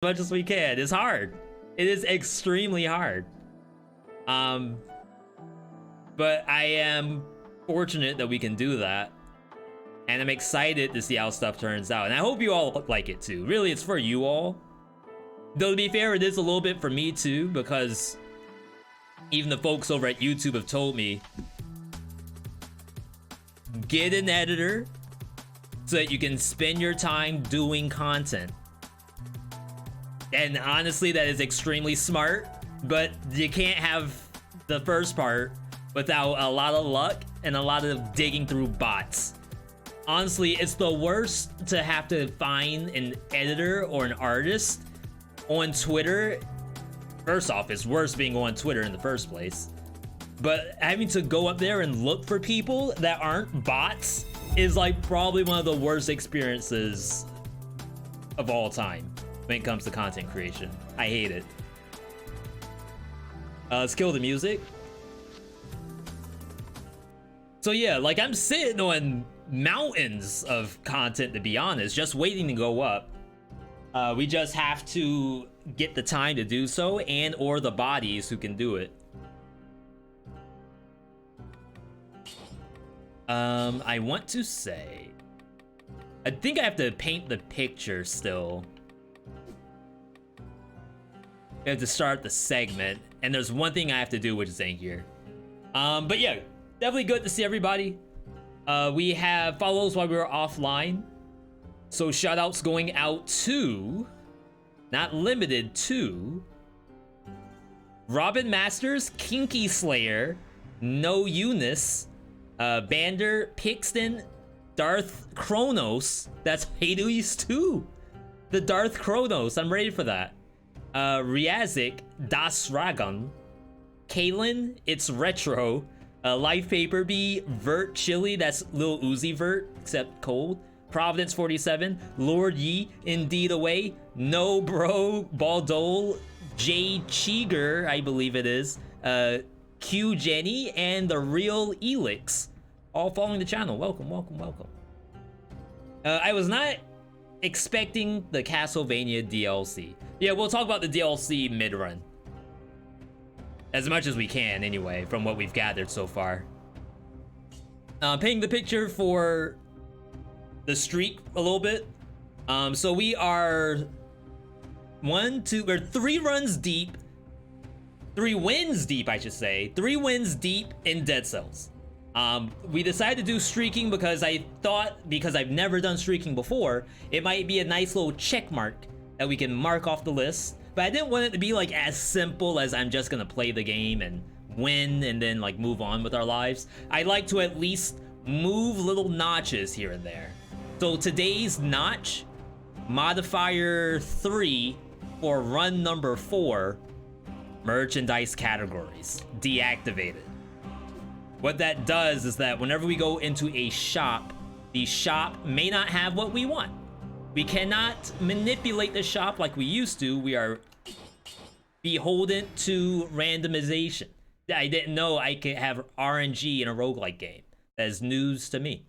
much as we can. It's hard. It is extremely hard. But I am fortunate that we can do that. And I'm excited to see how stuff turns out. And I hope you all like it too. Really, it's for you all. Though to be fair, it is a little bit for me too, because even the folks over at YouTube have told me, get an editor so that you can spend your time doing content. And honestly, that is extremely smart, but you can't have the first part without a lot of luck and a lot of digging through bots. Honestly, it's the worst to have to find an editor or an artist on Twitter. First off, it's worse being on Twitter in the first place. But having to go up there and look for people that aren't bots is like probably one of the worst experiences of all time when it comes to content creation. I hate it. Let's kill the music. So yeah, like I'm sitting on mountains of content, to be honest, just waiting to go up. We just have to get the time to do so, and or the bodies who can do it. I want to say, I think I have to paint the picture still. I have to start the segment, and there's one thing I have to do, which is in here. But yeah, definitely good to see everybody. We have follows while we were offline, so shoutouts going out to, not limited to, Robin Masters, Kinky Slayer, No Eunice, Bander, Pixton, Darth Kronos. That's Hades too. The Darth Kronos. I'm ready for that. Riazik, Das Ragon, Kaylin, It's Retro, Life Paper B, Vert Chili, that's Lil Uzi Vert, except cold. Providence 47, Lord Yi, Indeed Away, No Bro, Baldole, J Cheeger, I believe it is, Q Jenny, and The Real Elix, all following the channel. Welcome, welcome, welcome. I was not expecting the Castlevania DLC. Yeah, we'll talk about the DLC mid-run. As much as we can, anyway, from what we've gathered so far. Painting the picture for the streak a little bit. So we are we're 3 runs deep. 3 wins deep, I should say. 3 wins deep in Dead Cells. We decided to do streaking because I thought, because I've never done streaking before, it might be a nice little check mark that we can mark off the list. But I didn't want it to be like as simple as I'm just gonna play the game and win and then like move on with our lives. I'd like to at least move little notches here and there. So today's notch, modifier 3 for run number 4, merchandise categories, deactivated. What that does is that whenever we go into a shop, the shop may not have what we want. We cannot manipulate the shop like we used to. We are beholden to randomization. I didn't know I could have RNG in a roguelike game. That is news to me.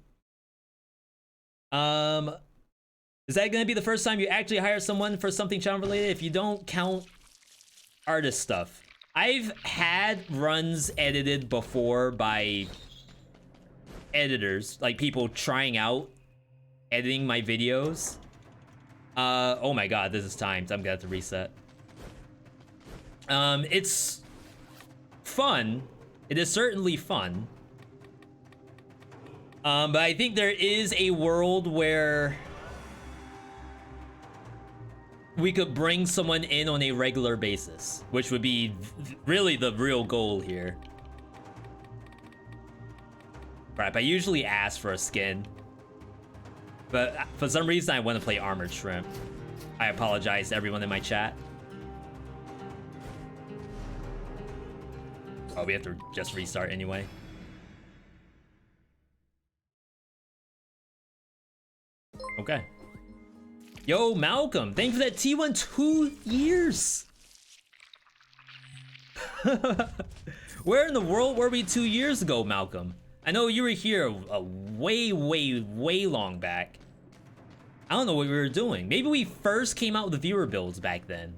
Is that gonna be the first time you actually hire someone for something channel related? If you don't count artist stuff. I've had runs edited before by editors, like people trying out editing my videos. Oh my god, this is timed. I'm gonna have to reset. It's fun. It is certainly fun. But I think there is a world where we could bring someone in on a regular basis, which would be really the real goal here. Right, I usually ask for a skin, but for some reason I want to play Armored Shrimp. I apologize to everyone in my chat. Oh, we have to just restart anyway. Okay. Yo, Malcolm, thank you for that T1 2 years. Where in the world were we 2 years ago, Malcolm? I know you were here a way long back. I don't know what we were doing. Maybe we first came out with the viewer builds back then.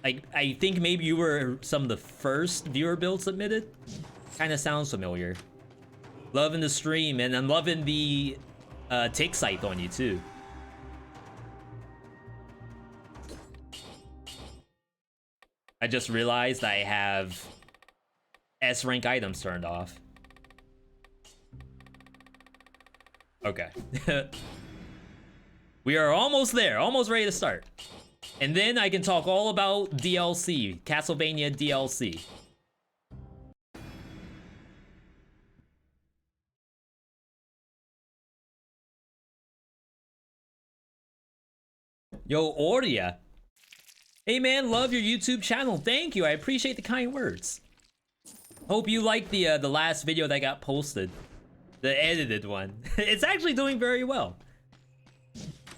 Like, I think maybe you were some of the first viewer builds submitted. Kind of sounds familiar. Loving the stream, and I'm loving the tick scythe on you too. I just realized I have S rank items turned off. Okay. We are almost there, almost ready to start. And then I can talk all about DLC, Castlevania DLC. Yo, Aurea. Hey man, love your YouTube channel. Thank you, I appreciate the kind words. Hope you liked the last video that got posted. The edited one. It's actually doing very well.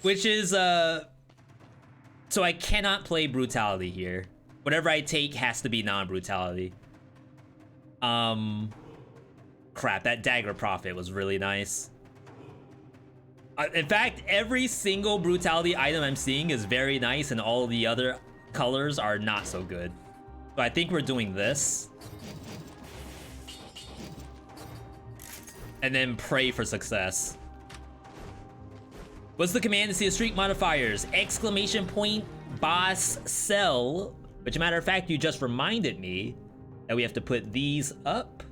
Which is, so I cannot play brutality here. Whatever I take has to be non-brutality. Crap, that Dagger Prophet was really nice. In fact, every single brutality item I'm seeing is very nice, and all the other colors are not so good. So I think we're doing this. And then pray for success. What's the command to see the streak modifiers? Exclamation point boss cell. Which, matter of fact, you just reminded me that we have to put these up.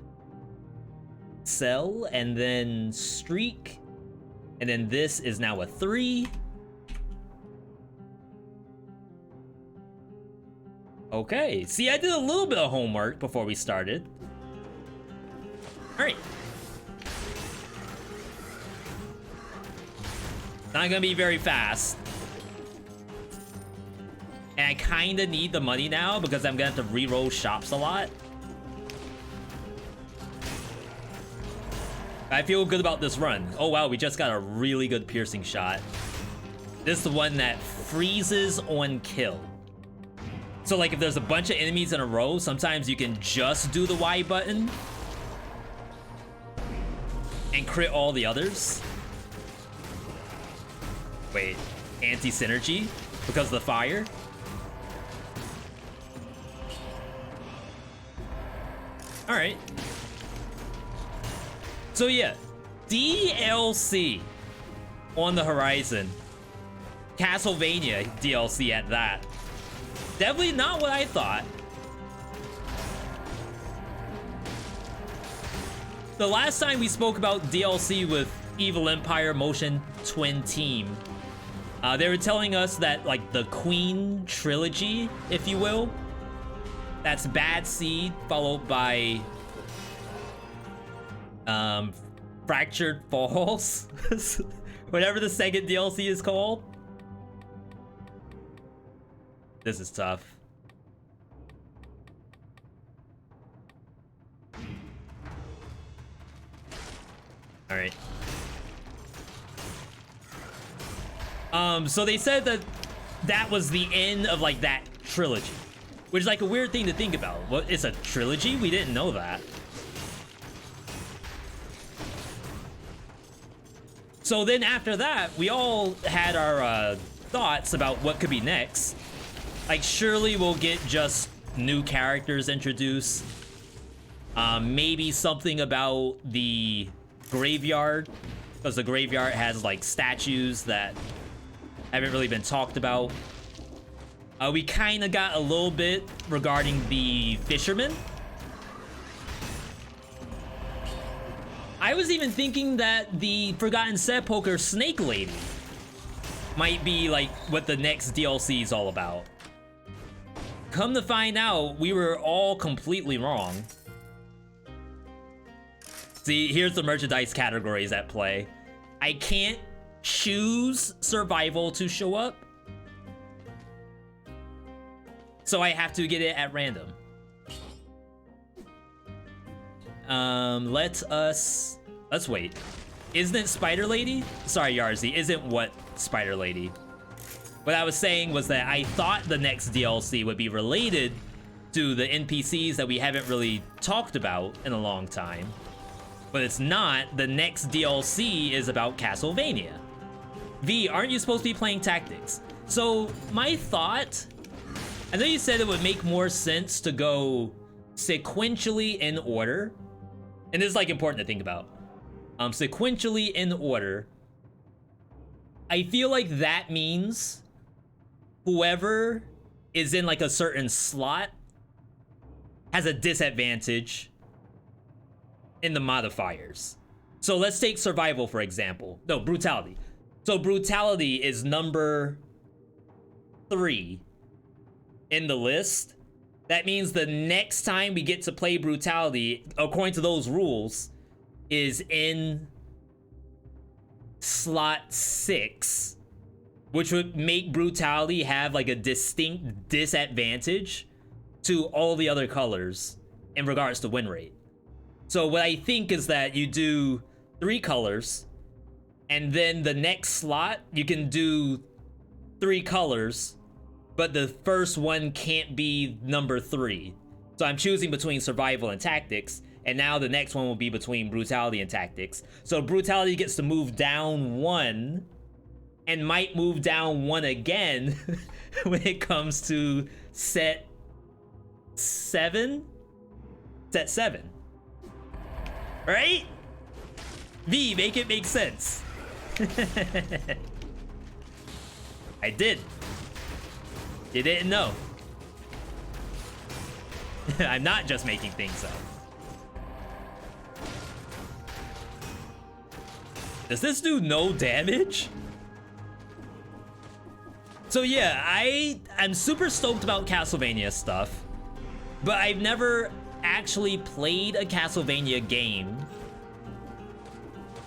Cell, and then streak. And then this is now a 3. Okay, see, I did a little bit of homework before we started. All right. Not gonna be very fast. And I kinda need the money now because I'm gonna have to re-roll shops a lot. I feel good about this run. Oh wow, we just got a really good piercing shot. This is the one that freezes on kill. So like if there's a bunch of enemies in a row, sometimes you can just do the Y button and crit all the others. Wait, anti-synergy because of the fire? All right. So yeah, DLC on the horizon. Castlevania DLC at that. Definitely not what I thought. The last time we spoke about DLC with Evil Empire Motion Twin Team, they were telling us that like the Queen trilogy, if you will, that's Bad Seed followed by Fractured Falls, whatever the second DLC is called. This is tough. All right. So they said that that was the end of like that trilogy, which is like a weird thing to think about. What, it's a trilogy? We didn't know that. So then after that, we all had our thoughts about what could be next. Like surely we'll get just new characters introduced. Maybe something about the graveyard, because the graveyard has like statues that haven't really been talked about. We kind of got a little bit regarding the fisherman. I was even thinking that the Forgotten Sepulchre Snake Lady might be like what the next DLC is all about. Come to find out, we were all completely wrong. See, here's the merchandise categories at play. I can't choose survival to show up, so I have to get it at random. Let's wait. Isn't it Spider Lady? Sorry, Yarzy, isn't what Spider Lady. What I was saying was that I thought the next DLC would be related to the NPCs that we haven't really talked about in a long time. But it's not. The next DLC is about Castlevania. V, aren't you supposed to be playing tactics? So my thought, I know you said it would make more sense to go sequentially in order. And this is like important to think about. Sequentially in order. I feel like that means whoever is in like a certain slot has a disadvantage in the modifiers. So let's take survival for example. No, brutality. So brutality is number 3 in the list. That means the next time we get to play brutality, according to those rules, is in slot 6, which would make brutality have like a distinct disadvantage to all the other colors in regards to win rate. So what I think is that you do 3 colors, and then the next slot you can do 3 colors, but the first one can't be number 3. So I'm choosing between survival and tactics, and now the next one will be between brutality and tactics. So brutality gets to move down 1, and might move down 1 again when it comes to set 7? Set 7. Right? V, make it make sense. I did. You didn't know. I'm not just making things up. Does this do no damage? So yeah, I'm super stoked about Castlevania stuff, but I've never actually played a Castlevania game,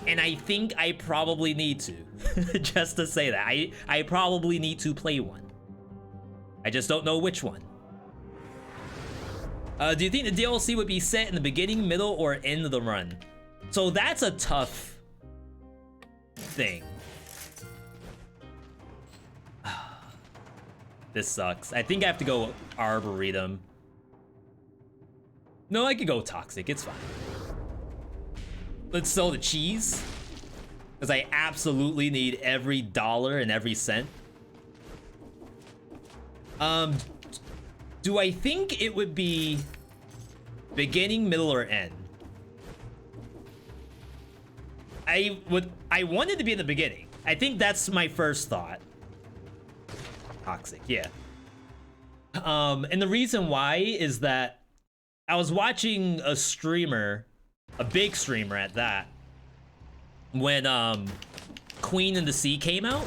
and I think I probably need to. Just to say that, I probably need to play one. I just don't know which one. Do you think the DLC would be set in the beginning, middle, or end of the run? So that's a tough thing. This sucks. I think I have to go Arboretum. No, I could go Toxic. It's fine. Let's sell the cheese, because I absolutely need every dollar and every cent. Do I think it would be beginning, middle, or end? I want it to be in the beginning. I think that's my first thought. Toxic, yeah. And the reason why is that I was watching a streamer, a big streamer at that, when Queen and the Sea came out.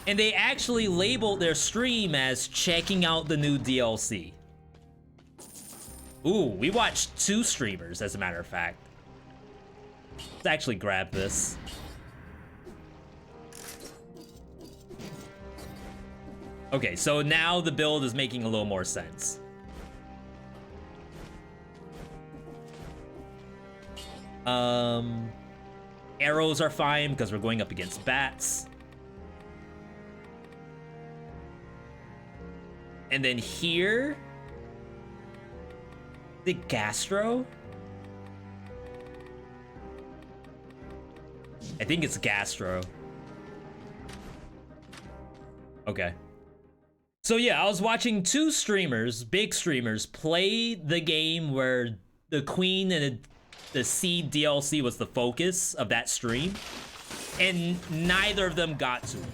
And they actually labeled their stream as checking out the new DLC. Ooh, we watched 2 streamers, as a matter of fact. Let's actually grab this. Okay, so now the build is making a little more sense. Arrows are fine because we're going up against bats. And then here, the Gastro? I think it's Gastro. Okay. So yeah, I was watching 2 streamers, big streamers, play the game where the Queen and the Sea DLC was the focus of that stream, and neither of them got to it.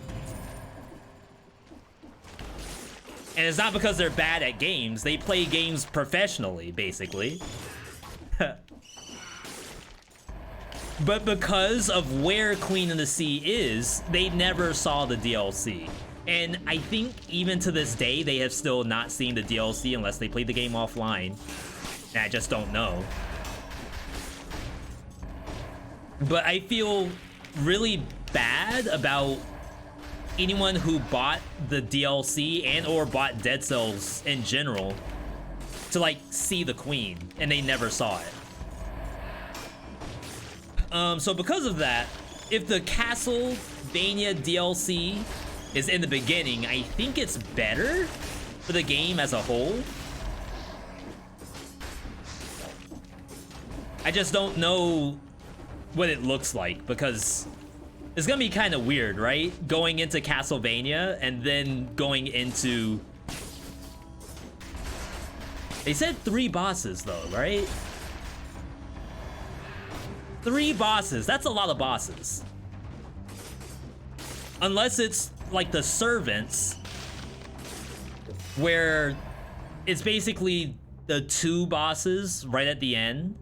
And it's not because they're bad at games. They play games professionally, basically. But because of where Queen of the Sea is, they never saw the DLC. And I think even to this day, they have still not seen the DLC unless they played the game offline. And I just don't know. But I feel really bad about anyone who bought the DLC and or bought Dead Cells in general to like see the Queen and they never saw it. So because of that, if the Castlevania DLC is in the beginning, I think it's better for the game as a whole. I just don't know what it looks like because It's gonna be kind of weird, right? Going into Castlevania and then going into... They said 3 bosses though, right? 3 bosses, that's a lot of bosses. Unless it's like the servants, where it's basically the 2 bosses right at the end.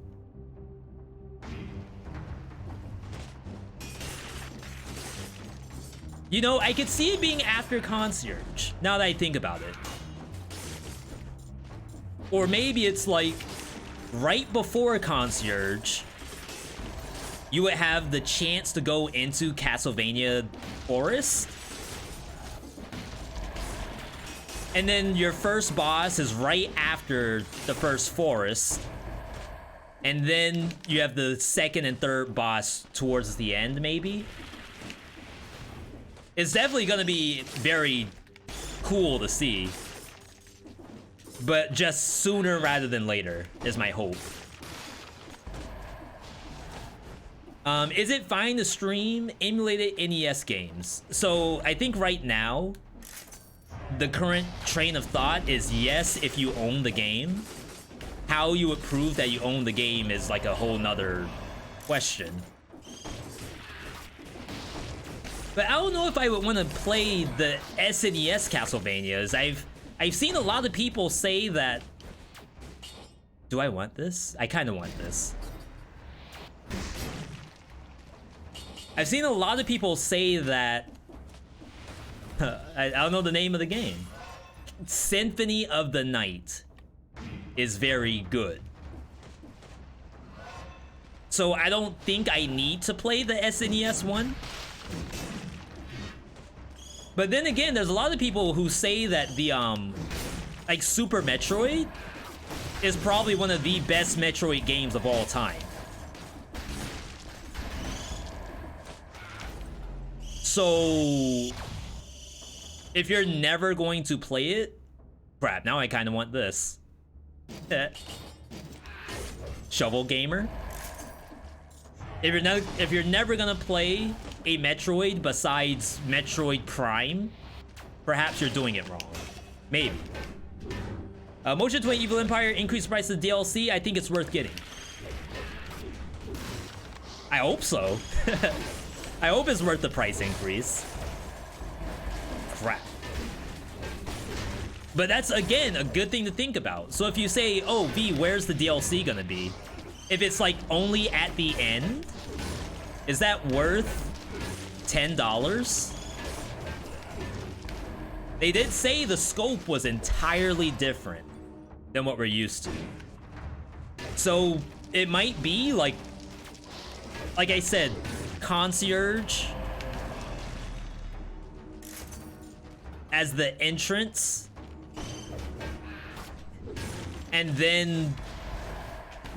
You know, I could see it being after Concierge, now that I think about it. Or maybe it's like right before Concierge, you would have the chance to go into Castlevania Forest. And then your first boss is right after the first forest. And then you have the second and third boss towards the end, maybe. It's definitely gonna be very cool to see. But just sooner rather than later is my hope. Is it fine to stream emulated NES games? So I think right now, the current train of thought is yes, if you own the game. How you would prove that you own the game is like a whole nother question. But I don't know if I would want to play the SNES Castlevanias. I've seen a lot of people say that... Do I want this? I kind of want this. I've seen a lot of people say that... I don't know the name of the game. Symphony of the Night is very good. So I don't think I need to play the SNES one. But then again, there's a lot of people who say that the, like Super Metroid is probably one of the best Metroid games of all time. So, if you're never going to play it, crap, now I kind of want this. Shovel Gamer. If you're never gonna play a Metroid besides Metroid Prime, perhaps you're doing it wrong. Maybe. Motion to Evil Empire increased price of DLC. I think it's worth getting. I hope so. I hope it's worth the price increase. Crap. But that's, again, a good thing to think about. So if you say, oh, V, where's the DLC gonna be? If it's like only at the end, is that worth $10? They did say the scope was entirely different than what we're used to. So it might be like I said, Concierge as the entrance, and then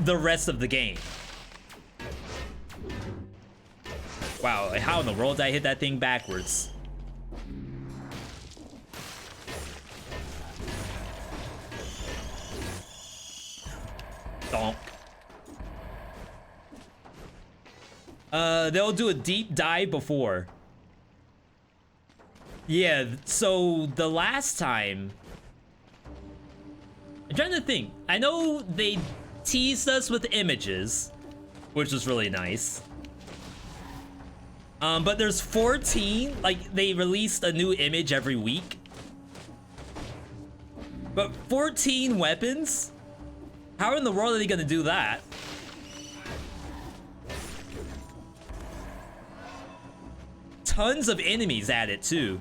the rest of the game. Wow, how in the world did I hit that thing backwards? Donk. They'll do a deep dive before. Yeah, so the last time... I'm trying to think. I know they teased us with images, which was really nice. But there's 14, like they released a new image every week. But 14 weapons? How in the world are they gonna do that? Tons of enemies added too.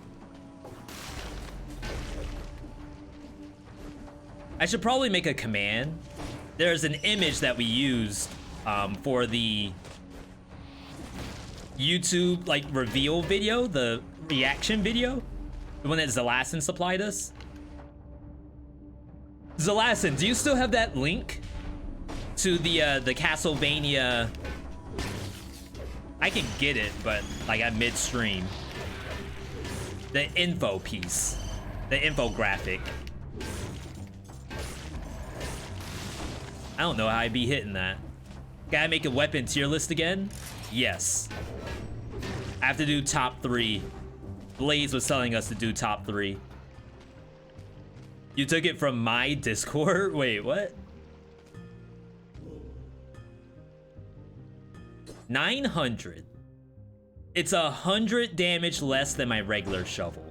I should probably make a command. There's an image that we used for the YouTube like reveal video, the reaction video, the one that Zelasin supplied us. Zelasin, do you still have that link to the Castlevania? I can get it, but like at midstream. The info piece, the infographic. I don't know how I'd be hitting that. Gotta make a weapon tier list again? Yes. I have to do top 3. Blaze was telling us to do top 3. You took it from my Discord? Wait, what? 900. It's 100 damage less than my regular shovel.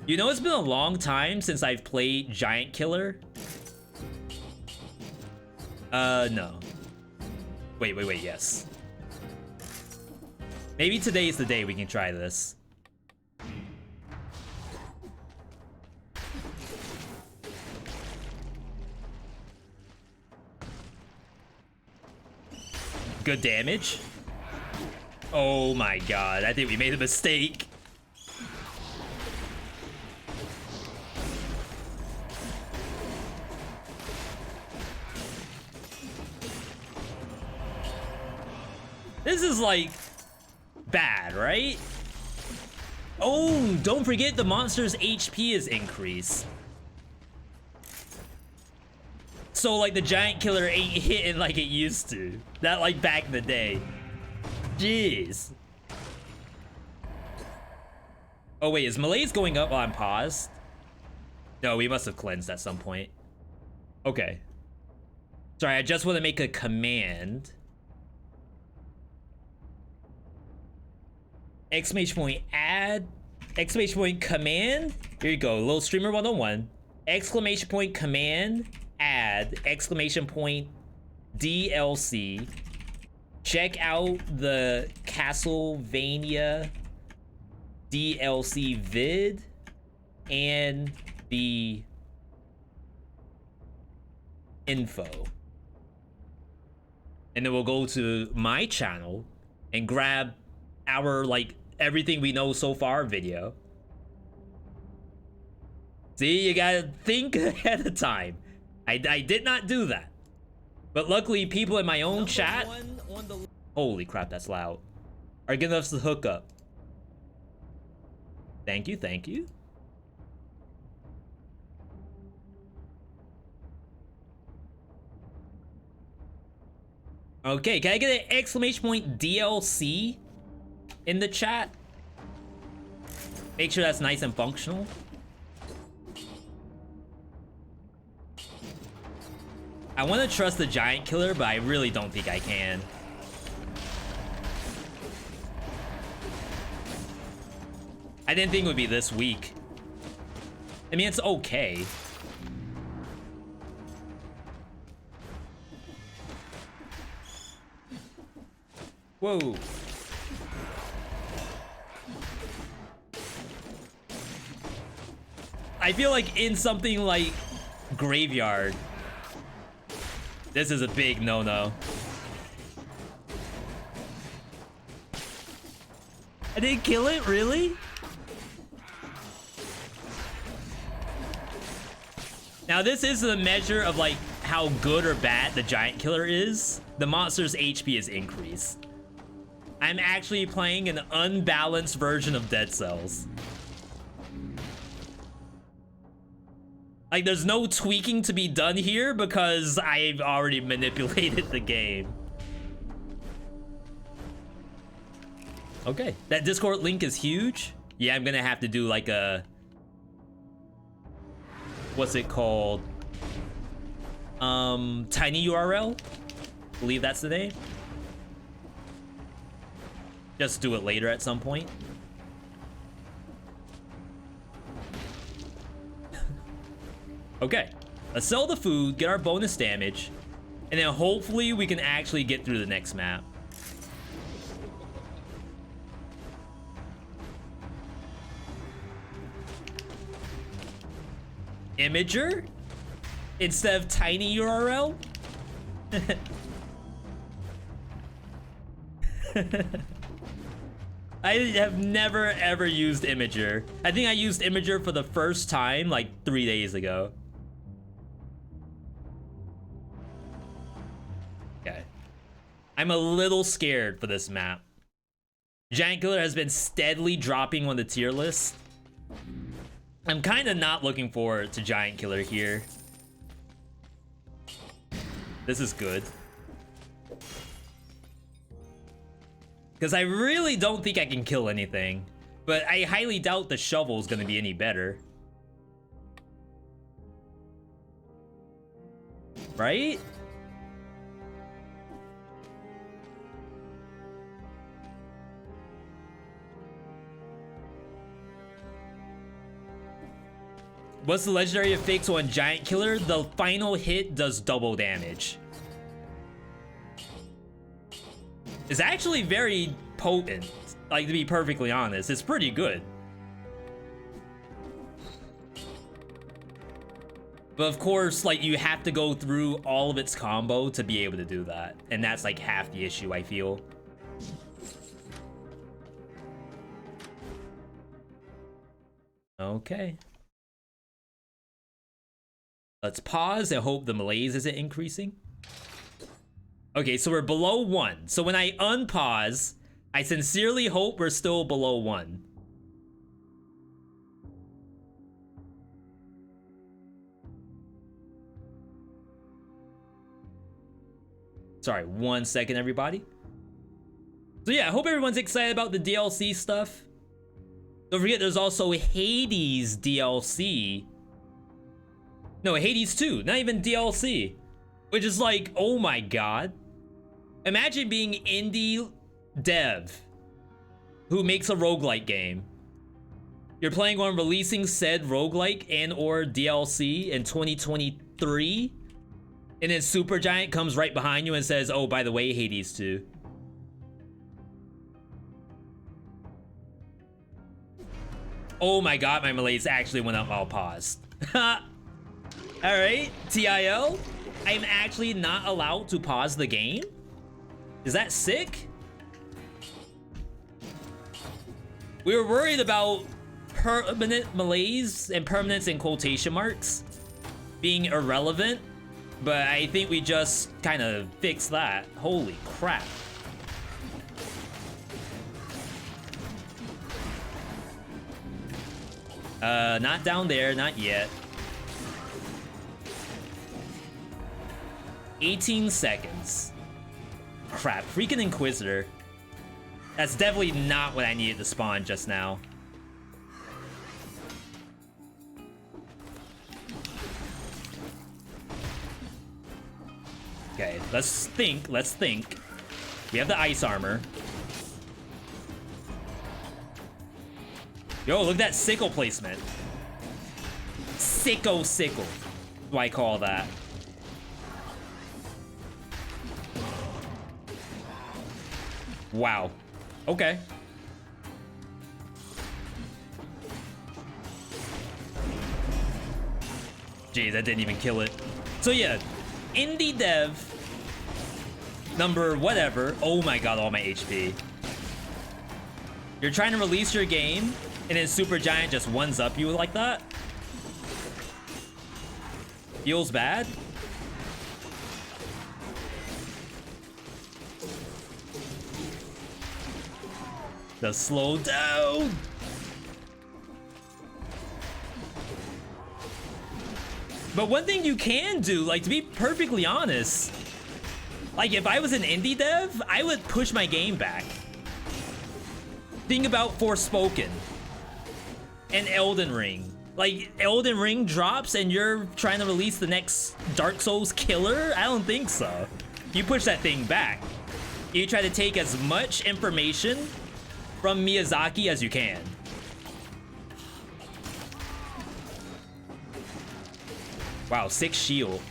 You know, it's been a long time since I've played Giant Killer. No. Wait, yes. Maybe today is the day we can try this. Good damage. Oh my god, I think we made a mistake. This is like bad, right? Oh, don't forget the monster's HP is increased. So like the Giant Killer ain't hitting like it used to. Not like back in the day. Jeez. Oh wait, is Malaise going up while I'm paused? No, we must have cleansed at some point. Okay. Sorry, I just want to make a command. Exclamation point add, exclamation point command. Here you go, little streamer 101. Exclamation point command add, exclamation point DLC. Check out the Castlevania DLC vid and the info. And then we'll go to my channel and grab our like everything we know so far video. See, you gotta think ahead of time. I did not do that. But luckily, people in my own chat, holy crap, that's loud, are giving us the hookup. Thank you, thank you. Okay, can I get an exclamation point DLC in the chat? Make sure that's nice and functional. I want to trust the Giant Killer, but I really don't think I can. I didn't think it would be this weak. I mean, it's okay. Whoa. I feel like in something like Graveyard, this is a big no-no. I didn't kill it, really? Now this is a measure of like how good or bad the Giant Killer is. The monster's HP is increased. I'm actually playing an unbalanced version of Dead Cells. Like, there's no tweaking to be done here because I've already manipulated the game. Okay, that Discord link is huge. Yeah, I'm gonna have to do like a... what's it called? Tiny URL? I believe that's the name. Just do it later at some point. Okay, let's sell the food, get our bonus damage, and then hopefully we can actually get through the next map. Imager instead of tiny URL? I have never ever used Imager. I think I used Imager for the first time like 3 days ago. Okay. I'm a little scared for this map. Giant Killer has been steadily dropping on the tier list. I'm kind of not looking forward to Giant Killer here. This is good. Because I really don't think I can kill anything. But I highly doubt the shovel's gonna be any better. Right? What's the legendary affix on Giant Killer? The final hit does double damage. It's actually very potent. Like, to be perfectly honest, it's pretty good. But of course, like, you have to go through all of its combo to be able to do that. And that's like half the issue, I feel. Okay. Let's pause and hope the malaise isn't increasing. Okay, so we're below 1. So when I unpause, I sincerely hope we're still below 1. Sorry, 1 second, everybody. So yeah, I hope everyone's excited about the DLC stuff. Don't forget, there's also Hades DLC. No, Hades 2, not even DLC. Which is like, oh my god. Imagine being indie dev who makes a roguelike game. You're planning on releasing said roguelike and or DLC in 2023. And then Supergiant comes right behind you and says, oh, by the way, Hades 2. Oh my god, my malaise actually went up while paused. Alright, TIL. I'm actually not allowed to pause the game? Is that sick? We were worried about permanent malaise and permanence in quotation marks being irrelevant, but I think we just kind of fixed that. Holy crap. Not down there, not yet. 18 seconds. Crap, freaking Inquisitor. That's definitely not what I needed to spawn just now. Okay, let's think, let's think. We have the ice armor. Yo, look at that sickle placement. Sickle. What do I call that? Wow. Okay. Jeez, that didn't even kill it. So yeah, indie dev number whatever. Oh my god, all my HP. You're trying to release your game and then Supergiant just ones up you like that? Feels bad? The slow down. But one thing you can do, like, to be perfectly honest, like, if I was an indie dev, I would push my game back. Think about Forspoken and Elden Ring. Like, Elden Ring drops and you're trying to release the next Dark Souls killer? I don't think so. You push that thing back. You try to take as much information from Miyazaki as you can. Wow, 6 shield.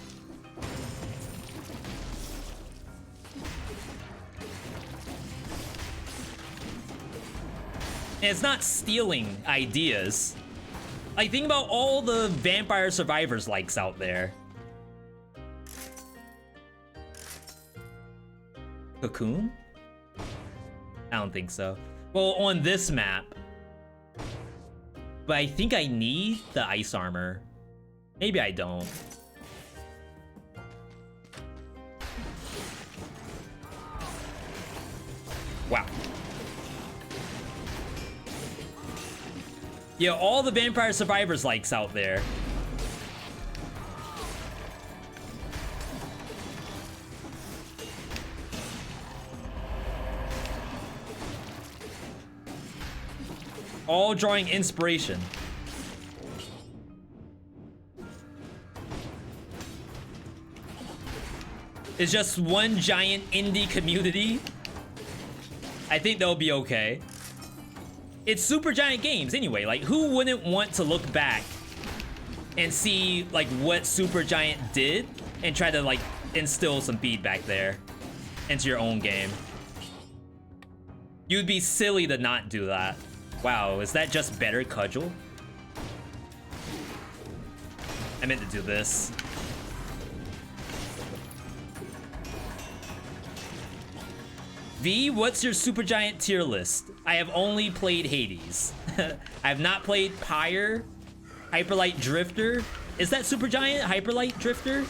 And it's not stealing ideas. Like, think about all the Vampire Survivors likes out there. Cocoon? I don't think so. Well, on this map. But I think I need the ice armor. Maybe I don't. Wow. Yeah, all the Vampire Survivors likes out there. all drawing inspiration. It's just one giant indie community. I think they'll be okay. It's Supergiant Games anyway. Like, who wouldn't want to look back and see like what Supergiant did and try to like instill some feedback there into your own game? You'd be silly to not do that. Wow, is that just better Cudgel? I meant to do this. V, what's your Supergiant tier list? I have only played Hades. I have not played Pyre, Hyperlight Drifter. Is that Supergiant? Hyperlight Drifter?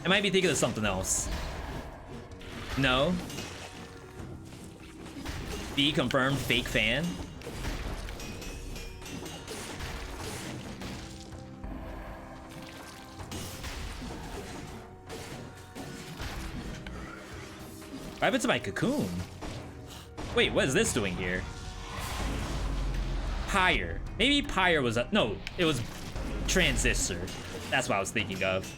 I might be thinking of something else. No. V confirmed fake fan. What happened to my cocoon? Wait, what is this doing here? Pyre. Maybe Pyre was a... No, it was Transistor. That's what I was thinking of.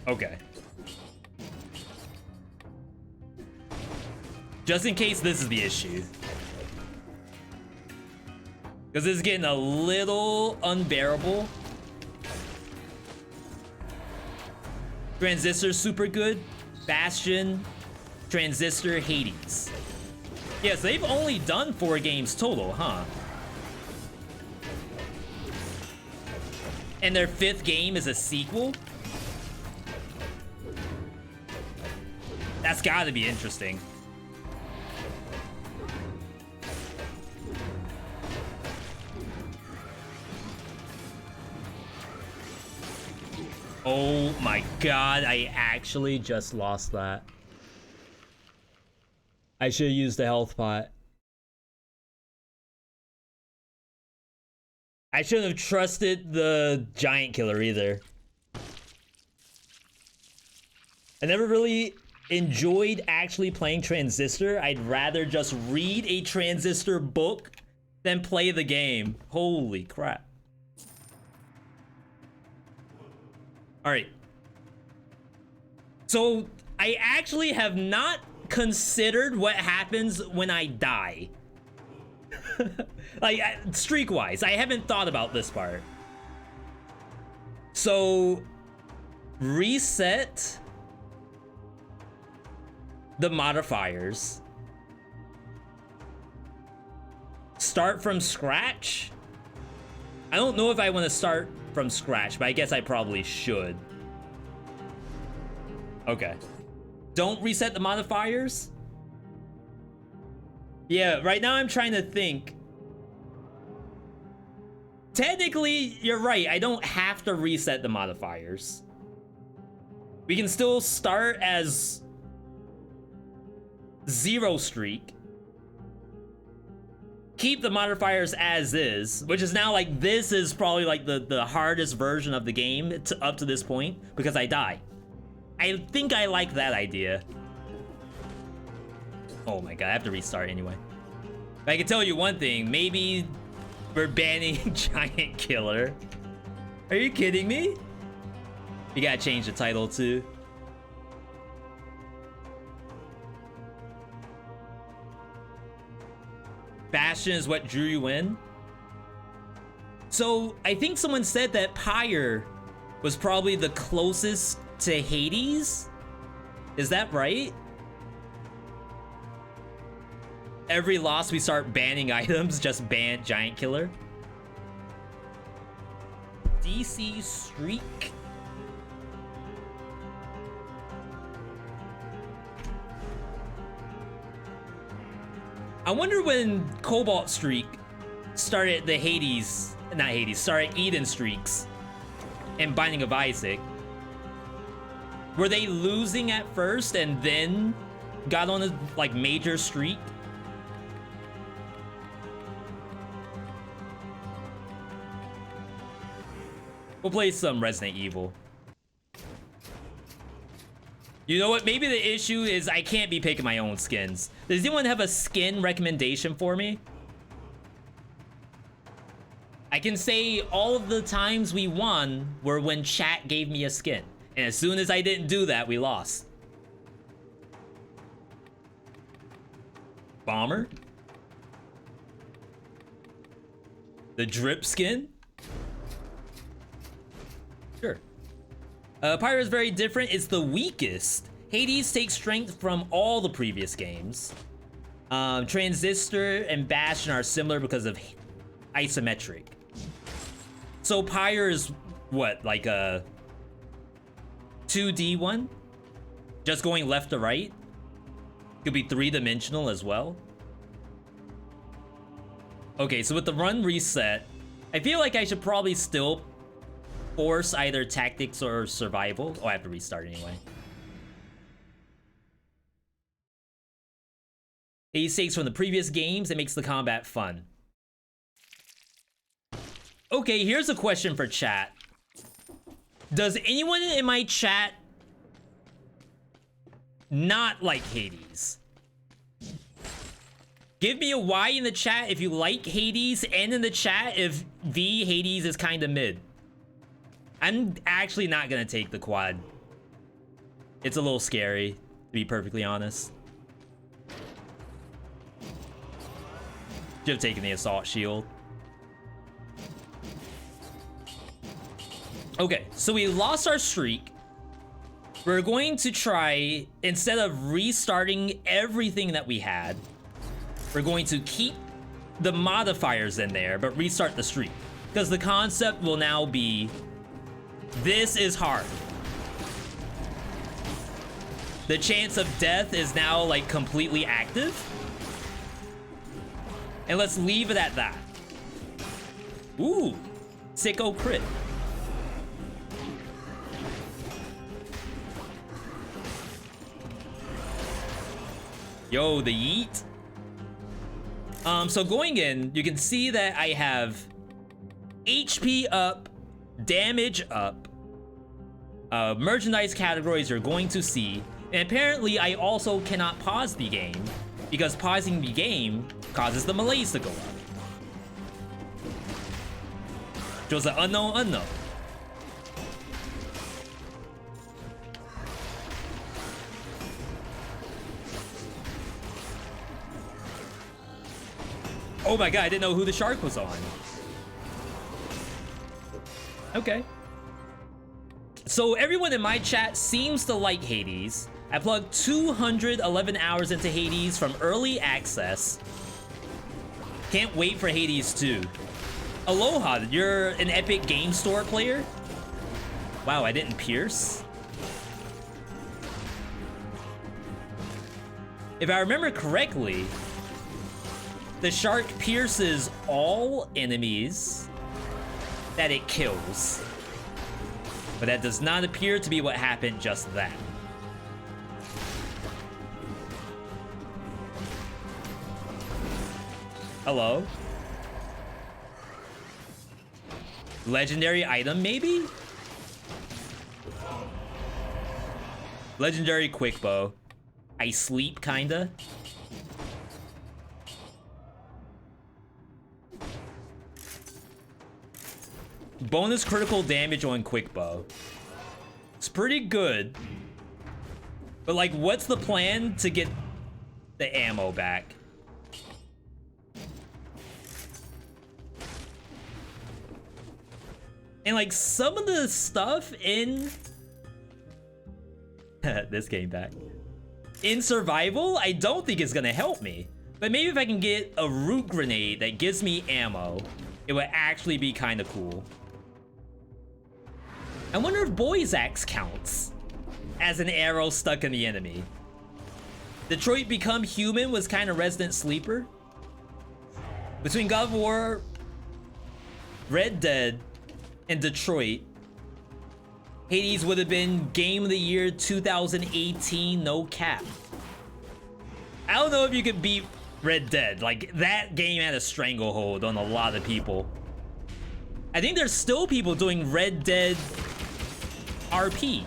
Okay. Just in case this is the issue. Because this is getting a little unbearable. Transistor, super good. Bastion, Transistor, Hades. Yes, they've only done 4 games total, huh? And their 5th game is a sequel? That's gotta be interesting. Oh my god, I actually just lost that. I should have used the health pot. I shouldn't have trusted the giant killer either. I never really enjoyed actually playing Transistor. I'd rather just read a Transistor book than play the game. Holy crap. All right. So I actually have not considered what happens when I die. Like, streak-wise, I haven't thought about this part. So, reset the modifiers. Start from scratch? I don't know if I want to start from scratch, but I guess I probably should. Okay. Don't reset the modifiers? Yeah, right now I'm trying to think. Technically, you're right. I don't have to reset the modifiers. We can still start as 0 streak. Keep the modifiers as is, which is now like, this is probably like the hardest version of the game up to this point because I die. I think I like that idea. Oh my god, I have to restart anyway. But I can tell you one thing, maybe we're banning Giant Killer. Are you kidding me? We gotta change the title too. Bastion is what drew you in. So I think someone said that Pyre was probably the closest to Hades. Is that right? Every loss we start banning items, just ban Giant Killer. DC Streak. I wonder when Cobalt Streak started the Hades, not Hades, started Eden Streaks and Binding of Isaac. Were they losing at first and then got on a like major streak? We'll play some Resident Evil. You know what? Maybe the issue is I can't be picking my own skins. Does anyone have a skin recommendation for me? I can say all of the times we won were when chat gave me a skin. And as soon as I didn't do that, we lost. Bomber? The drip skin? Sure. Pyro is very different. It's the weakest. Hades takes strength from all the previous games. Transistor and Bastion are similar because of isometric. So Pyre is what, like a 2D one? Just going left to right? Could be 3-dimensional as well. Okay, so with the run reset, I feel like I should probably still force either tactics or survival. Oh, I have to restart anyway. These takes from the previous games, it makes the combat fun. Okay, here's a question for chat. Does anyone in my chat not like Hades? Give me a Y in the chat if you like Hades, and in the chat if Hades is kind of mid. I'm actually not gonna take the quad. It's a little scary, to be perfectly honest. Should have taken the assault shield. Okay, so we lost our streak. We're going to try, instead of restarting everything that we had, we're going to keep the modifiers in there, but restart the streak. Because the concept will now be, this is hard. The chance of death is now like completely active. And let's leave it at that. Ooh, sicko crit. Yo, the yeet. So going in, you can see that I have HP up, damage up, merchandise categories you're going to see, and apparently I also cannot pause the game because pausing the game causes the malaise to go up. Which was an unknown. Oh my god, I didn't know who the shark was on. Okay. So everyone in my chat seems to like Hades. I plugged 211 hours into Hades from early access. Can't wait for Hades 2. Aloha, you're an Epic Game Store player? Wow, I didn't pierce. If I remember correctly, the shark pierces all enemies that it kills. But that does not appear to be what happened just then. Hello? Legendary item, maybe? Legendary quick bow. I sleep, kinda. Bonus critical damage on quick bow. It's pretty good. But like, what's the plan to get the ammo back? And like some of the stuff in this came back. In survival, I don't think it's gonna help me. But maybe if I can get a root grenade that gives me ammo, it would actually be kind of cool. I wonder if Boy's Axe counts as an arrow stuck in the enemy. Detroit Become Human was kind of Resident Sleeper. Between God of War, Red Dead, and Detroit, Hades would have been Game of the Year 2018, no cap. I don't know if you could beat Red Dead. Like, that game had a stranglehold on a lot of people. I think there's still people doing Red Dead RP.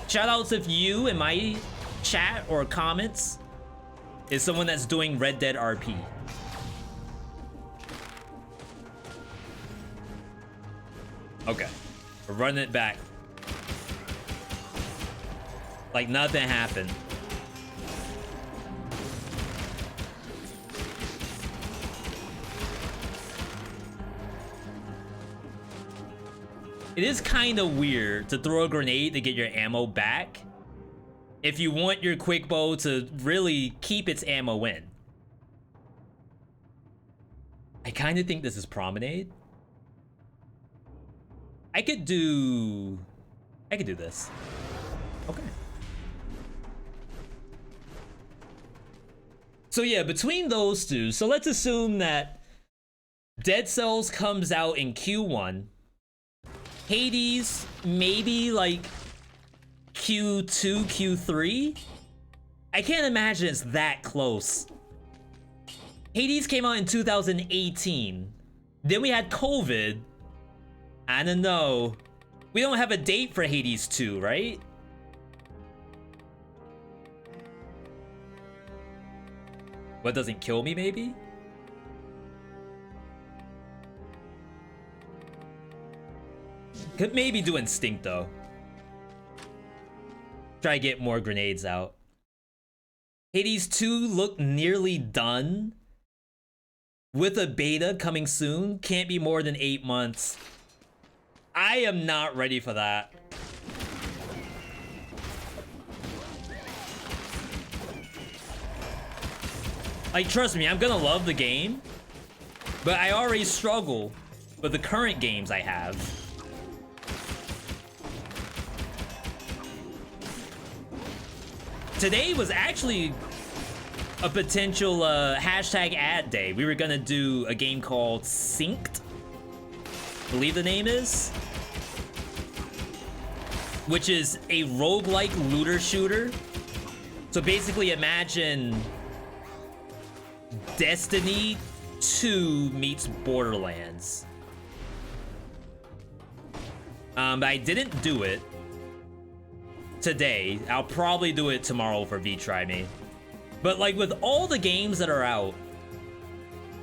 Shoutouts if you in my chat or comments is someone that's doing Red Dead RP. Okay, we're running it back. Like nothing happened. It is kind of weird to throw a grenade to get your ammo back if you want your quick bow to really keep its ammo in. I kind of think this is Promenade. I could do this. Okay. So yeah, between those two, so let's assume that Dead Cells comes out in Q1. Hades, maybe like Q2, Q3? I can't imagine it's that close. Hades came out in 2018. Then we had COVID. I don't know. We don't have a date for Hades 2, right? What doesn't kill me, maybe? Could maybe do Instinct, though. Try to get more grenades out. Hades 2 looked nearly done. With a beta coming soon. Can't be more than 8 months. I am not ready for that. Like, trust me, I'm gonna love the game. But I already struggle with the current games I have. Today was actually a potential hashtag ad day. We were gonna do a game called Synced, I believe the name is, which is a roguelike looter shooter. So basically imagine Destiny 2 meets Borderlands. But I didn't do it today. I'll probably do it tomorrow for VeeTry Me. But like with all the games that are out,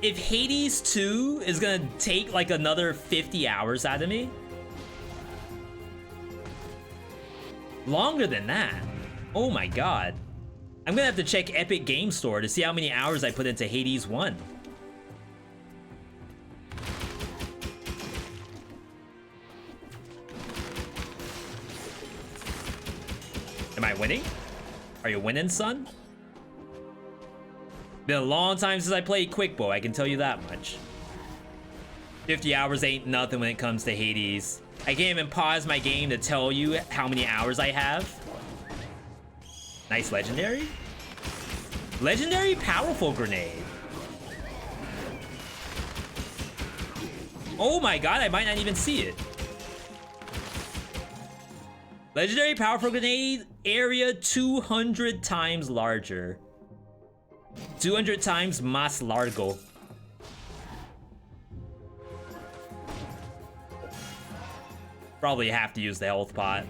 if Hades 2 is gonna take like another 50 hours out of me, longer than that, oh my god, I'm gonna have to check Epic Game Store to see how many hours I put into Hades 1. Am I winning? Are you winning, son? Been a long time since I played Quick Bow, I can tell you that much. 50 hours ain't nothing when it comes to Hades. I can't even pause my game to tell you how many hours I have. Nice legendary. Legendary powerful grenade. Oh my god, I might not even see it. Legendary powerful grenade, area 200 times larger. 200 times más largo. Probably have to use the health pot.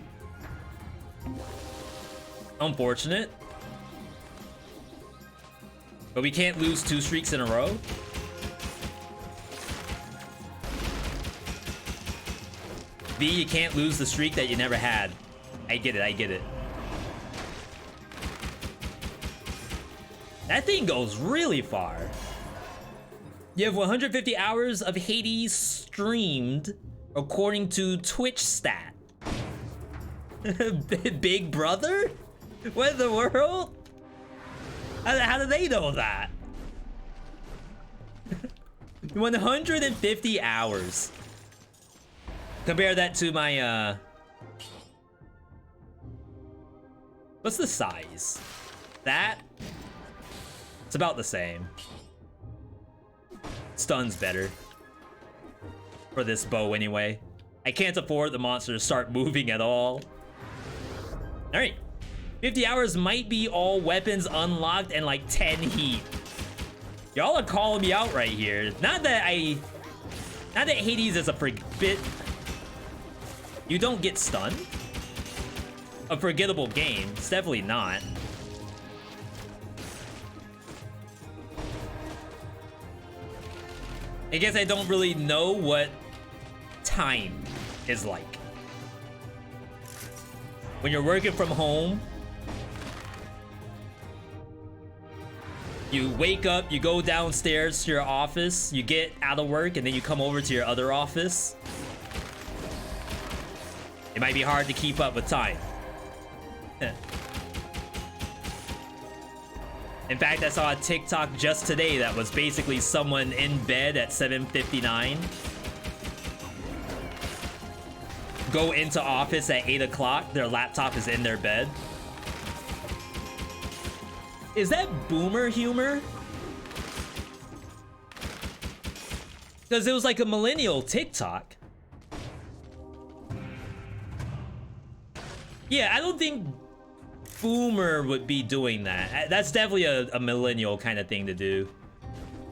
Unfortunate. But we can't lose 2 streaks in a row. V, you can't lose the streak that you never had. I get it, I get it. That thing goes really far. You have 150 hours of Hades streamed according to Twitch stat. Big brother? What in the world? How do they know that? 150 hours. Compare that to my, what's the size? That? It's about the same. Stun's better. For this bow anyway. I can't afford the monster to start moving at all. Alright. 50 hours might be all weapons unlocked and like 10 heat. Y'all are calling me out right here. Not that I Not that Hades is a bit... You don't get stunned? A forgettable game. It's definitely not. I guess I don't really know what time is like. When you're working from home, you wake up, you go downstairs to your office, you get out of work, and then you come over to your other office. It might be hard to keep up with time. In fact, I saw a TikTok just today that was basically someone in bed at 7:59. Go into office at 8 o'clock, their laptop is in their bed. Is that boomer humor? Because it was like a millennial TikTok. Yeah, I don't think boomer would be doing that. That's definitely a millennial kind of thing to do.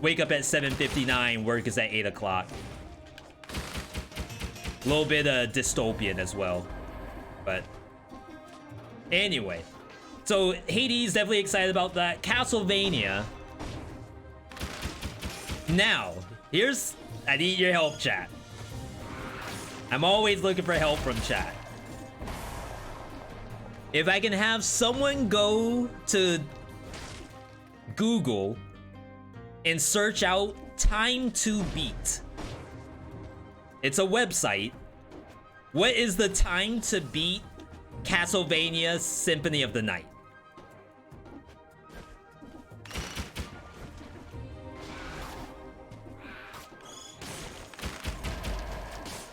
Wake up at 7:59, work is at 8 o'clock. A little bit dystopian as well. But anyway. So Hades, definitely excited about that. Castlevania. Now, I need your help, chat. I'm always looking for help from chat. If I can have someone go to Google and search out Time to Beat. It's a website. What is the time to beat Castlevania Symphony of the Night?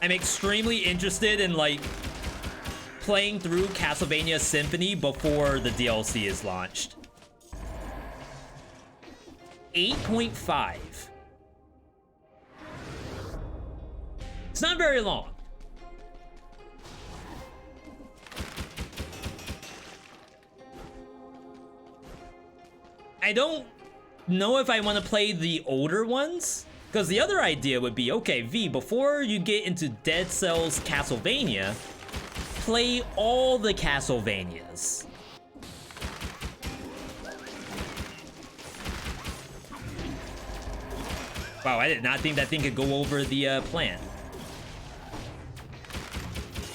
I'm extremely interested in like playing through Castlevania Symphony before the DLC is launched. 8.5. It's not very long. I don't know if I want to play the older ones, because the other idea would be, okay, V, before you get into Dead Cells Castlevania, play all the Castlevanias. Wow, I did not think that thing could go over the plant.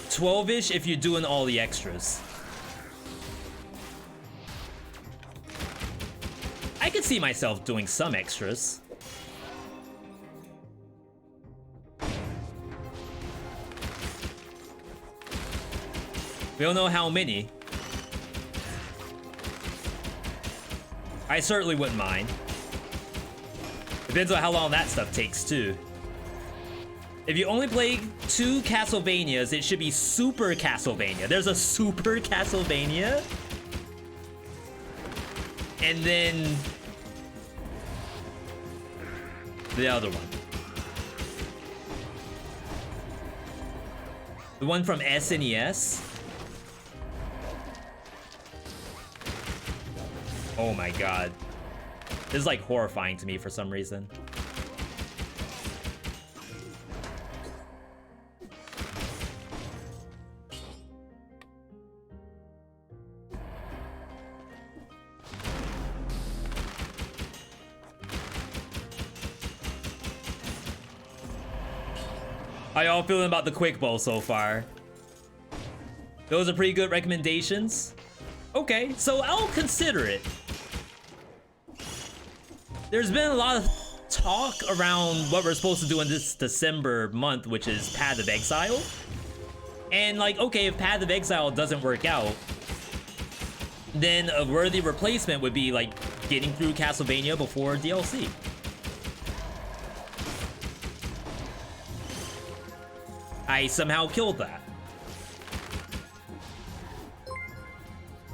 12-ish if you're doing all the extras. I could see myself doing some extras. We don't know how many. I certainly wouldn't mind. Depends on how long that stuff takes, too. If you only play 2 Castlevanias, it should be Super Castlevania. There's a Super Castlevania? And then... the other one. The one from SNES? Oh my god. This is like horrifying to me for some reason. How y'all feeling about the Quick Bowl so far? Those are pretty good recommendations. Okay, so I'll consider it. There's been a lot of talk around what we're supposed to do in this December month, which is Path of Exile. And like, okay, if Path of Exile doesn't work out, then a worthy replacement would be like getting through Castlevania before DLC. I somehow killed that.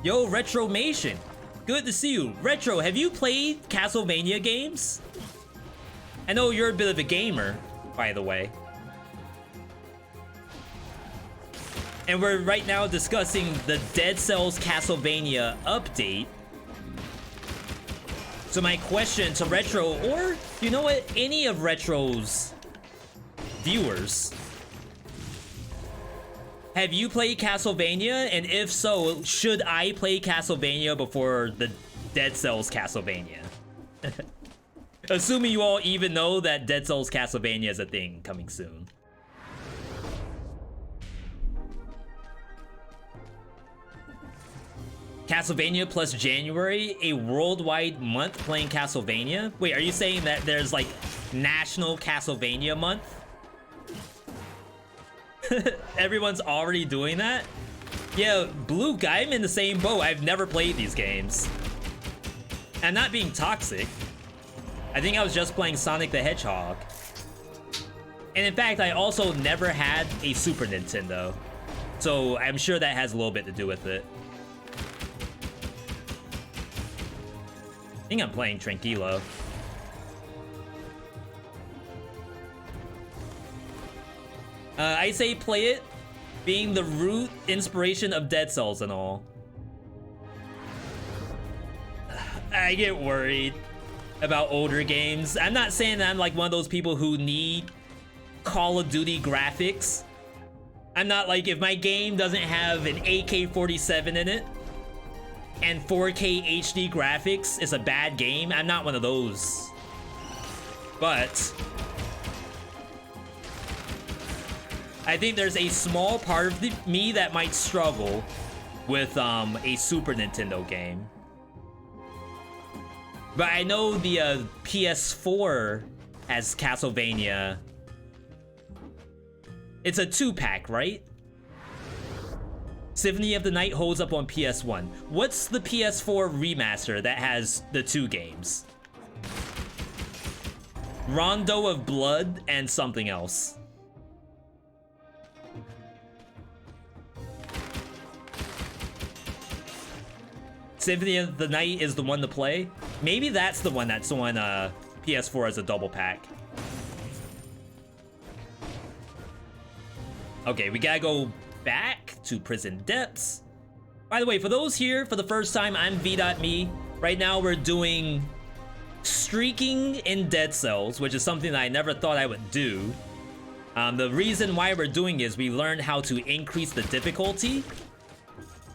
Yo, Retromation. Good to see you. Retro, have you played Castlevania games? I know you're a bit of a gamer, by the way. And we're right now discussing the Dead Cells Castlevania update. So my question to Retro, or you know what, any of Retro's viewers. Have you played Castlevania? And if so, should I play Castlevania before the Dead Cells Castlevania? Assuming you all even know that Dead Cells Castlevania is a thing coming soon. Castlevania plus January, a worldwide month playing Castlevania? Wait, are you saying that there's like National Castlevania Month? Everyone's already doing that? Yeah, Luke, I'm in the same boat. I've never played these games. I'm not being toxic. I think I was just playing Sonic the Hedgehog. And in fact, I also never had a Super Nintendo. So I'm sure that has a little bit to do with it. I think I'm playing Tranquilo. I say play it, being the root inspiration of Dead Cells and all. I get worried about older games. I'm not saying that I'm like one of those people who need Call of Duty graphics. I'm not like, if my game doesn't have an AK-47 in it and 4K HD graphics, it's a bad game. I'm not one of those. But I think there's a small part of me that might struggle with a Super Nintendo game. But I know the PS4 has Castlevania. It's a 2-pack, right? Symphony of the Night holds up on PS1. What's the PS4 remaster that has the 2 games? Rondo of Blood and something else. Symphony of the Night is the one to play. Maybe that's the one that's on PS4 as a double pack. Okay, we gotta go back to Prison Depths. By the way, for those here for the first time, I'm VeeDotMe. Right now we're doing streaking in Dead Cells, which is something that I never thought I would do. The reason why we're doing is we learned how to increase the difficulty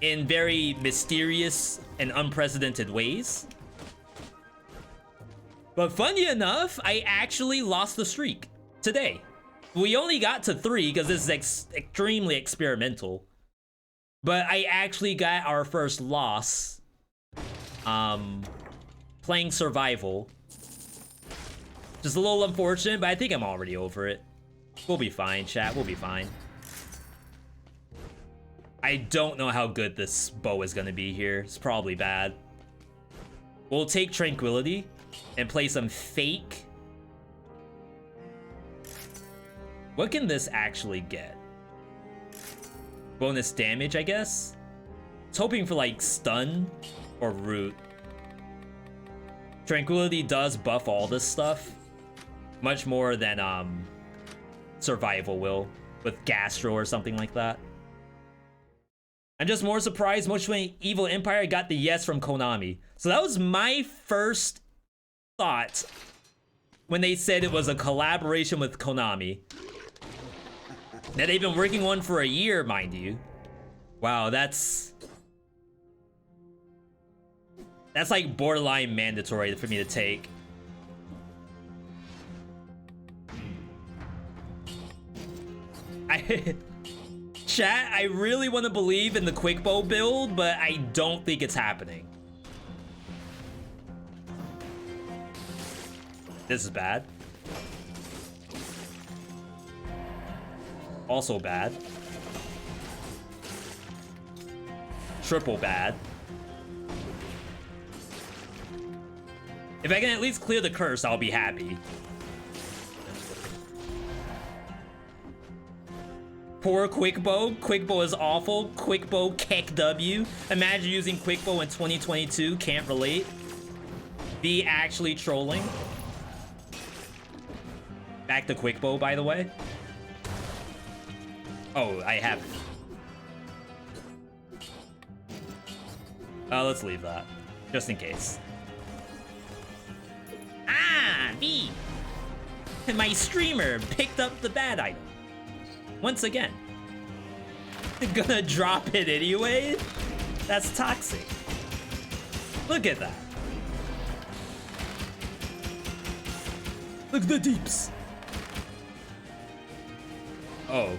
in very mysterious and unprecedented ways. But funny enough, I actually lost the streak today. We only got to 3 because this is extremely experimental. But I actually got our first loss playing survival. Just a little unfortunate, but I think I'm already over it. We'll be fine, chat. We'll be fine. I don't know how good this bow is gonna be here. It's probably bad. We'll take Tranquility and play some fake. What can this actually get? Bonus damage, I guess? I was hoping for like stun or root. Tranquility does buff all this stuff much more than survival will with Gastro or something like that. I'm just more surprised much when Evil Empire got the yes from Konami. So that was my first thought when they said it was a collaboration with Konami. That they've been working on for a year, mind you. Wow, that's like borderline mandatory for me to take. Chat, I really want to believe in the quick bow build, but I don't think it's happening. This is bad. Also bad. Triple bad. If I can at least clear the curse, I'll be happy. Poor quick bow. Quick bow is awful. Quick bow keck W. Imagine using quick bow in 2022. Can't relate. Be actually trolling. Back to quick bow, by the way. Oh, I have it. Let's leave that. Just in case. Ah, V. And my streamer picked up the bad item. Once again. Gonna drop it anyway? That's toxic. Look at that. Look at the deeps. Oh.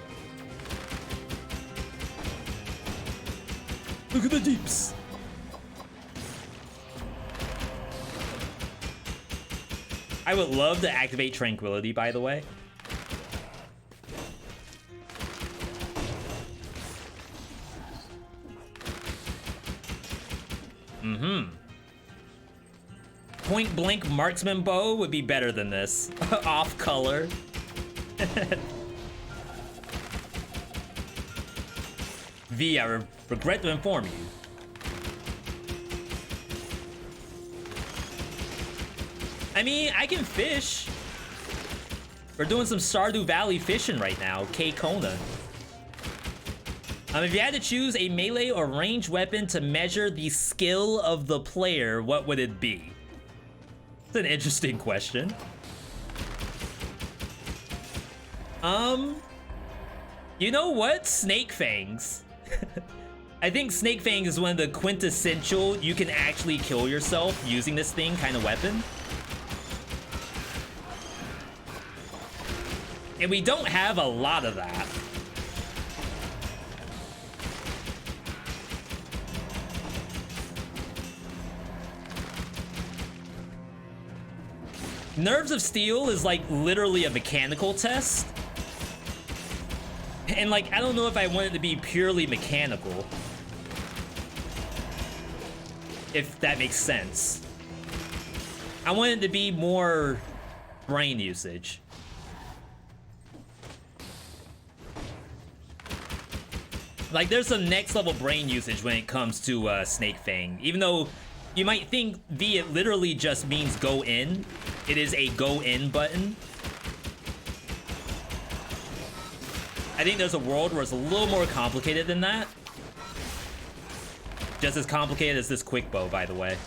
Look at the deeps. I would love to activate Tranquility, by the way. Point blank marksman bow would be better than this. Off color. V, I regret to inform you. I mean, I can fish. We're doing some Stardew Valley fishing right now. K-Kona. If you had to choose a melee or ranged weapon to measure the skill of the player, what would it be? It's an interesting question. You know what? Snake Fangs. I think Snake Fangs is one of the quintessential you can actually kill yourself using this thing kind of weapon. And we don't have a lot of that. Nerves of Steel is like literally a mechanical test. And like, I don't know if I want it to be purely mechanical. If that makes sense. I want it to be more brain usage. Like, there's some next level brain usage when it comes to Snake Fang. Even though you might think V, it literally just means go in. It is a go in button. I think there's a world where it's a little more complicated than that. Just as complicated as this quick bow, by the way.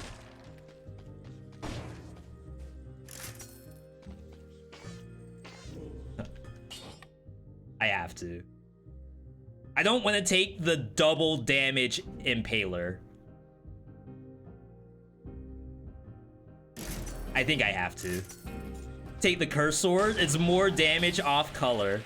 I have to. I don't want to take the double damage impaler. I think I have to. Take the curse sword. It's more damage off color.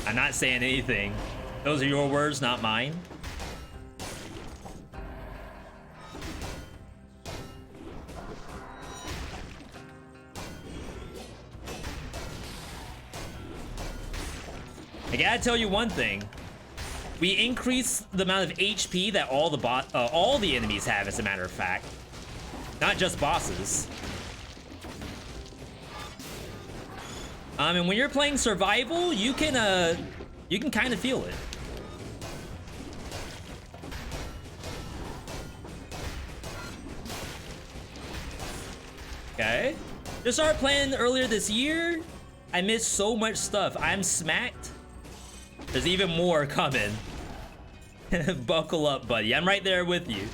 I'm not saying anything. Those are your words, not mine. I gotta tell you one thing. We increase the amount of HP that all the enemies have, as a matter of fact. Not just bosses. And when you're playing survival, you can kind of feel it. Okay. Just started playing earlier this year. I missed so much stuff. I'm smacked. There's even more coming. Buckle up, buddy. I'm right there with you.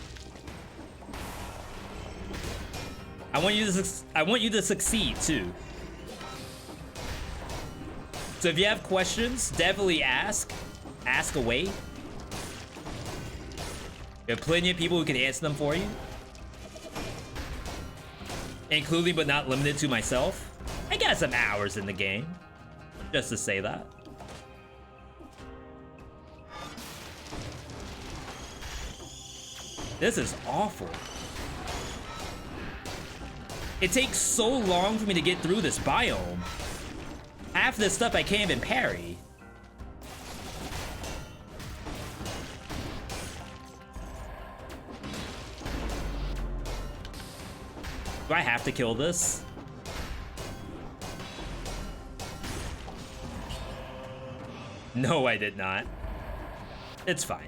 I want you to succeed too. So if you have questions, definitely ask. Ask away. There are plenty of people who can answer them for you. Including but not limited to myself. I got some hours in the game. Just to say that. This is awful. It takes so long for me to get through this biome. Half of this stuff I can't even parry. Do I have to kill this? No, I did not. It's fine.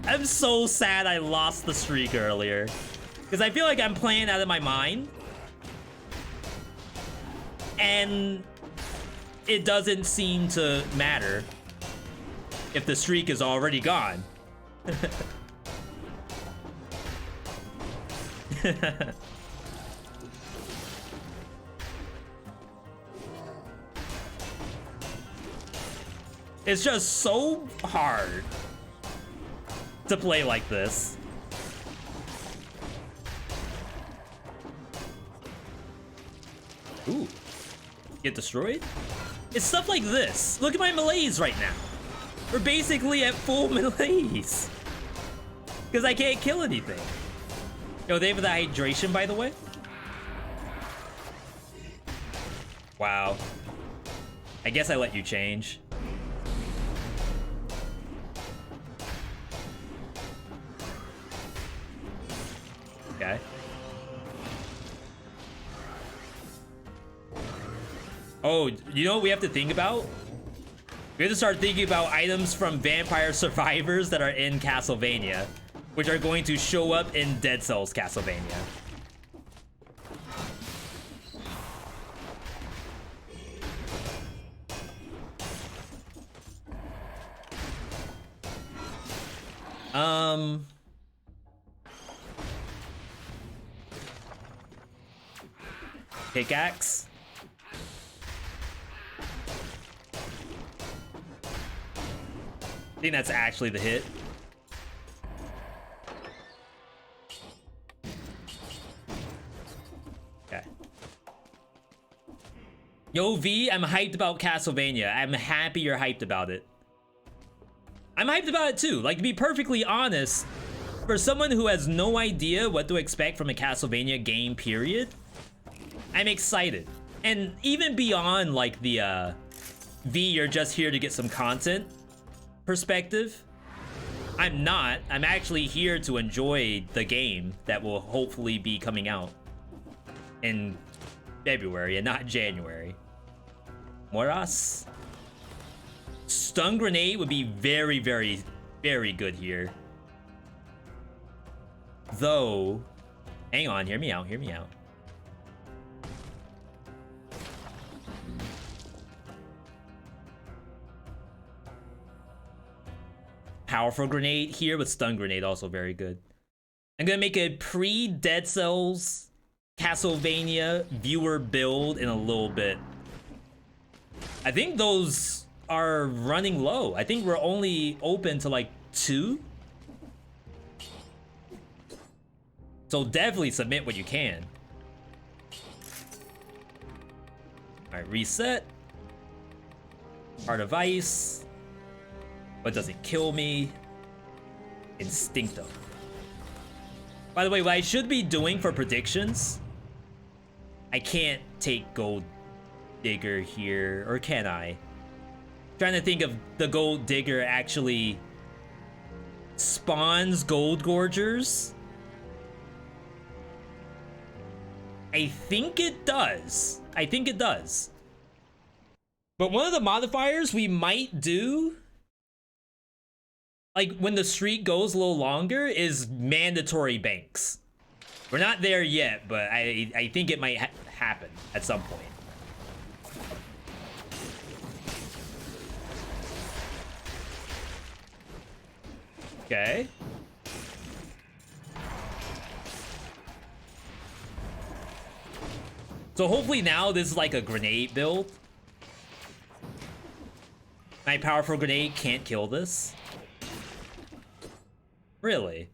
I'm so sad I lost the streak earlier. Because I feel like I'm playing out of my mind. And it doesn't seem to matter if the streak is already gone. It's just so hard to play like this. Ooh. Get destroyed? It's stuff like this. Look at my melees right now. We're basically at full melees. Because I can't kill anything. Yo, they have the hydration, by the way. Wow. I guess I let you change. Okay. Oh, you know what we have to think about? We have to start thinking about items from Vampire Survivors that are in Castlevania, which are going to show up in Dead Cells Castlevania. Pickaxe. I think that's actually the hit. Okay. Yo, V, I'm hyped about Castlevania. I'm happy you're hyped about it. I'm hyped about it too. Like, to be perfectly honest, for someone who has no idea what to expect from a Castlevania game, period, I'm excited. And even beyond, like, the, V, you're just here to get some content perspective, I'm not. I'm actually here to enjoy the game that will hopefully be coming out in February and not January. Moras. Stun grenade would be very, very, very good here. Though, hang on, hear me out, hear me out. Powerful grenade here, with stun grenade also very good. I'm gonna make a pre-Dead Cells Castlevania viewer build in a little bit. I think those are running low. I think we're only open to like 2. So definitely submit what you can. All right, reset. Heart of Ice. But doesn't kill me. Instincto. By the way, what I should be doing for predictions, I can't take Gold Digger here, or can I? Trying to think if the Gold Digger actually spawns Gold Gorgers. I think it does. I think it does. But one of the modifiers we might do, like when the streak goes a little longer, is mandatory banks. We're not there yet, but I think it might happen at some point. Okay. So hopefully now this is like a grenade build. My powerful grenade can't kill this. Really?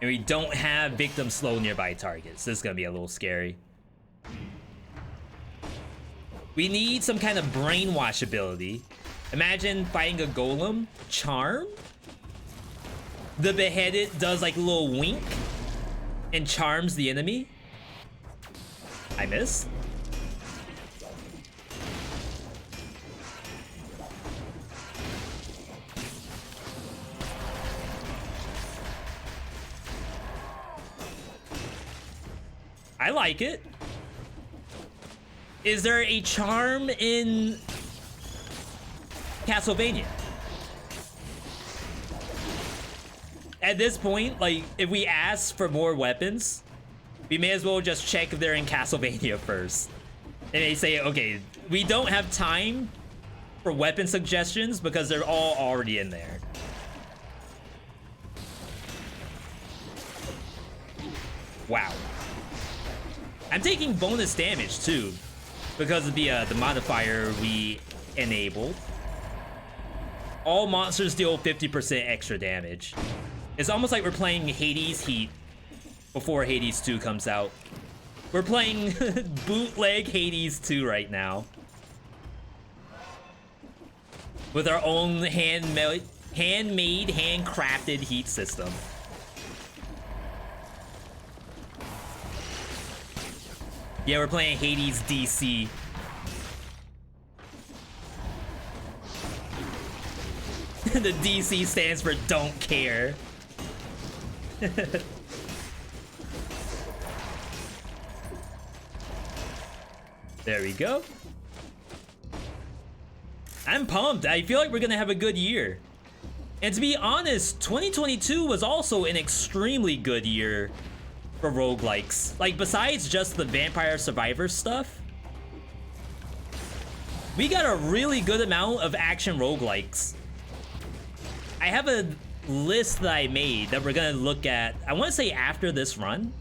And we don't have victim slow nearby targets. This is gonna be a little scary. We need some kind of brainwash ability. Imagine fighting a golem. Charm? The beheaded does like a little wink and charms the enemy. I missed. I like it. Is there a charm in Castlevania. At this point, like, if we ask for more weapons, we may as well just check if they're in Castlevania first. And they say, okay, we don't have time for weapon suggestions because they're all already in there. Wow. I'm taking bonus damage too because of the modifier we enabled. All monsters deal 50% extra damage. It's almost like we're playing Hades Heat before Hades 2 comes out. We're playing bootleg Hades 2 right now. With our own handmade, handcrafted heat system. Yeah, we're playing Hades DC. The DC stands for don't care. There we go. I'm pumped. I feel like we're gonna have a good year. And to be honest, 2022 was also an extremely good year for roguelikes. Like, besides just the Vampire Survivor stuff, we got a really good amount of action roguelikes. I have a list that I made that we're gonna look at, I want to say after this run.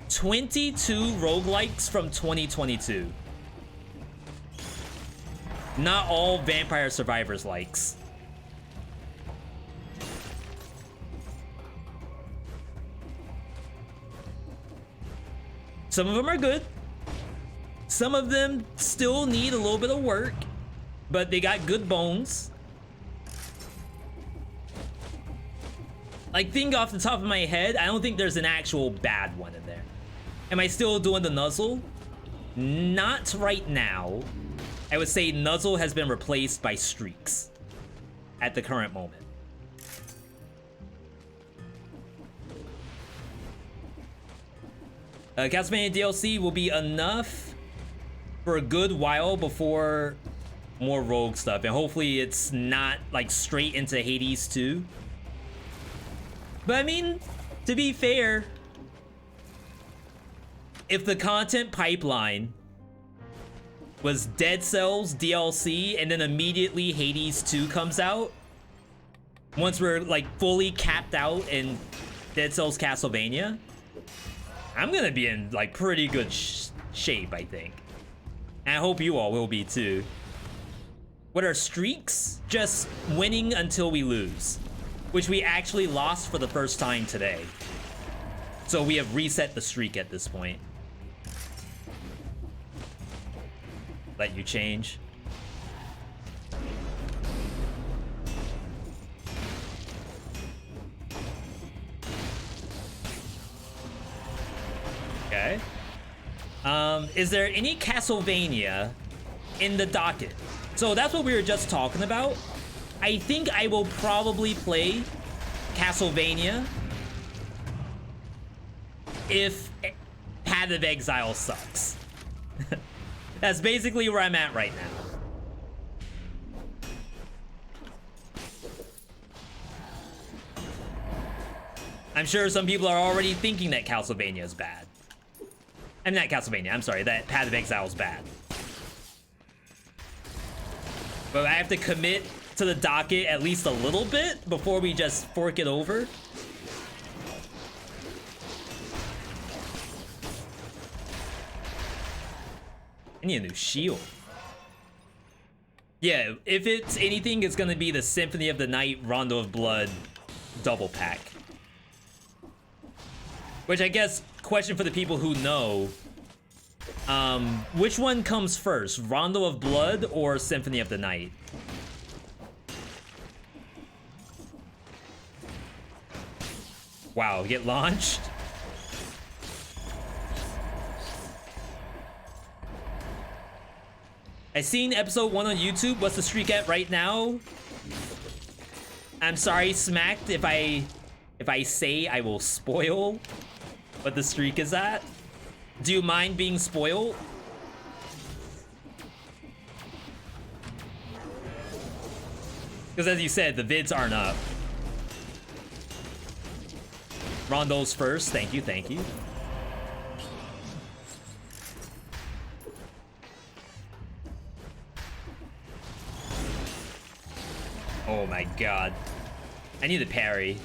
22 roguelikes from 2022. Not all Vampire Survivors likes. Some of them are good. Some of them still need a little bit of work, but they got good bones. Like, think off the top of my head, I don't think there's an actual bad one in there. Am I still doing the Nuzzle? Not right now. I would say Nuzzle has been replaced by Streaks at the current moment. Castlevania DLC will be enough for a good while before more rogue stuff, and hopefully it's not like straight into Hades 2. But I mean, to be fair, if the content pipeline was Dead Cells DLC and then immediately Hades 2 comes out, once we're like fully capped out in Dead Cells Castlevania, I'm gonna be in like pretty good shape, I think. And I hope you all will be too. What are streaks? Just winning until we lose, which we actually lost for the first time today. So we have reset the streak at this point. Let you change. Okay. Is there any Castlevania in the docket? So that's what we were just talking about. I think I will probably play Castlevania if Path of Exile sucks. That's basically where I'm at right now. I'm sure some people are already thinking that Castlevania is bad. I'm not Castlevania, I'm sorry, that Path of Exile is bad. But I have to commit to the docket at least a little bit before we just fork it over. I need a new shield. Yeah, if it's anything, it's gonna be the Symphony of the Night Rondo of Blood double pack. Which I guess, question for the people who know, which one comes first, Rondo of Blood or Symphony of the Night? Wow, get launched? I seen episode 1 on YouTube. What's the streak at right now? I'm sorry, Smacked, if I say I will spoil what the streak is at. Do you mind being spoiled? Because as you said, the vids aren't up. Rondo's first. Thank you, thank you. Oh my god. I need a parry.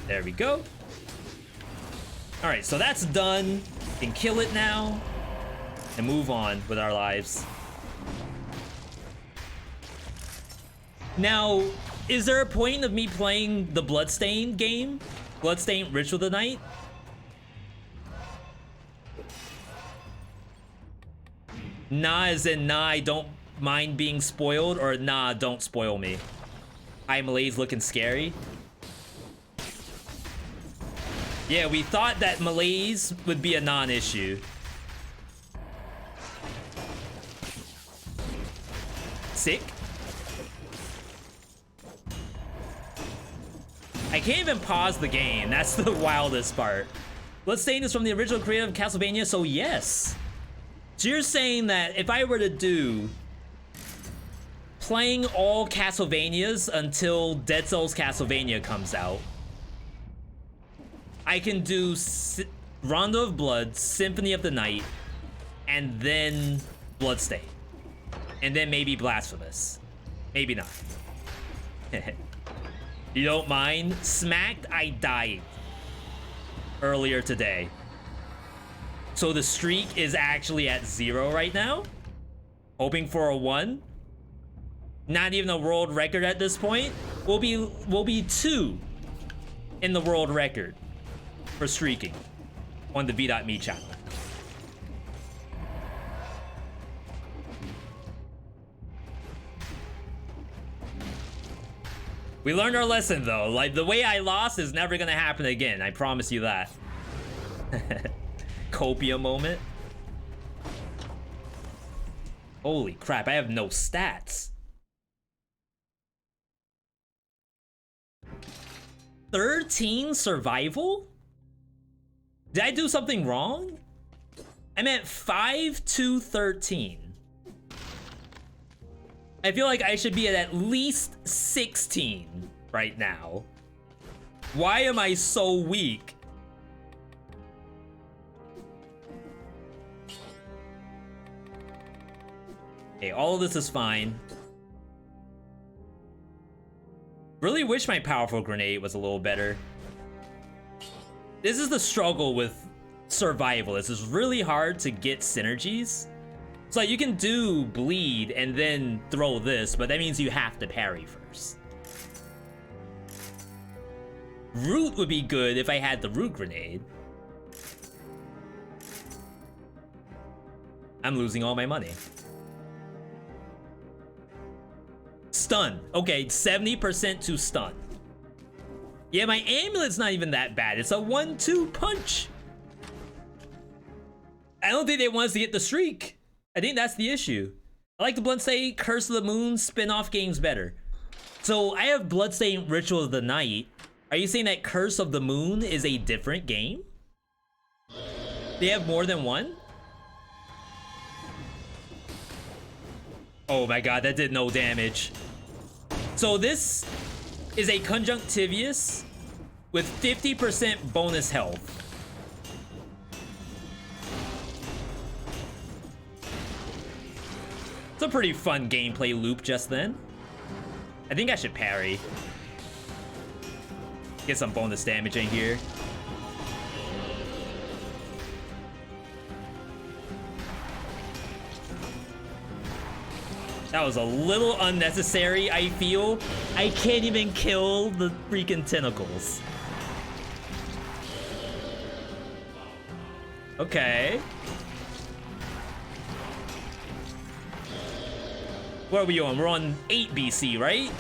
There we go. Alright, so that's done. We can kill it now. And move on with our lives. Now, is there a point of me playing the Bloodstained game? Bloodstained Ritual of the Night? Nah as in nah, I don't mind being spoiled, or nah, don't spoil me. Hi, Malay's looking scary. Yeah, we thought that Malaise would be a non-issue. Sick. I can't even pause the game. That's the wildest part. Bloodstained is from the original creator of Castlevania, so yes. So you're saying that if I were to do playing all Castlevanias until Dead Cells Castlevania comes out, I can do Rondo of Blood, Symphony of the Night, and then Bloodstained. And then maybe Blasphemous. Maybe not. You don't mind? Smacked, I died earlier today. So the streak is actually at 0 right now. Hoping for a 1. Not even a world record at this point. We'll be 2 in the world record for streaking on the V.Me channel. We learned our lesson though. Like, the way I lost is never gonna happen again. I promise you that. Copia moment. Holy crap, I have no stats. 13 survival? Did I do something wrong? I'm at 5 to 13. I feel like I should be at least 16 right now. Why am I so weak? Okay, all of this is fine. Really wish my powerful grenade was a little better. This is the struggle with survival. This is really hard to get synergies. So you can do bleed and then throw this, but that means you have to parry first. Root would be good if I had the root grenade. I'm losing all my money. Stun. Okay, 70% to stun. Yeah, my amulet's not even that bad. It's a 1-2 punch. I don't think they want us to get the streak. I think that's the issue. I like the Bloodstained Curse of the Moon spin-off games better. So I have Bloodstained Ritual of the Night. Are you saying that Curse of the Moon is a different game? They have more than one? Oh my god, that did no damage. So this is a Conjunctivius with 50% bonus health. It's a pretty fun gameplay loop just then. I think I should parry. Get some bonus damage in here. That was a little unnecessary, I feel. I can't even kill the freaking tentacles. Okay. Where are we on? We're on 8 BC, right?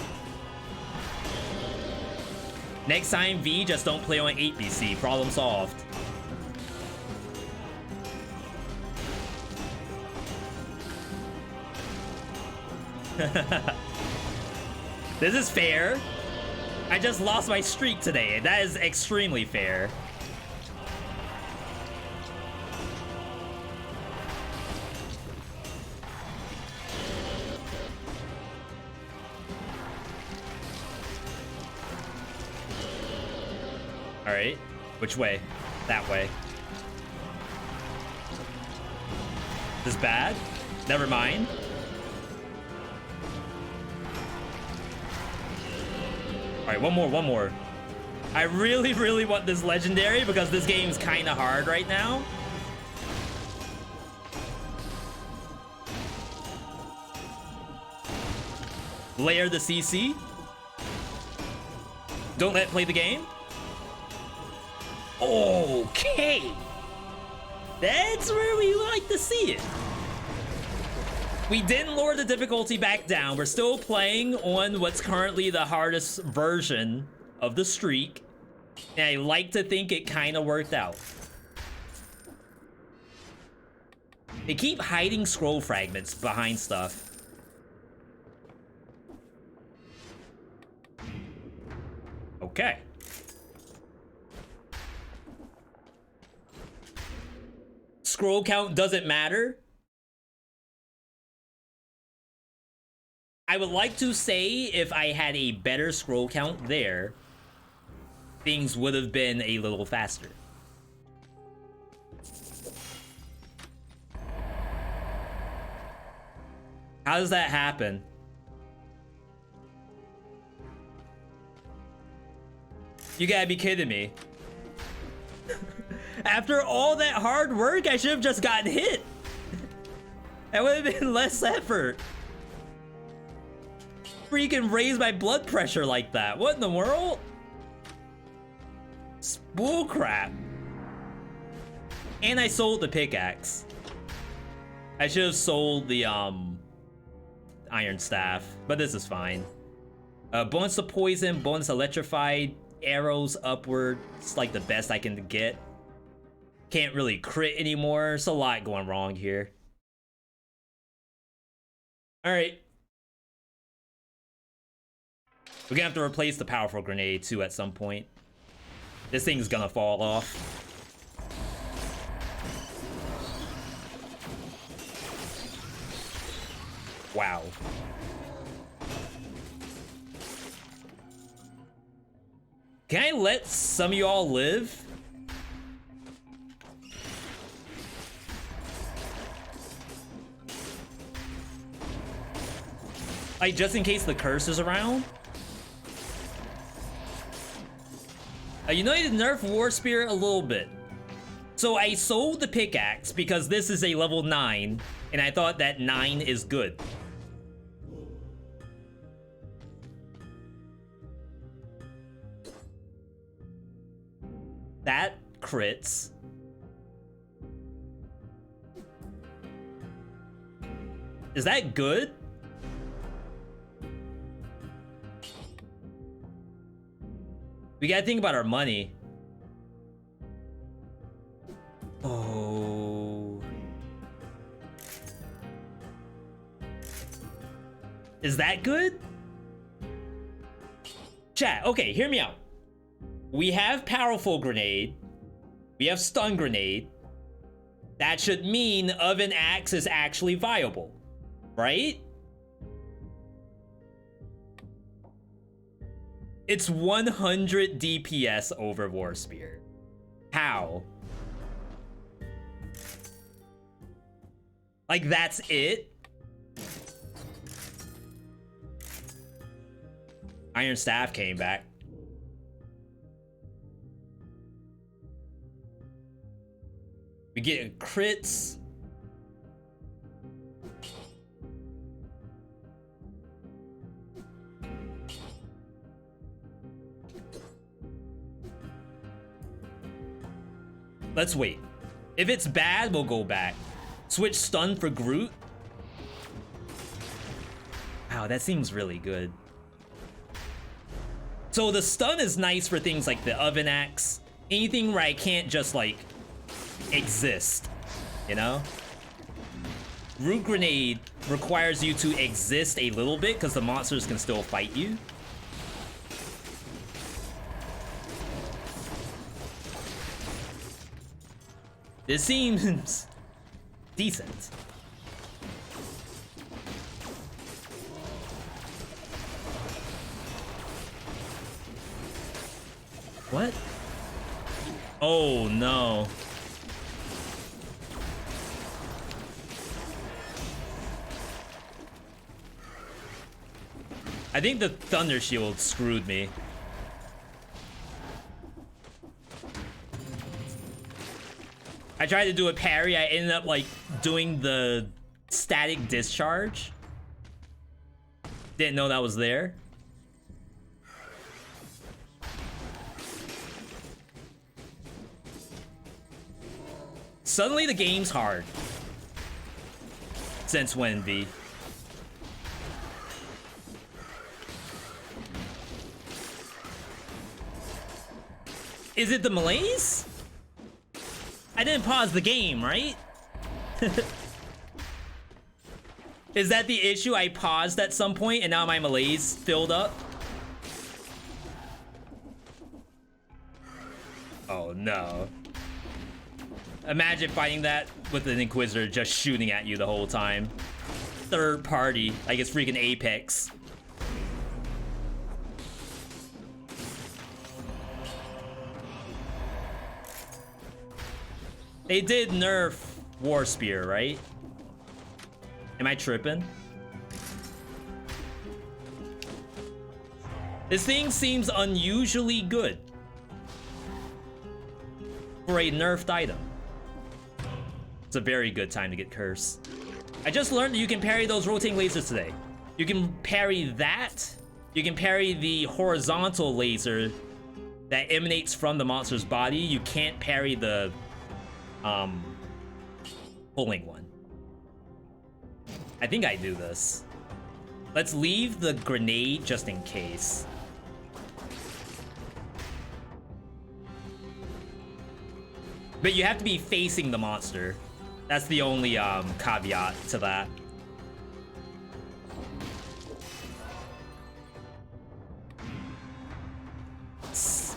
Next time, V, just don't play on 8 BC. Problem solved. This is fair. I just lost my streak today. That is extremely fair. All right. Which way? That way. This is bad? Never mind. All right, one more. I really, really want this legendary because this game's kind of hard right now. Layer the CC. Don't let it play the game. Okay. That's where we like to see it. We didn't lower the difficulty back down. We're still playing on what's currently the hardest version of the streak. And I like to think it kind of worked out. They keep hiding scroll fragments behind stuff. Okay. Scroll count doesn't matter. I would like to say if I had a better scroll count there, things would have been a little faster. How does that happen? You gotta be kidding me. After all that hard work, I should have just gotten hit. That would have been less effort. Freaking raise my blood pressure like that. What in the world? It's bullcrap. And I sold the pickaxe. I should have sold the iron staff, but this is fine. Bonus to poison, bonus electrified, arrows upward. It's like the best I can get. Can't really crit anymore. There's a lot going wrong here. All right. We're gonna have to replace the powerful grenade too at some point. This thing's gonna fall off. Wow. Can I let some of y'all live? Like, just in case the curse is around? You know, you nerf War Spirit a little bit. So I sold the pickaxe because this is a level 9, and I thought that 9 is good. That crits. Is that good? We gotta think about our money. Oh. Is that good? Chat, okay, hear me out. We have powerful grenade. We have stun grenade. That should mean oven axe is actually viable, right? It's 100 DPS over War Spear. How? Like, that's it? Iron Staff came back. We get crits. Let's wait. If it's bad, we'll go back. Switch stun for Groot. Wow, that seems really good. So the stun is nice for things like the oven axe. Anything where I can't just like exist, you know? Root grenade requires you to exist a little bit because the monsters can still fight you. This seems decent. What? Oh no. I think the Thunder Shield screwed me. I tried to do a parry, I ended up like doing the static discharge. Didn't know that was there. Suddenly the game's hard. Since when, V? Is it the malaise? I didn't pause the game, right? Is that the issue? I paused at some point and now my malaise filled up? Oh no. Imagine fighting that with an Inquisitor just shooting at you the whole time. Third party, like it's freaking Apex. They did nerf War Spear, right? Am I tripping? This thing seems unusually good for a nerfed item. It's a very good time to get cursed. I just learned that you can parry those rotating lasers today. You can parry that. You can parry the horizontal laser that emanates from the monster's body. You can't parry the pulling one. I think I do this. Let's leave the grenade just in case. But you have to be facing the monster. That's the only caveat to that. It's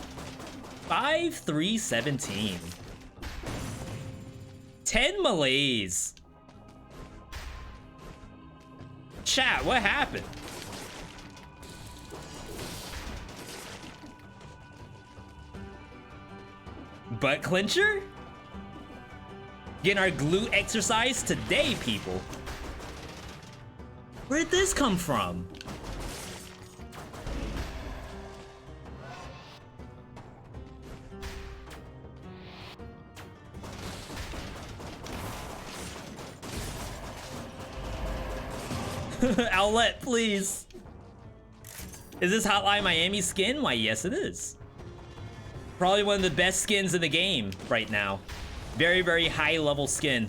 5-3-17. 10 malaise. Chat, what happened? Butt clincher? Getting our glute exercise today, people. Where'd this come from? Outlet, please. Is this Hotline Miami skin? Why, yes it is. Probably one of the best skins in the game right now. Very, very high level skin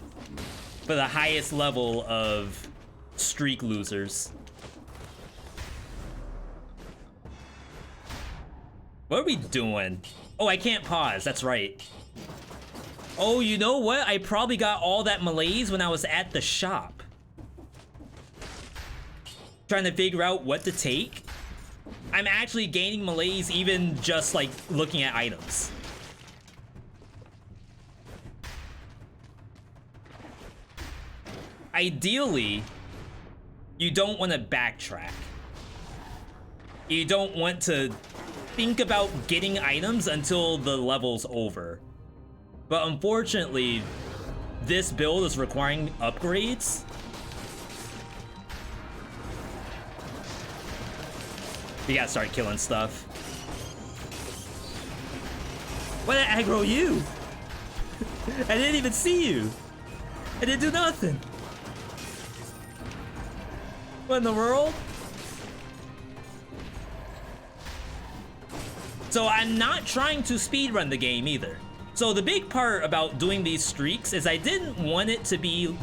for the highest level of streak losers. What are we doing? Oh, I can't pause, that's right. Oh, you know what? I probably got all that malaise when I was at the shop. Trying to figure out what to take. I'm actually gaining malaise even just like looking at items. Ideally, you don't want to backtrack. You don't want to think about getting items until the level's over. But unfortunately, this build is requiring upgrades. You gotta start killing stuff. What did I aggro you? I didn't even see you. I didn't do nothing. What in the world? So I'm not trying to speedrun the game either. So the big part about doing these streaks is I didn't want it to be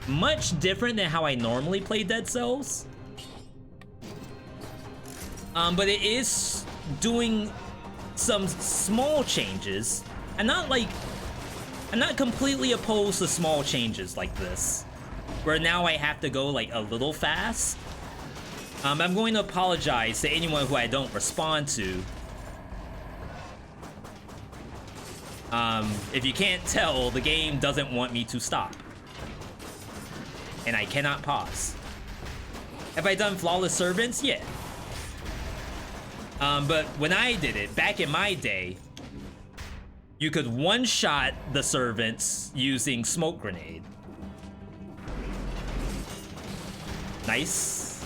much different than how I normally play Dead Cells. But it is doing some small changes. I'm not completely opposed to small changes like this, where now I have to go like a little fast. I'm going to apologize to anyone who I don't respond to. If you can't tell, the game doesn't want me to stop. And I cannot pause. Have I done Flawless Servants? Yeah. But when I did it, back in my day, you could one-shot the servants using smoke grenade. Nice.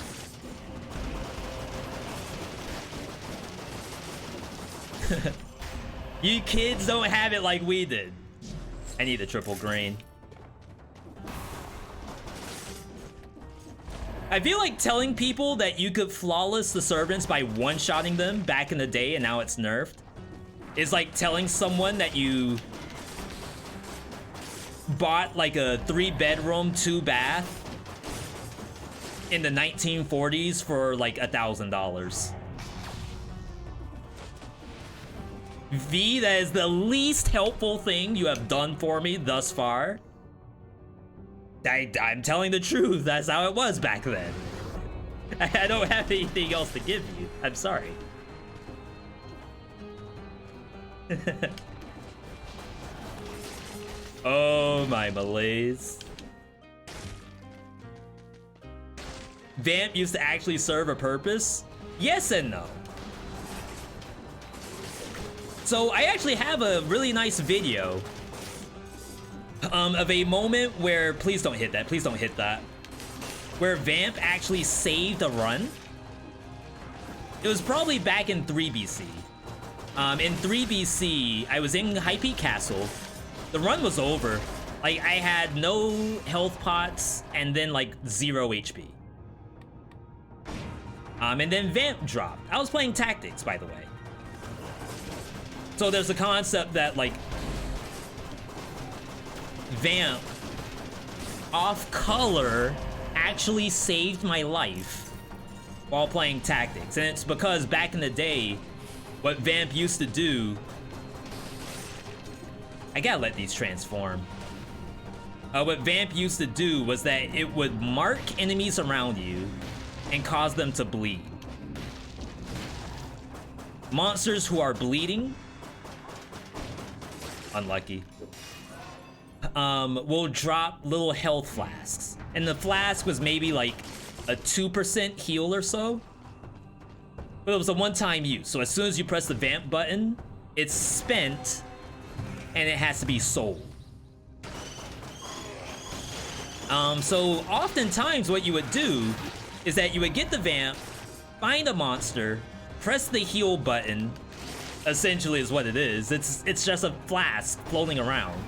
You kids don't have it like we did. I need a triple grain. I feel like telling people that you could flawless the servants by one-shotting them back in the day and now it's nerfed is like telling someone that you bought like a 3-bedroom, 2-bath in the 1940s for like $1,000. V, that is the least helpful thing you have done for me thus far. I'm telling the truth. That's how it was back then. I don't have anything else to give you. I'm sorry. Oh, my malaise. Vamp used to actually serve a purpose? Yes and no. So I actually have a really nice video of a moment where, please don't hit that, please don't hit that, where Vamp actually saved a run. It was probably back in 3BC. In 3BC, I was in High Peak Castle. The run was over. Like, I had no health pots and then like 0 HP. And then Vamp dropped. I was playing Tactics, by the way. So there's a concept that like Vamp off color actually saved my life while playing Tactics. And it's because back in the day, what Vamp used to do, I gotta let these transform. What Vamp used to do was that it would mark enemies around you and cause them to bleed. Monsters who are bleeding, unlucky, will drop little health flasks. And the flask was maybe like a 2% heal or so. But it was a one-time use. So as soon as you press the Vamp button, it's spent and it has to be sold. So oftentimes what you would do is that you would get the Vamp, find a monster, press the heal button, essentially is what it is. It's just a flask floating around.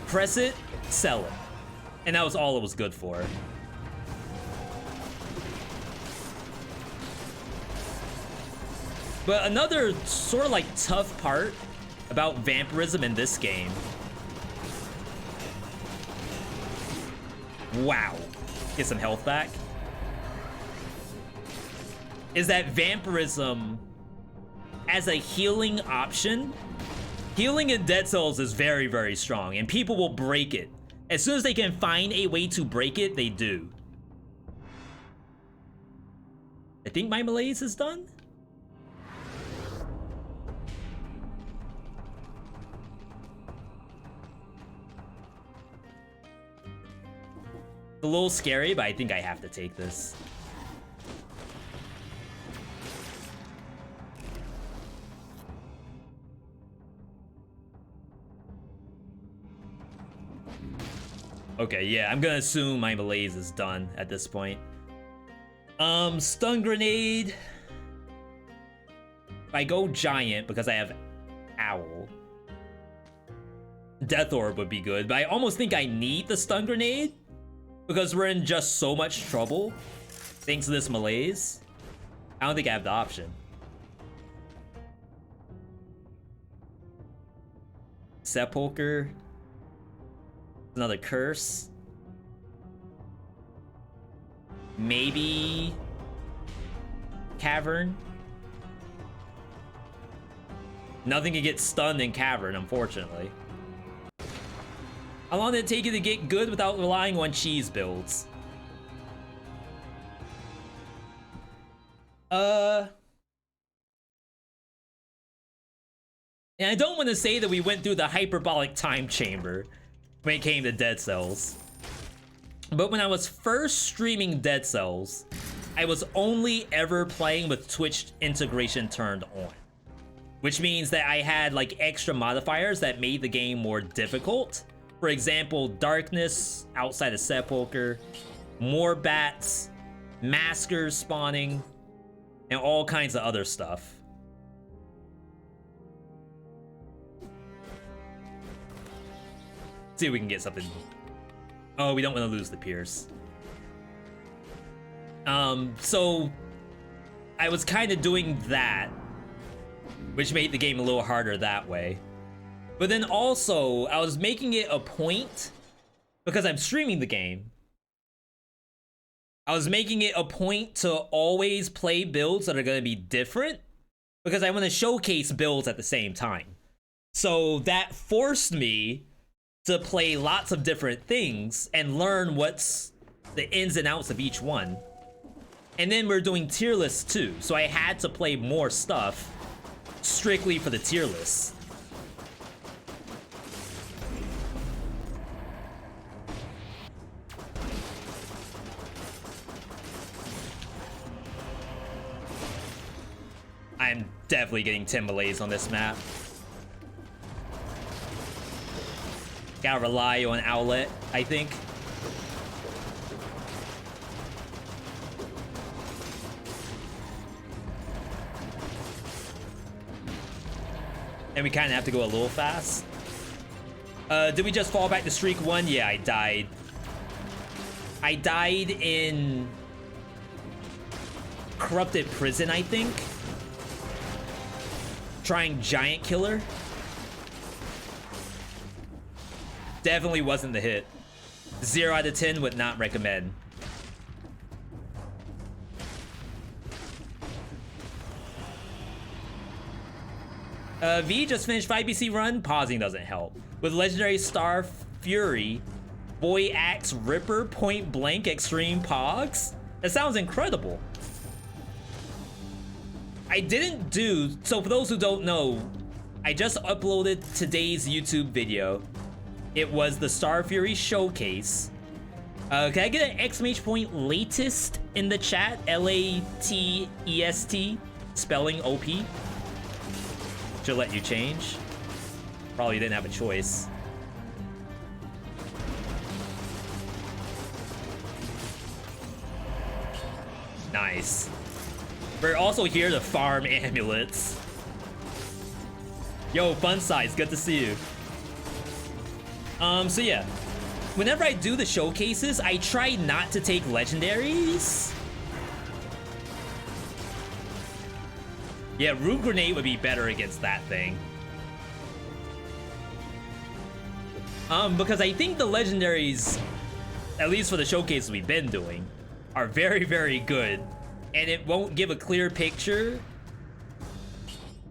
Press it, sell it. And that was all it was good for. But another sort of like tough part about vampirism in this game. Wow. Get some health back. Is that vampirism as a healing option, healing in Dead Cells is very, very strong, and people will break it. As soon as they can find a way to break it, they do. I think my malaise is done. It's a little scary, but I think I have to take this. Okay, yeah, I'm gonna assume my malaise is done at this point. Stun grenade. If I go giant because I have owl, death orb would be good, but I almost think I need the stun grenade because we're in just so much trouble thanks to this malaise. I don't think I have the option. Sepulcher. Another curse. Maybe Cavern. Nothing can get stunned in Cavern, unfortunately. How long did it take you to get good without relying on cheese builds? And I don't want to say that we went through the hyperbolic time chamber when it came to Dead Cells. But when I was first streaming Dead Cells, I was only ever playing with Twitch integration turned on. which means that I had like extra modifiers that made the game more difficult. For example, darkness outside of Sepulcher, more bats, maskers spawning, and all kinds of other stuff. See if we can get something. Oh, we don't want to lose the Pierce. So I was kind of doing that, which made the game a little harder that way. But then also, I was making it a point, because I'm streaming the game, I was making it a point to always play builds that are going to be different, because I want to showcase builds at the same time. So that forced me to play lots of different things and learn what's the ins and outs of each one. And then we're doing tier lists too, so I had to play more stuff strictly for the tier list. I'm definitely getting 10 melees on this map. Gotta rely on Owlet, I think. And we kind of have to go a little fast. Did we just fall back to streak 1? Yeah, I died. I died in Corrupted Prison, I think. Trying Giant Killer. Definitely wasn't the hit. 0 out of 10 would not recommend. V just finished 5BC run. Pausing doesn't help. With Legendary Star Fury, Boy Axe Ripper, Point Blank Extreme Pogs. That sounds incredible. I didn't do, so for those who don't know, I just uploaded today's YouTube video. It was the Star Fury showcase. Can I get an exclamation point latest in the chat? L-A-T-E-S-T, spelling OP. Should let you change. Probably didn't have a choice. Nice. We're also here to farm amulets. Yo, Fun Size, good to see you. So yeah, whenever I do the showcases, I try not to take legendaries. Yeah, Root Grenade would be better against that thing. Because I think the legendaries, at least for the showcases we've been doing, are very, very good. And it won't give a clear picture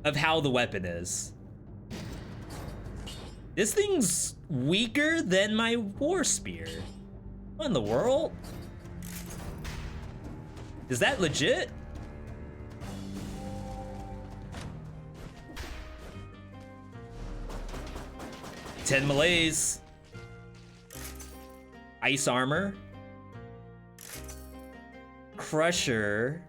of how the weapon is. This thing's weaker than my War Spear. What in the world? Is that legit? Ten melees. Ice armor. Crusher.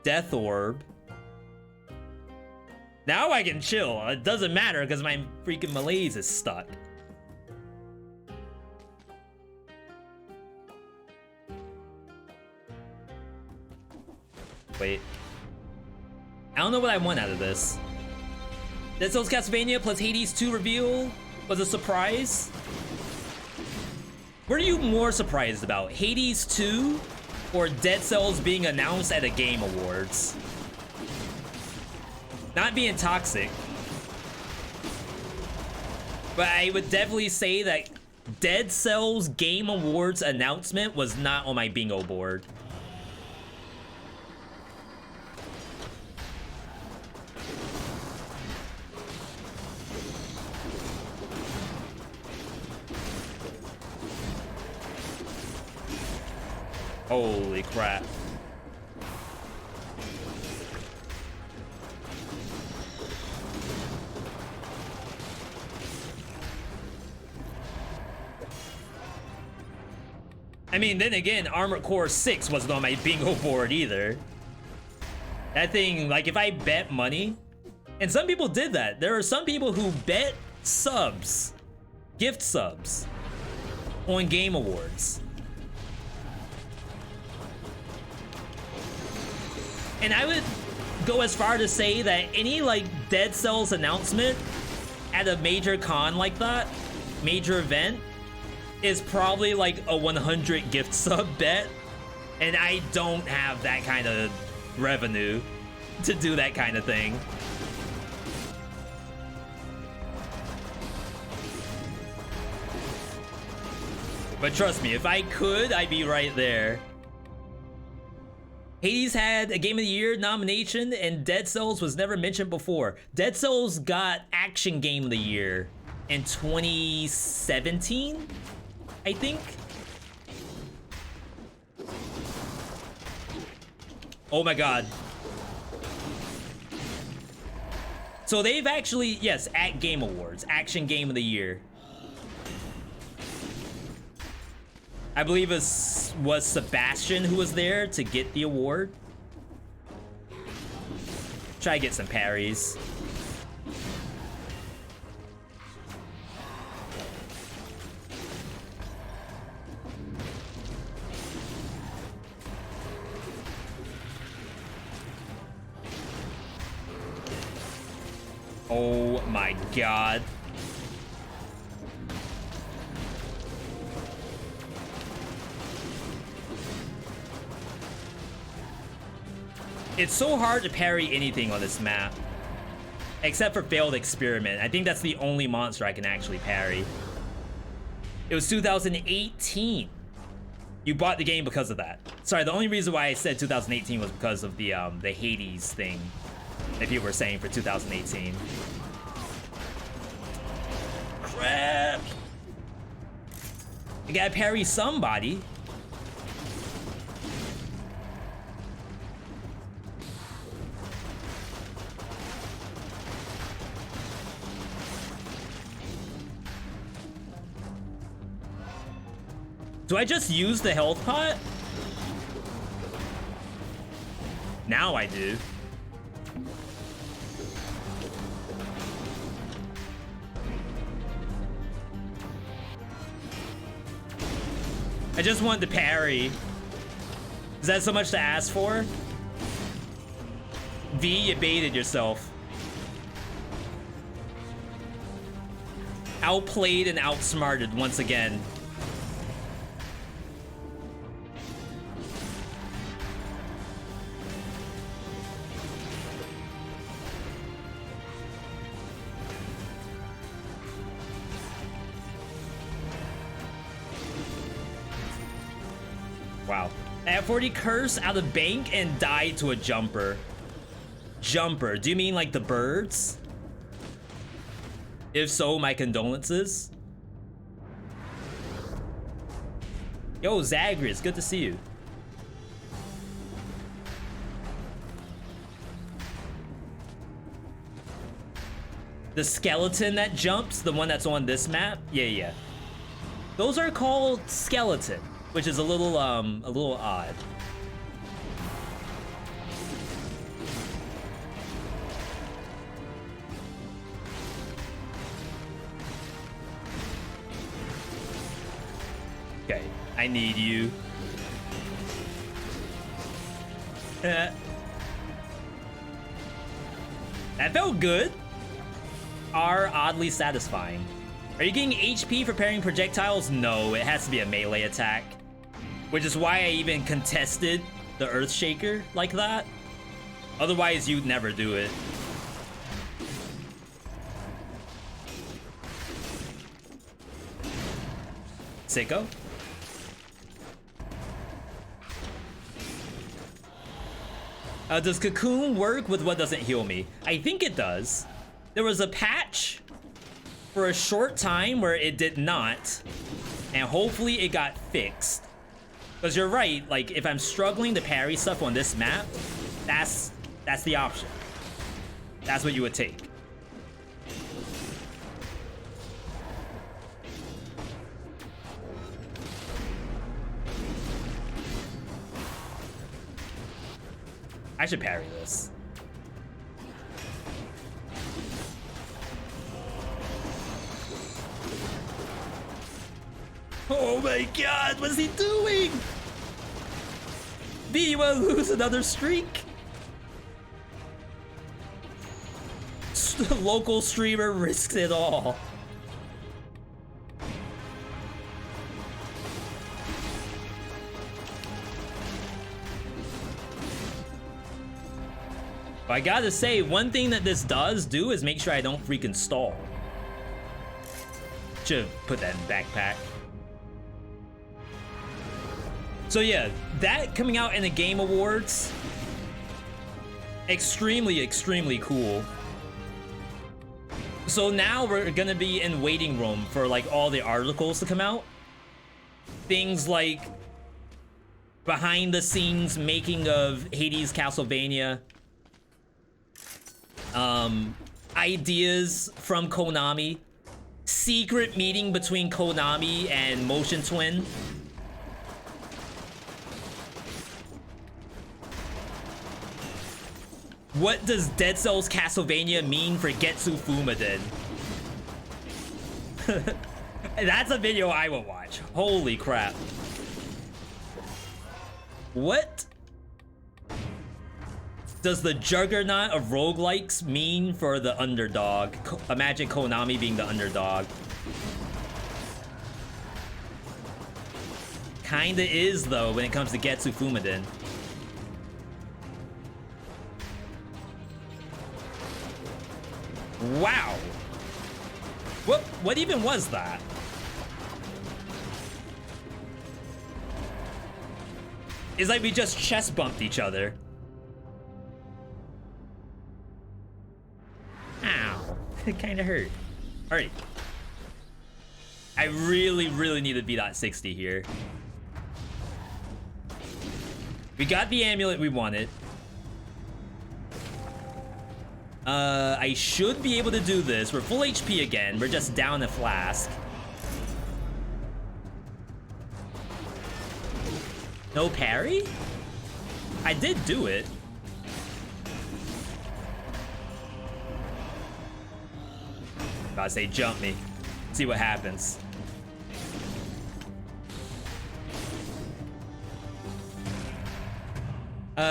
Death orb. Now I can chill. It doesn't matter because my freaking malaise is stuck. Wait. I don't know what I want out of this. Dead Cells Castlevania plus Hades 2 reveal was a surprise. What are you more surprised about? Hades 2 or Dead Cells being announced at a Game Awards? Not being toxic, but I would definitely say that Dead Cells Game Awards announcement was not on my bingo board. Holy crap. I I mean, then again, Armored Core 6 wasn't on my bingo board either. That thing, like, if I bet money, and some people did that. There are some people who bet subs, gift subs, on Game Awards. And I would go as far to say that any, like, Dead Cells announcement at a major con like that, major event, is probably like a 100 gift sub bet, and I don't have that kind of revenue to do that kind of thing. But trust me, if I could, I'd be right there. Hades had a Game of the Year nomination, and Dead Cells was never mentioned before. Dead Cells got Action Game of the Year in 2017, I think. Oh my god. So they've actually, yes, at Game Awards, Action Game of the Year. I believe it was Sebastian who was there to get the award. Try to get some parries. Oh my god. It's so hard to parry anything on this map. Except for Failed Experiment. I think that's the only monster I can actually parry. It was 2018. You bought the game because of that. Sorry, the only reason why I said 2018 was because of the Hades thing that people were saying for 2018. Crap! I gotta parry somebody. Do I just use the health pot? Now I do. I just want the parry. Is that so much to ask for? V, you baited yourself. Outplayed and outsmarted once again. Wow. I have 40 curse out of bank and died to a jumper. Jumper, do you mean like the birds? If so, my condolences. Yo, Zagreus, good to see you. The skeleton that jumps, the one that's on this map? Yeah. Those are called skeleton, which is a little odd. Okay, I need you. That felt good. Are oddly satisfying. Are you getting HP for parrying projectiles? No, it has to be a melee attack. Which is why I even contested the Earthshaker like that. Otherwise, you'd never do it. Sicko? Does Cocoon work with what doesn't heal me? I think it does. There was a patch for a short time where it did not, and hopefully it got fixed. Because you're right, like, if I'm struggling to parry stuff on this map, that's the option. That's what you would take. I should parry this. Oh my god, what is he doing? V, you wanna lose another streak? Local streamer risks it all. But I gotta say, one thing that this does do is make sure I don't freaking stall. Should've put that in the backpack. So yeah, that coming out in the Game Awards, extremely, extremely cool. So now we're gonna be in waiting room for like all the articles to come out. Things like behind the scenes making of Hades Castlevania. Ideas from Konami. Secret meeting between Konami and Motion Twin. What does Dead Cells Castlevania mean for Getsu Fumaden? That's a video I will watch. Holy crap. What does the juggernaut of roguelikes mean for the underdog? Imagine Konami being the underdog. Kinda is, though, when it comes to Getsu Fumaden. Wow. What even was that? It's like we just chest bumped each other. Ow. It kinda hurt. Alright. I really, really need a V.60 here. We got the amulet we wanted. I should be able to do this. We're full HP again. We're just down a flask. No parry? I did do it. Gotta say, jump me. See what happens.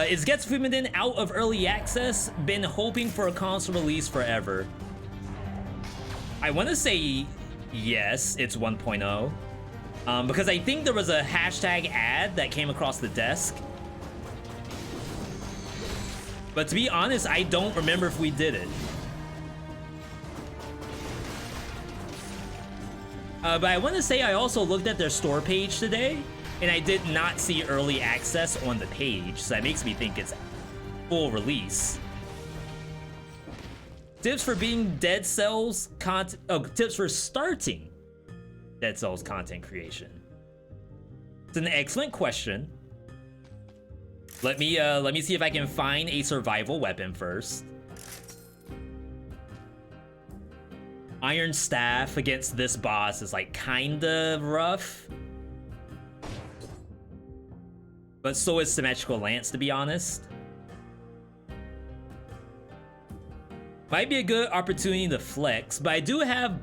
Is Getsu Fumaden out of early access? Been hoping for a console release forever. I want to say yes, it's 1.0. Because I think there was a hashtag ad that came across the desk. But to be honest, I don't remember if we did it. But I want to say I also looked at their store page today, and I did not see early access on the page, so that makes me think it's full release. Tips for being Dead Cells content. Oh, tips for starting Dead Cells content creation. It's an excellent question. Let me see if I can find a survival weapon first. Iron Staff against this boss is like kinda rough. But so is Symmetrical Lance, to be honest. Might be a good opportunity to flex, but I do have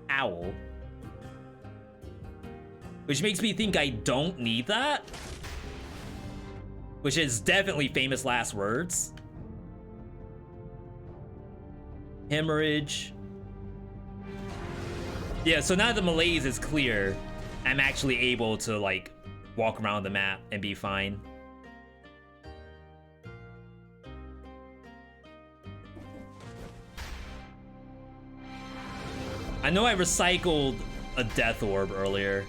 Owl. Which makes me think I don't need that. Which is definitely famous last words. Hemorrhage. Yeah, so now the malaise is clear, I'm actually able to like walk around the map and be fine. I know I recycled a death orb earlier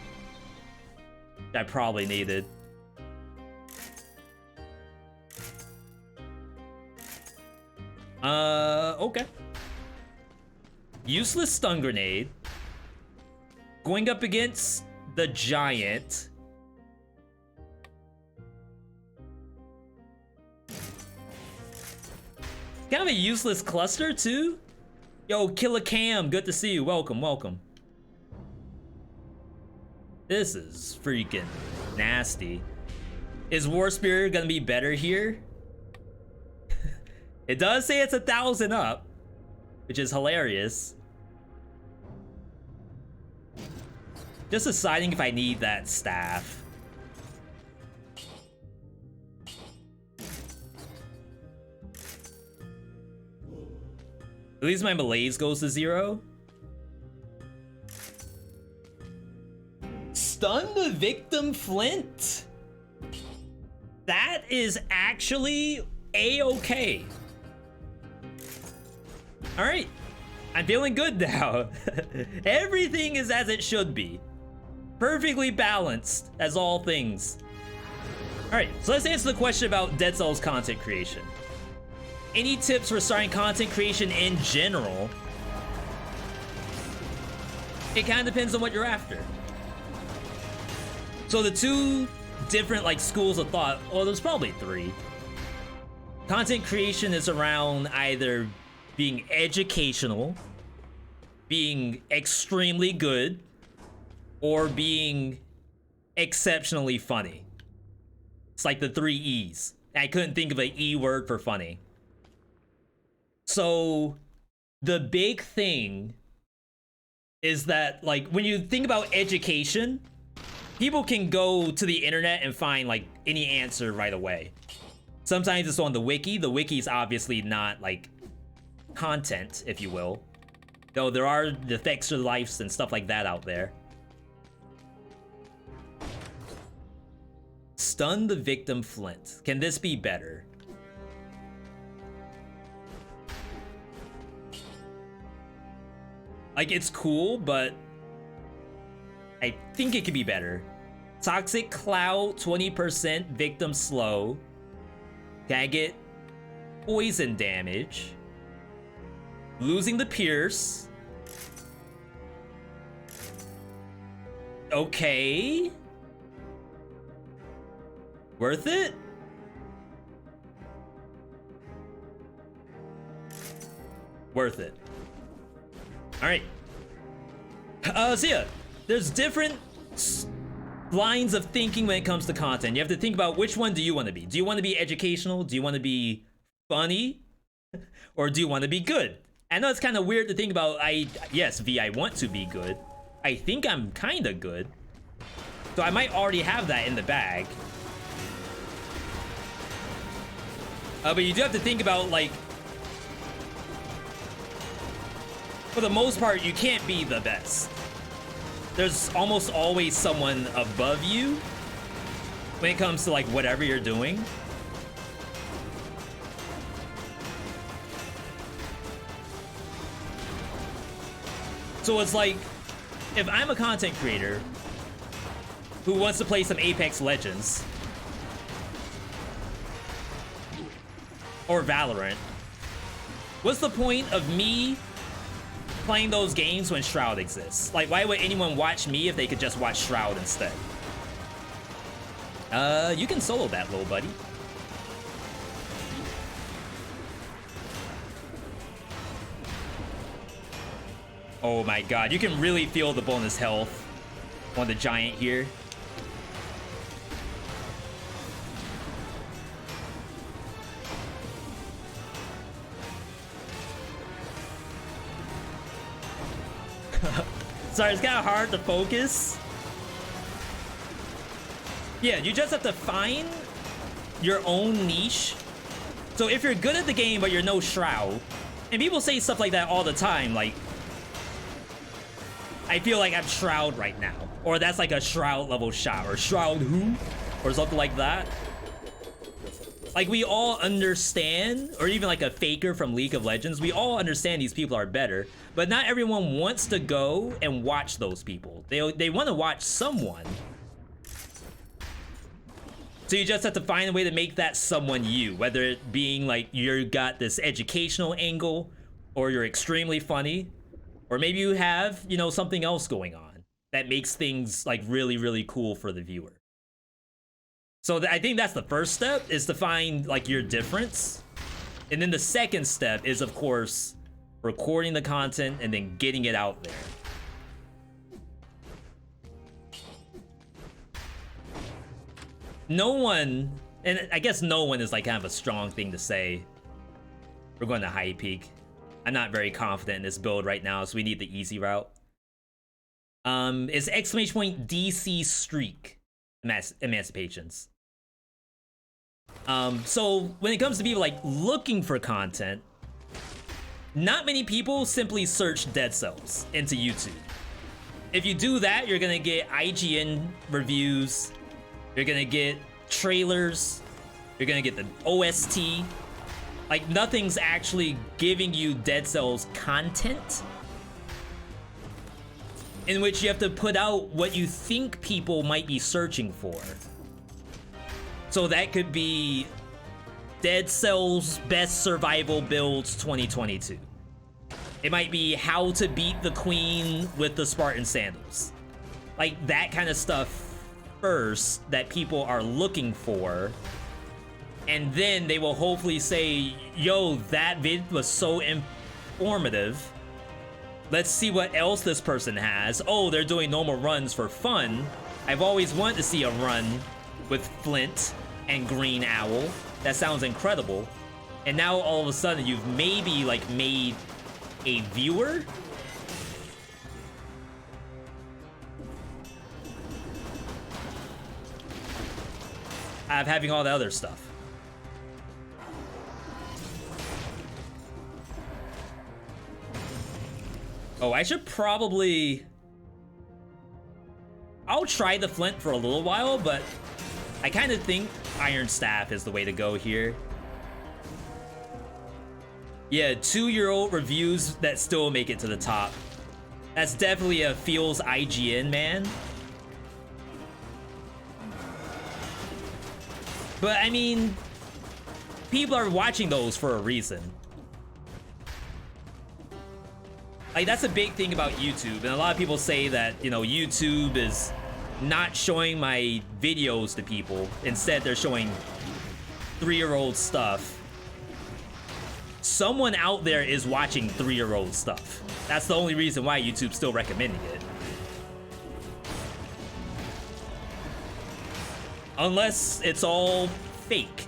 that I probably needed. Okay. Useless stun grenade. Going up against the giant. Kind of a useless cluster too. Yo, Killer Cam, good to see you. Welcome, welcome. This is freaking nasty. Is War Spirit gonna be better here? It does say it's 1,000 up, which is hilarious. Just deciding if I need that staff. At least my malaise goes to 0. Stun the victim Flint. That is actually a-okay. All right, I'm feeling good now. Everything is as it should be. Perfectly balanced as all things. All right, so let's answer the question about Dead Cells content creation. Any tips for starting content creation in general? It kind of depends on what you're after. So the two different like schools of thought, well, there's probably 3. Content creation is around either being educational, being extremely good, or being exceptionally funny. It's like the 3 E's. I couldn't think of an E word for funny. So the big thing is that, like, when you think about education, people can go to the internet and find like any answer right away. Sometimes it's on the wiki. The wiki is obviously not like content, if you will, though there are the extra lives and stuff like that out there. Stun the victim Flint. Can this be better? Like, it's cool, but I think it could be better. Toxic Cloud, 20%, victim slow. Can I get poison damage? Losing the Pierce. Okay. Worth it? Worth it. All right. So yeah, there's different lines of thinking when it comes to content. You have to think about which one do you want to be. Do you want to be educational? Do you want to be funny? Or do you want to be good? I know it's kind of weird to think about. Yes, V, I want to be good. I think I'm kind of good. So I might already have that in the bag. But you do have to think about, like, for the most part, you can't be the best. There's almost always someone above you when it comes to like whatever you're doing. So it's like, if I'm a content creator who wants to play some Apex Legends or Valorant, what's the point of me playing those games when Shroud exists? Like, why would anyone watch me if they could just watch Shroud instead? You can solo that, little buddy. Oh my god, you can really feel the bonus health on the giant here. Sorry, it's kind of hard to focus. Yeah, you just have to find your own niche. So if you're good at the game, but you're no Shroud, and people say stuff like that all the time, like, I feel like I'm Shroud right now, or that's like a Shroud level shot, or Shroud who, or something like that. Like, we all understand, or even like a faker from League of Legends, we all understand these people are better, but not everyone wants to go and watch those people. They want to watch someone. So you just have to find a way to make that someone you, whether it being like you got this educational angle, or you're extremely funny, or maybe you have, you know, something else going on that makes things like really, really cool for the viewer. So I think that's the first step, is to find like your difference. And then the second step is, of course, recording the content and then getting it out there. No one, and I guess no one is like kind of a strong thing to say, We're going to high peak. I'm not very confident in this build right now, so we need the easy route. It's exclamation point DC streak emancipations. So when it comes to people like looking for content, not many people simply search Dead Cells into YouTube. If you do that, you're gonna get IGN reviews, you're gonna get trailers, you're gonna get the OST. Like, nothing's actually giving you Dead Cells content, in which you have to put out what you think people might be searching for. So that could be Dead Cells Best Survival Builds 2022. It might be how to beat the queen with the Spartan sandals. Like, that kind of stuff first that people are looking for. And then they will hopefully say, yo, that vid was so informative. Let's see what else this person has. Oh, they're doing normal runs for fun. I've always wanted to see a run with Flint and Green Owl. That sounds incredible. And now all of a sudden you've maybe like made a viewer? Out of having all the other stuff. Oh, I should probably... I'll try the Flint for a little while, but I kind of think Iron Staff is the way to go here. Yeah, 2-year-old reviews that still make it to the top. That's definitely a feels IGN, man. But I mean, people are watching those for a reason. Like, that's a big thing about YouTube, and a lot of people say that, you know, YouTube is not showing my videos to people. Instead, they're showing 3-year-old stuff. Someone out there is watching 3-year-old stuff. That's the only reason why YouTube's still recommending it. Unless it's all fake.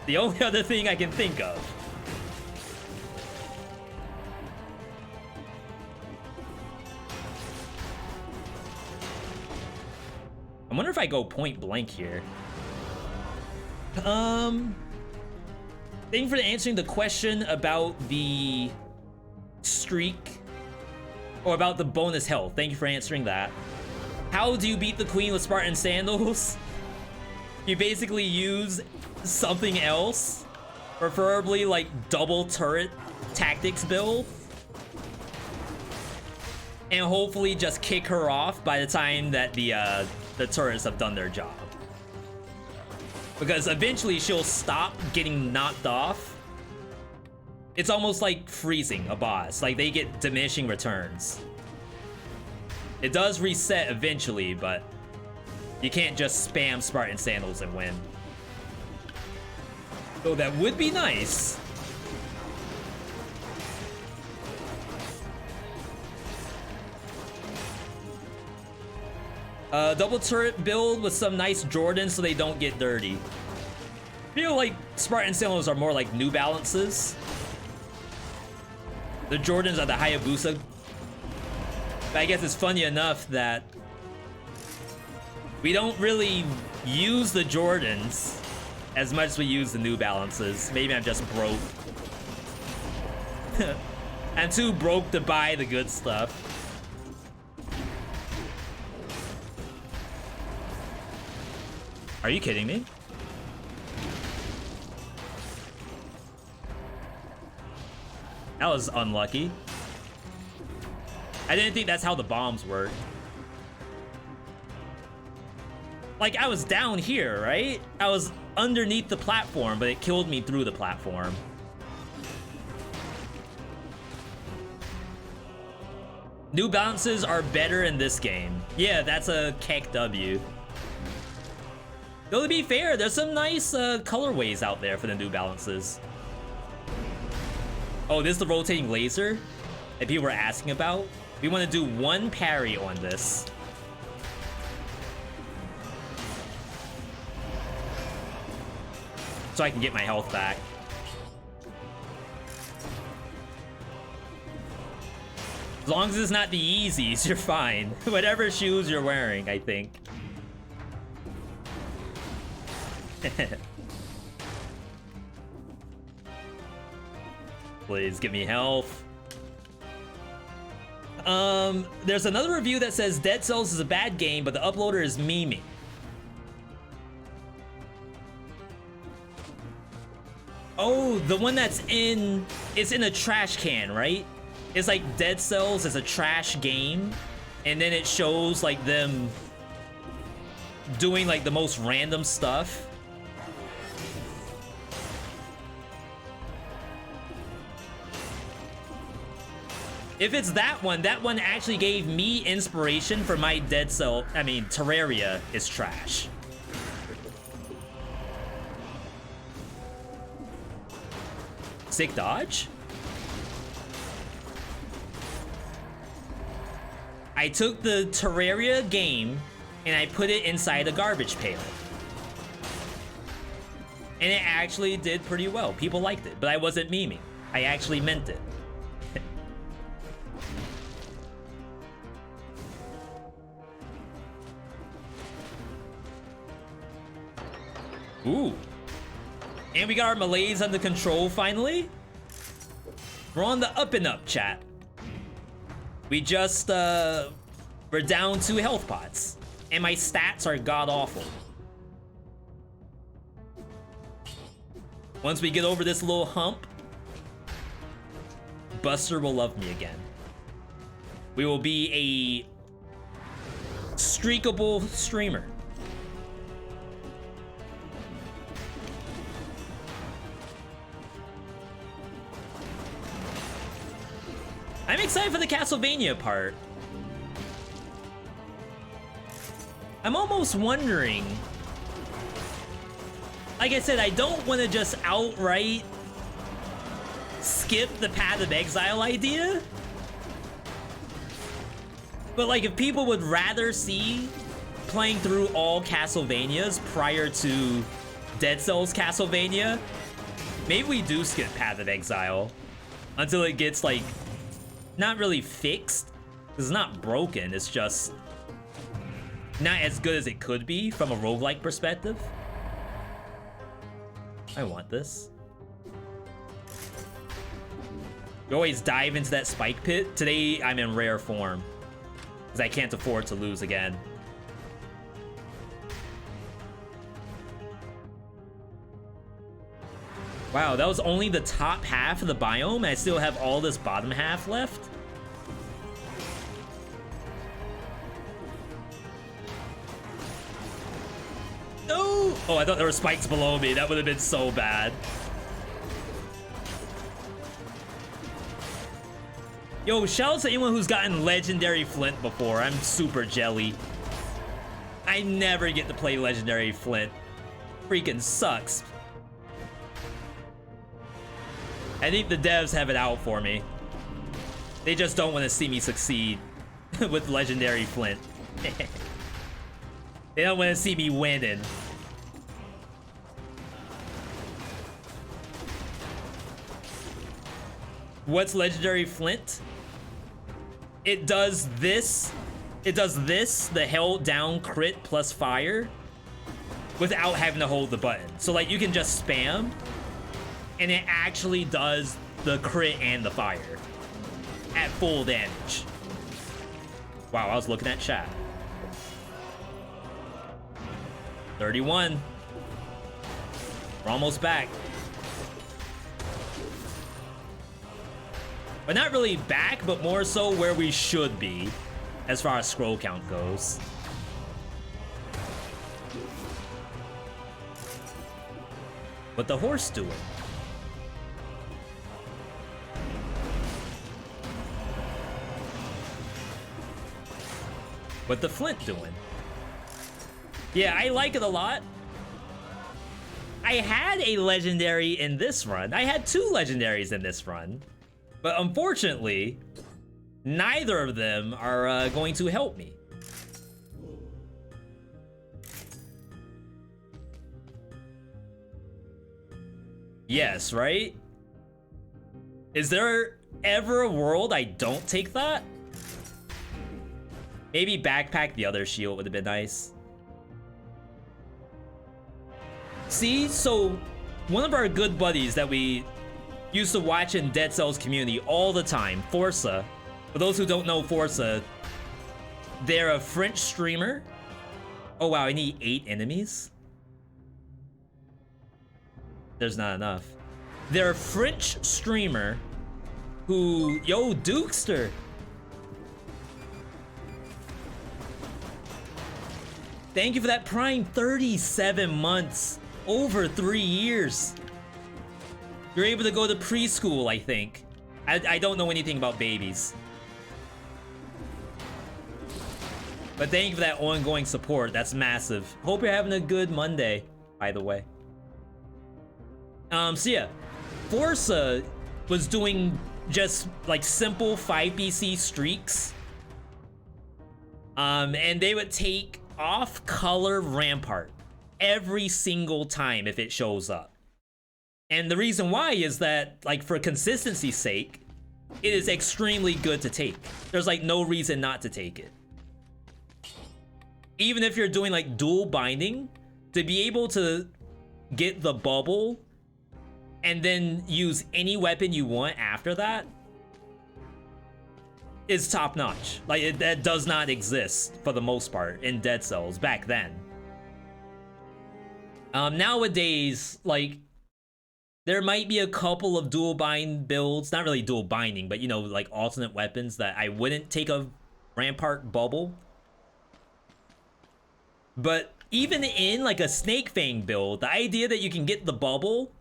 The only other thing I can think of. I wonder if I go point blank here. Thank you for answering the question about the streak, or about the bonus health. Thank you for answering that. How do you beat the queen with Spartan sandals? You basically use something else, preferably like double turret tactics build, and hopefully just kick her off by the time that the turrets have done their job. Because eventually she'll stop getting knocked off. It's almost like freezing a boss. Like, they get diminishing returns. It does reset eventually, but you can't just spam Spartan sandals and win. Though that would be nice. Double turret build with some nice Jordans so they don't get dirty. I feel like Spartan sandals are more like New Balances. The Jordans are the Hayabusa. But I guess it's funny enough that we don't really use the Jordans as much as we use the New Balances. Maybe I'm just broke. I'm too broke to buy the good stuff. Are you kidding me? That was unlucky. I didn't think that's how the bombs work. Like, I was down here, right? I was underneath the platform, but it killed me through the platform. New Balances are better in this game. Yeah, that's a Keck W. Though, to be fair, there's some nice colorways out there for the New Balances. Oh, this is the rotating laser that people were asking about. We want to do one parry on this. So I can get my health back. As long as it's not the Yeezys, you're fine. Whatever shoes you're wearing, I think. Please give me health. There's another review that says Dead Cells is a bad game, but the uploader is memeing. Oh, the one that's in... It's in a trash can, right? It's like Dead Cells is a trash game, and then it shows like them doing like the most random stuff. If it's that one actually gave me inspiration for my Dead Cell. I mean, Terraria is trash. Sick dodge? I took the Terraria game and I put it inside a garbage pail. And it actually did pretty well. People liked it, but I wasn't memeing. I actually meant it. Ooh. And we got our malaise under control finally. We're on the up and up, chat. We just, we're down 2 health pots. And my stats are god-awful. Once we get over this little hump, Buster will love me again. We will be a streakable streamer. I'm excited for the Castlevania part. I'm almost wondering... Like I said, I don't want to just outright skip the Path of Exile idea. But like, if people would rather see playing through all Castlevanias prior to Dead Cells Castlevania, maybe we do skip Path of Exile until it gets like not really fixed. It's not broken, it's just not as good as it could be from a roguelike perspective. I want this. You always dive into that spike pit. Today, I'm in rare form, because I can't afford to lose again. Wow, that was only the top half of the biome, and I still have all this bottom half left? No! Oh, I thought there were spikes below me. That would have been so bad. Yo, shout out to anyone who's gotten Legendary Flint before. I'm super jelly. I never get to play Legendary Flint. Freaking sucks. I think the devs have it out for me. They just don't want to see me succeed with Legendary Flint. They don't want to see me winning. What's Legendary Flint? It does this. It does this, the held down crit plus fire, without having to hold the button. So like, you can just spam, and it actually does the crit and the fire at full damage. Wow, I was looking at chat. 31. We're almost back. But not really back, but more so where we should be as far as scroll count goes. What the horse doing? What the Flint doing? Yeah, I like it a lot. I had a legendary in this run. I had 2 legendaries in this run. But unfortunately, neither of them are going to help me. Yes, right? Is there ever a world I don't take that? Maybe backpack the other shield would have been nice. See, so one of our good buddies that we used to watch in Dead Cells community all the time, Forza. For those who don't know Forza, they're a French streamer. Oh wow, I need 8 enemies? There's not enough. They're a French streamer who... Yo, Dukester! Thank you for that Prime. 37 months. Over 3 years. You're able to go to preschool, I think. I don't know anything about babies. But thank you for that ongoing support. That's massive. Hope you're having a good Monday, by the way. So yeah, Forza was doing just like simple 5BC streaks. And they would take off-color Rampart every single time if it shows up. And the reason why is that, like, for consistency's sake, it is extremely good to take. There's like no reason not to take it. Even if you're doing like dual binding, to be able to get the bubble and then use any weapon you want after that is top notch. Like that does not exist for the most part in Dead Cells back then. Nowadays, like, there might be a couple of dual bind builds, not really dual binding, but you know, like alternate weapons that I wouldn't take a Rampart bubble. But even in like a Snake Fang build, the idea that you can get the bubble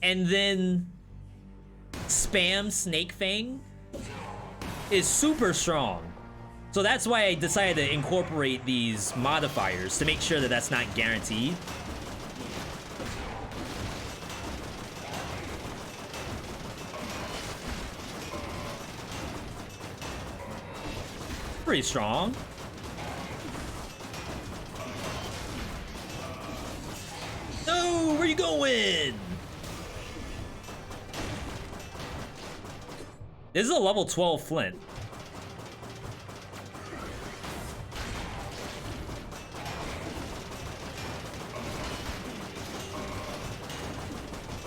and then spam Snake Fang is super strong. So that's why I decided to incorporate these modifiers to make sure that that's not guaranteed. Pretty strong. No, where you going? This is a level 12 Flint.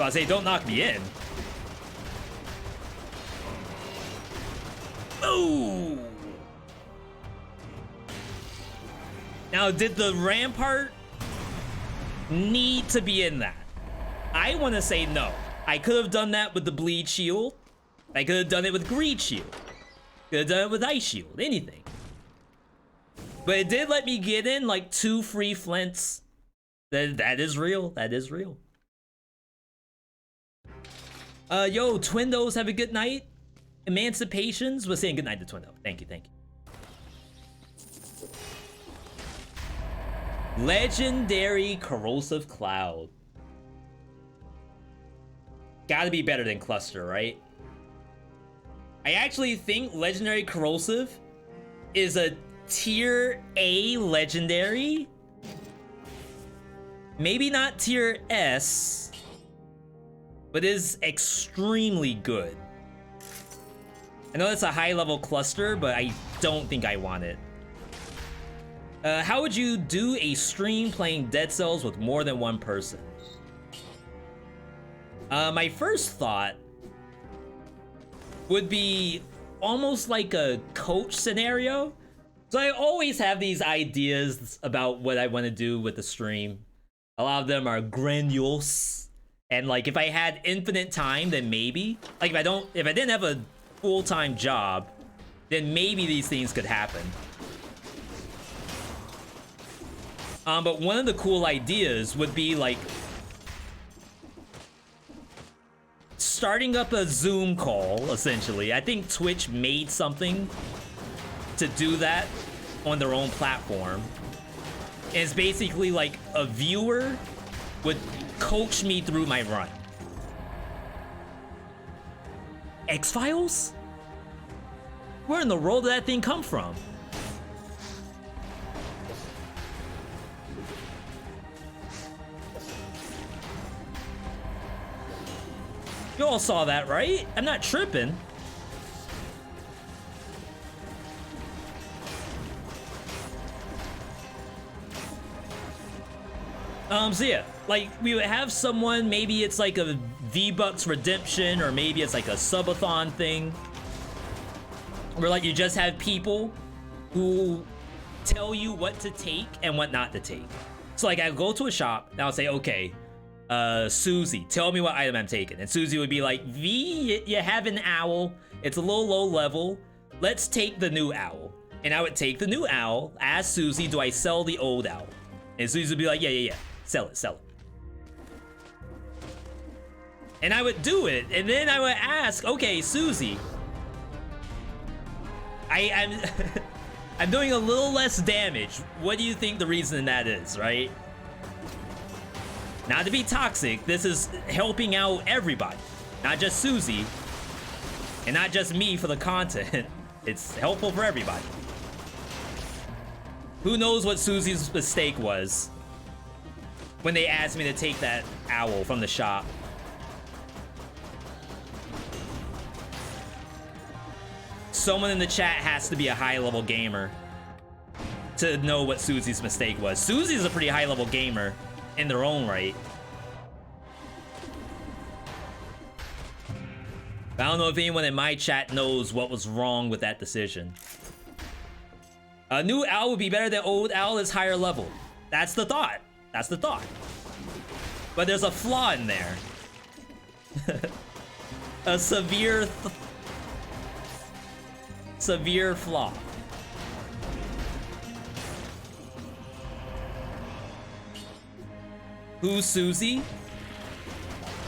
I say, don't knock me in. Oh! Now, did the Rampart need to be in that? I want to say no. I could have done that with the Bleed Shield. I could have done it with Greed Shield. Could have done it with Ice Shield. Anything. But it did let me get in like 2 free Flints. That is real. That is real. Yo, Twindos, have a good night. Emancipations was saying good night to Twindo. Thank you, thank you. Legendary Corrosive Cloud. Gotta be better than Cluster, right? I actually think Legendary Corrosive is a tier A legendary. Maybe not tier S, but is extremely good. I know that's a high level cluster, but I don't think I want it. How would you do a stream playing Dead Cells with more than one person? My first thought would be almost like a coach scenario. So I always have these ideas about what I want to do with the stream. A lot of them are grandiose. And like if I had infinite time, then maybe. Like if I didn't have a full-time job, then maybe these things could happen. But one of the cool ideas would be like starting up a Zoom call, essentially. I think Twitch made something to do that on their own platform. And it's basically like a viewer would coach me through my run. X-Files? Where in the world did that thing come from? You all saw that, right? I'm not tripping. So yeah, like we would have someone, maybe it's like a V-Bucks redemption, or maybe it's like a subathon thing, where like you just have people who tell you what to take and what not to take. So like I go to a shop and I'll say, okay, Susie, tell me what item I'm taking. And Susie would be like, V, you have an owl. It's a little low level. Let's take the new owl. And I would take the new owl, ask Susie, do I sell the old owl? And Susie would be like, yeah. Sell it. And I would do it, and then I would ask, okay, Susie, I'm I'm doing a little less damage. What do you think the reason that is, right? Not to be toxic, this is helping out everybody, not just Susie, and not just me for the content. It's helpful for everybody. Who knows what Susie's mistake was when they asked me to take that owl from the shop. Someone in the chat has to be a high-level gamer to know what Susie's mistake was. Susie's a pretty high-level gamer in their own right. I don't know if anyone in my chat knows what was wrong with that decision. A new owl would be better than old owl is higher level. That's the thought. That's the thought. But there's a flaw in there. A severe flaw. Who's Susie?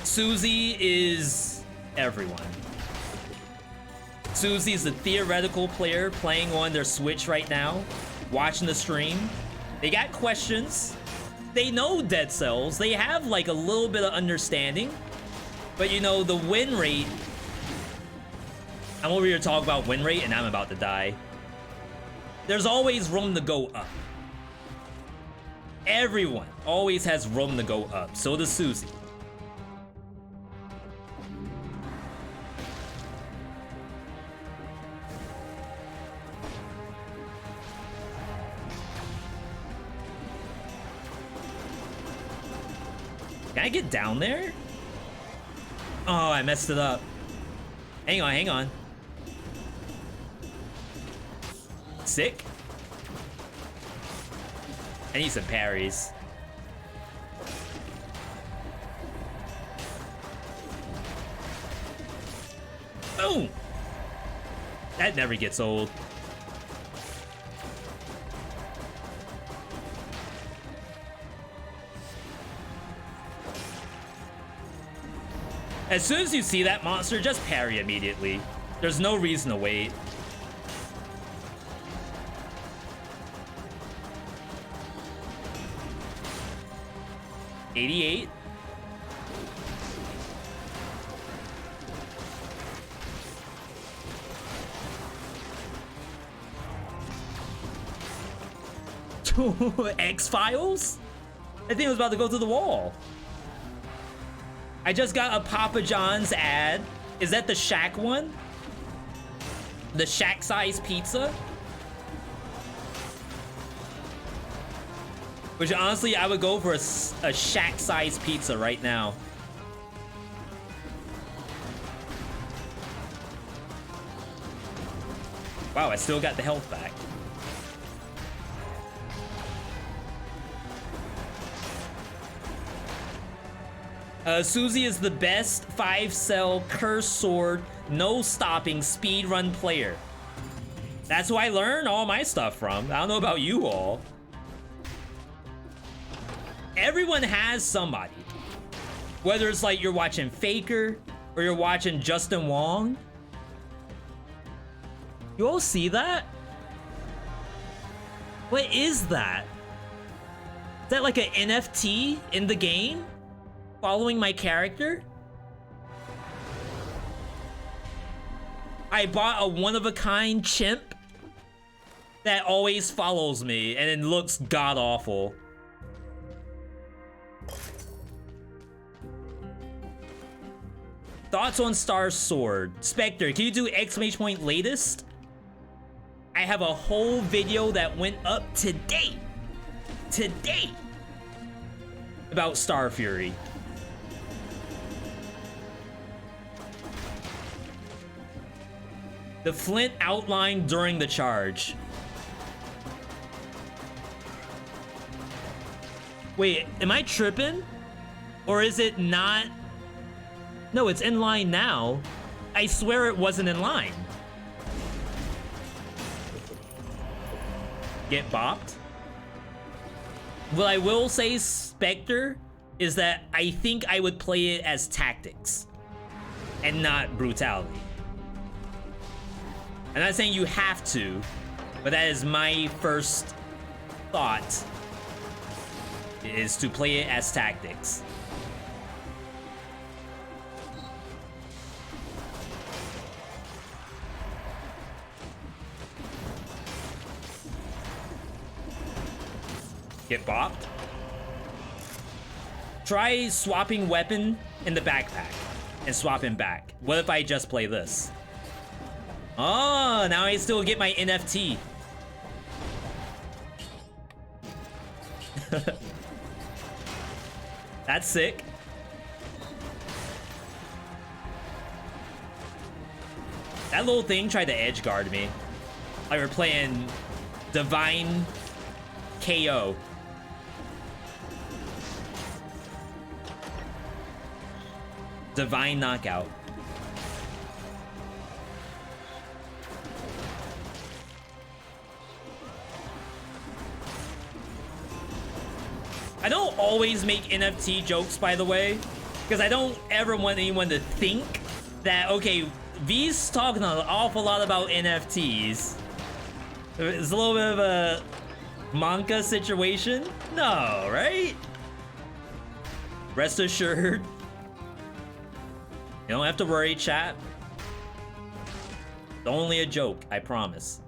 Susie is everyone. Susie's a theoretical player playing on their Switch right now, watching the stream. They got questions. They know Dead Cells. They have like a little bit of understanding. But you know, the win rate... I'm over here talking about win rate and I'm about to die. There's always room to go up. Everyone always has room to go up. So does Susie. Can I get down there? Oh, I messed it up. Hang on. Sick. I need some parries. Boom! That never gets old. As soon as you see that monster, just parry immediately. There's no reason to wait. $88. X-Files? I think I was about to go through the wall. I just got a Papa John's ad. Is that the Shack one? The Shack size pizza? Which honestly, I would go for a Shack size pizza right now. Wow, I still got the health back. Susie is the best 5-cell curse sword, no stopping speedrun player. That's who I learned all my stuff from. I don't know about you all. Everyone has somebody. Whether it's like you're watching Faker or you're watching Justin Wong. You all see that? What is that? Is that like an NFT in the game? Following my character? I bought a one-of-a-kind chimp that always follows me and it looks god-awful. Thoughts on Star's sword? Spectre, can you do exclamation point latest? I have a whole video that went up today. about Star Fury. The flint outlined during the charge. Wait, am I tripping? Or is it not? No, it's in line now. I swear it wasn't in line. Get bopped? What I will say, Spectre, is that I think I would play it as tactics and not brutality. I'm not saying you have to, but that is my first thought, is to play it as tactics. Get bopped. Try swapping weapon in the backpack and swap him back. What if I just play this? Oh, now I still get my NFT. That's sick. That little thing tried to edge guard me. Like we're playing Divine KO. Divine knockout. I don't always make NFT jokes, by the way, because I don't ever want anyone to think that, okay, V's talking an awful lot about NFTs. It's a little bit of a Monka situation. No, right? Rest assured. You don't have to worry, chat. It's only a joke, I promise.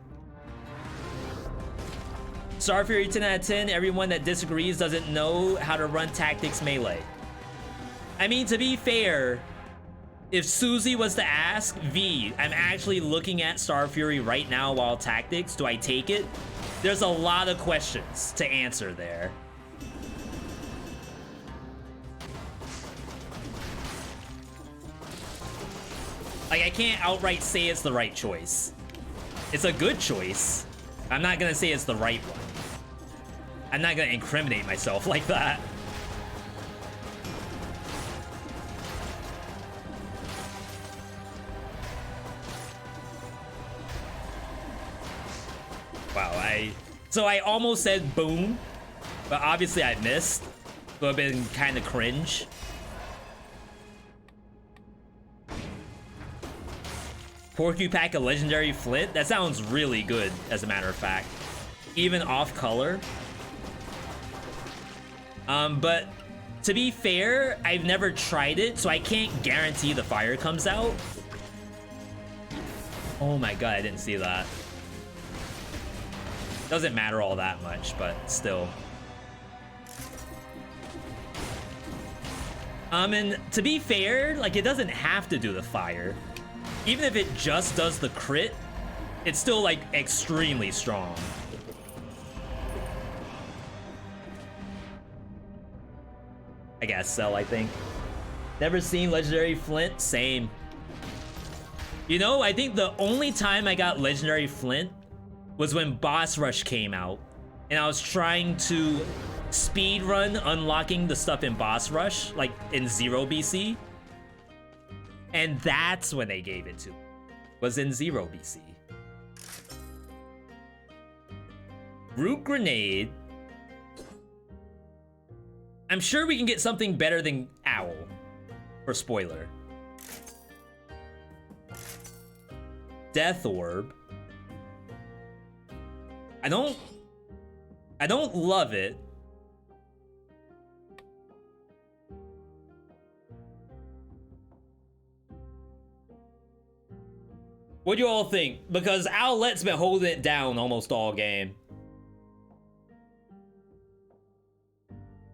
Star Fury 10 out of 10, everyone that disagrees doesn't know how to run tactics melee. I mean, to be fair, if Susie was to ask, V, I'm actually looking at Star Fury right now while tactics, do I take it? There's a lot of questions to answer there. Like, I can't outright say it's the right choice. It's a good choice. I'm not gonna say it's the right one. I'm not gonna incriminate myself like that. Wow, so I almost said boom, but obviously I missed. So I've been kind of cringe. Porcupine, a legendary flint? That sounds really good, as a matter of fact. Even off color. But to be fair, I've never tried it, so I can't guarantee the fire comes out. Oh my god, I didn't see that. Doesn't matter all that much, but still. And to be fair, like, it doesn't have to do the fire. Even if it just does the crit, it's still, like, extremely strong. I guess so, I think. Never seen legendary flint? Same. You know, I think the only time I got legendary flint was when Boss Rush came out, and I was trying to speedrun unlocking the stuff in Boss Rush, like in 0 BC. And that's when they gave it to me, was in 0 BC. Root Grenade. I'm sure we can get something better than Owl, for spoiler. Death Orb. I don't love it. What do you all think? Because Owlet's been holding it down almost all game.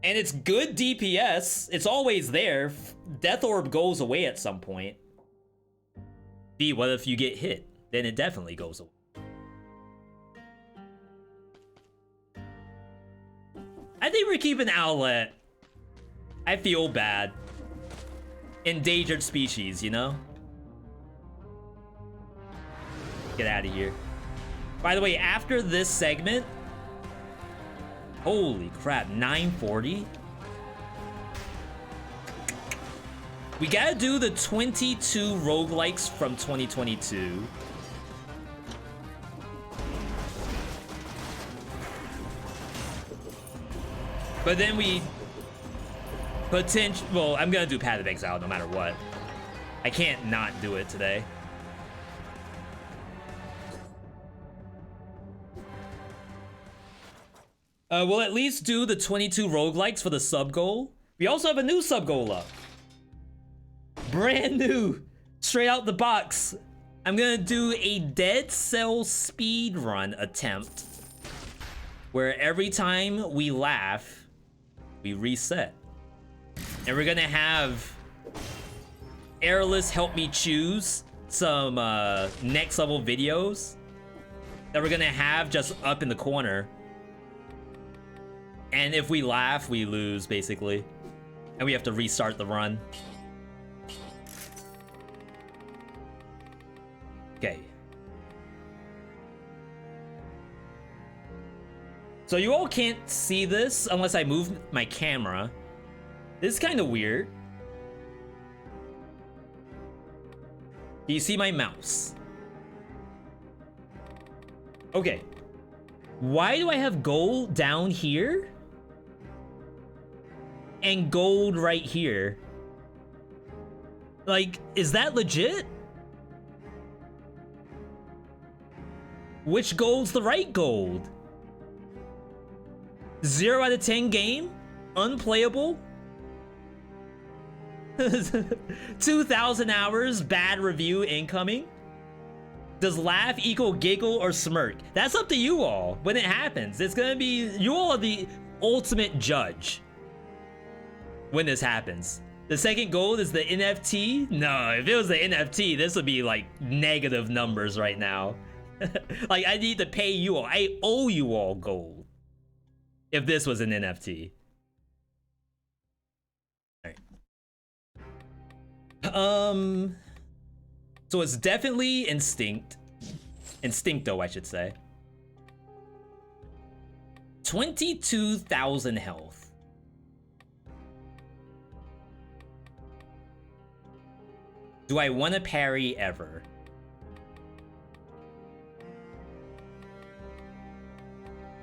And it's good DPS. It's always there. Death Orb goes away at some point. V, what if you get hit? Then it definitely goes away. I think we're keeping Owlet. I feel bad. Endangered species, you know? Get out of here. By the way, after this segment... Holy crap, 940? We gotta do the 22 roguelikes from 2022. But then we... Well, I'm gonna do Pádhraic H no matter what. I can't not do it today. We'll at least do the 22 roguelikes for the sub goal. We also have a new sub goal up. Brand new. Straight out the box. I'm gonna do a Dead Cell speed run attempt. Where every time we laugh, we reset. And we're gonna have Airless help me choose some next level videos that we're gonna have just up in the corner. And if we laugh, we lose, basically. And we have to restart the run. Okay. So you all can't see this unless I move my camera. This is kind of weird. Do you see my mouse? Okay. Why do I have gold down here? And gold right here? Like, is that legit? Which gold's the right gold? 0 out of 10 game? Unplayable? 2,000 hours, bad review incoming? Does laugh equal giggle or smirk? That's up to you all when it happens. It's gonna be, you all are the ultimate judge when this happens. The second gold is the NFT? No, if it was the NFT, this would be like negative numbers right now. Like, I need to pay you all. I owe you all gold if this was an NFT. So it's definitely Instincto, I should say. 22,000 health. Do I want to parry ever?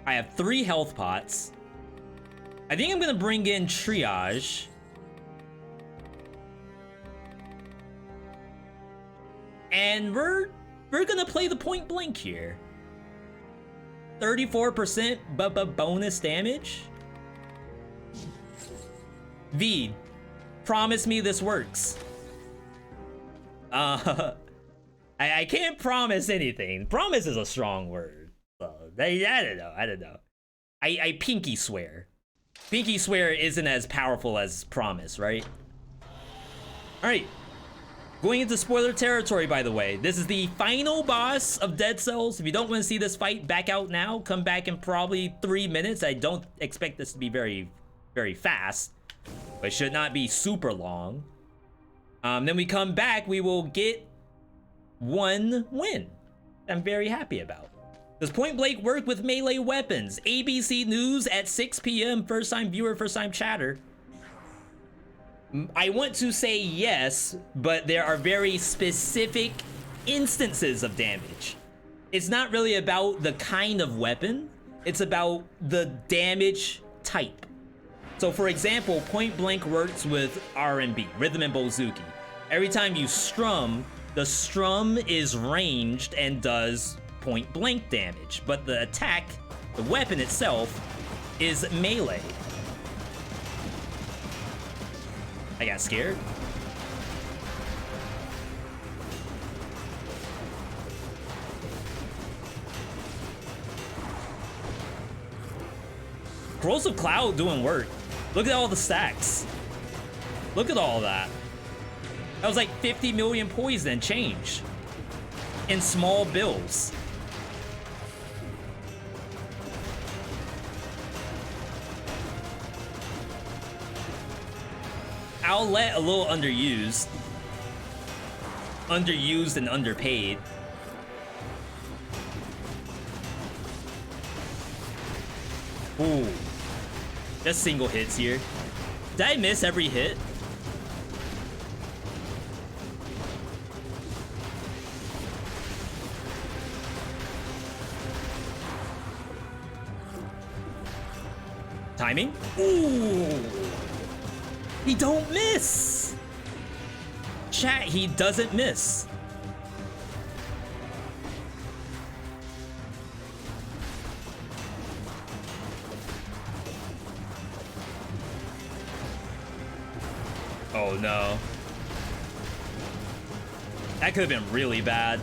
I have 3 health pots. I think I'm gonna bring in triage. And we're gonna play the point blank here. 34% bonus damage. V, promise me this works. I can't promise anything. Promise is a strong word. So, I don't know. I pinky swear. Pinky swear isn't as powerful as promise, right? All right. Going into spoiler territory, by the way. This is the final boss of Dead Cells. If you don't want to see this fight, back out now. Come back in probably 3 minutes. I don't expect this to be very, very fast. But it should not be super long. Then we come back, we will get 1 win. I'm very happy about. Does Point Blank work with melee weapons? ABC News at 6 p.m. First time viewer, first time chatter. I want to say yes, but there are very specific instances of damage. It's not really about the kind of weapon, it's about the damage type. So for example, Point Blank works with R&B, Rhythm and Bouzouki. Every time you strum, the strum is ranged and does point blank damage, but the attack, the weapon itself, is melee. I got scared. Corrosive Cloud doing work. Look at all the stacks. Look at all that. That was like 50 million poison and change in small bills. Outlet a little underused. Underused and underpaid. Ooh. Just single hits here. Did I miss every hit? Timing? Ooh! He don't miss! Chat, he doesn't miss. Oh no. That could have been really bad.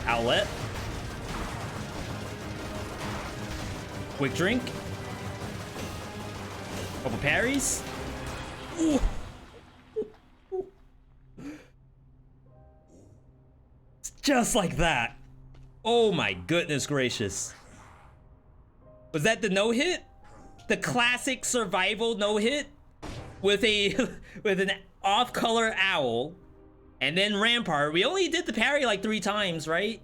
Outlet. Quick drink. Couple parries. Ooh. Just like that. Oh my goodness gracious. Was that the no-hit? The classic survival no-hit? With a with an off-color owl and then Rampart. We only did the parry like 3 times, right?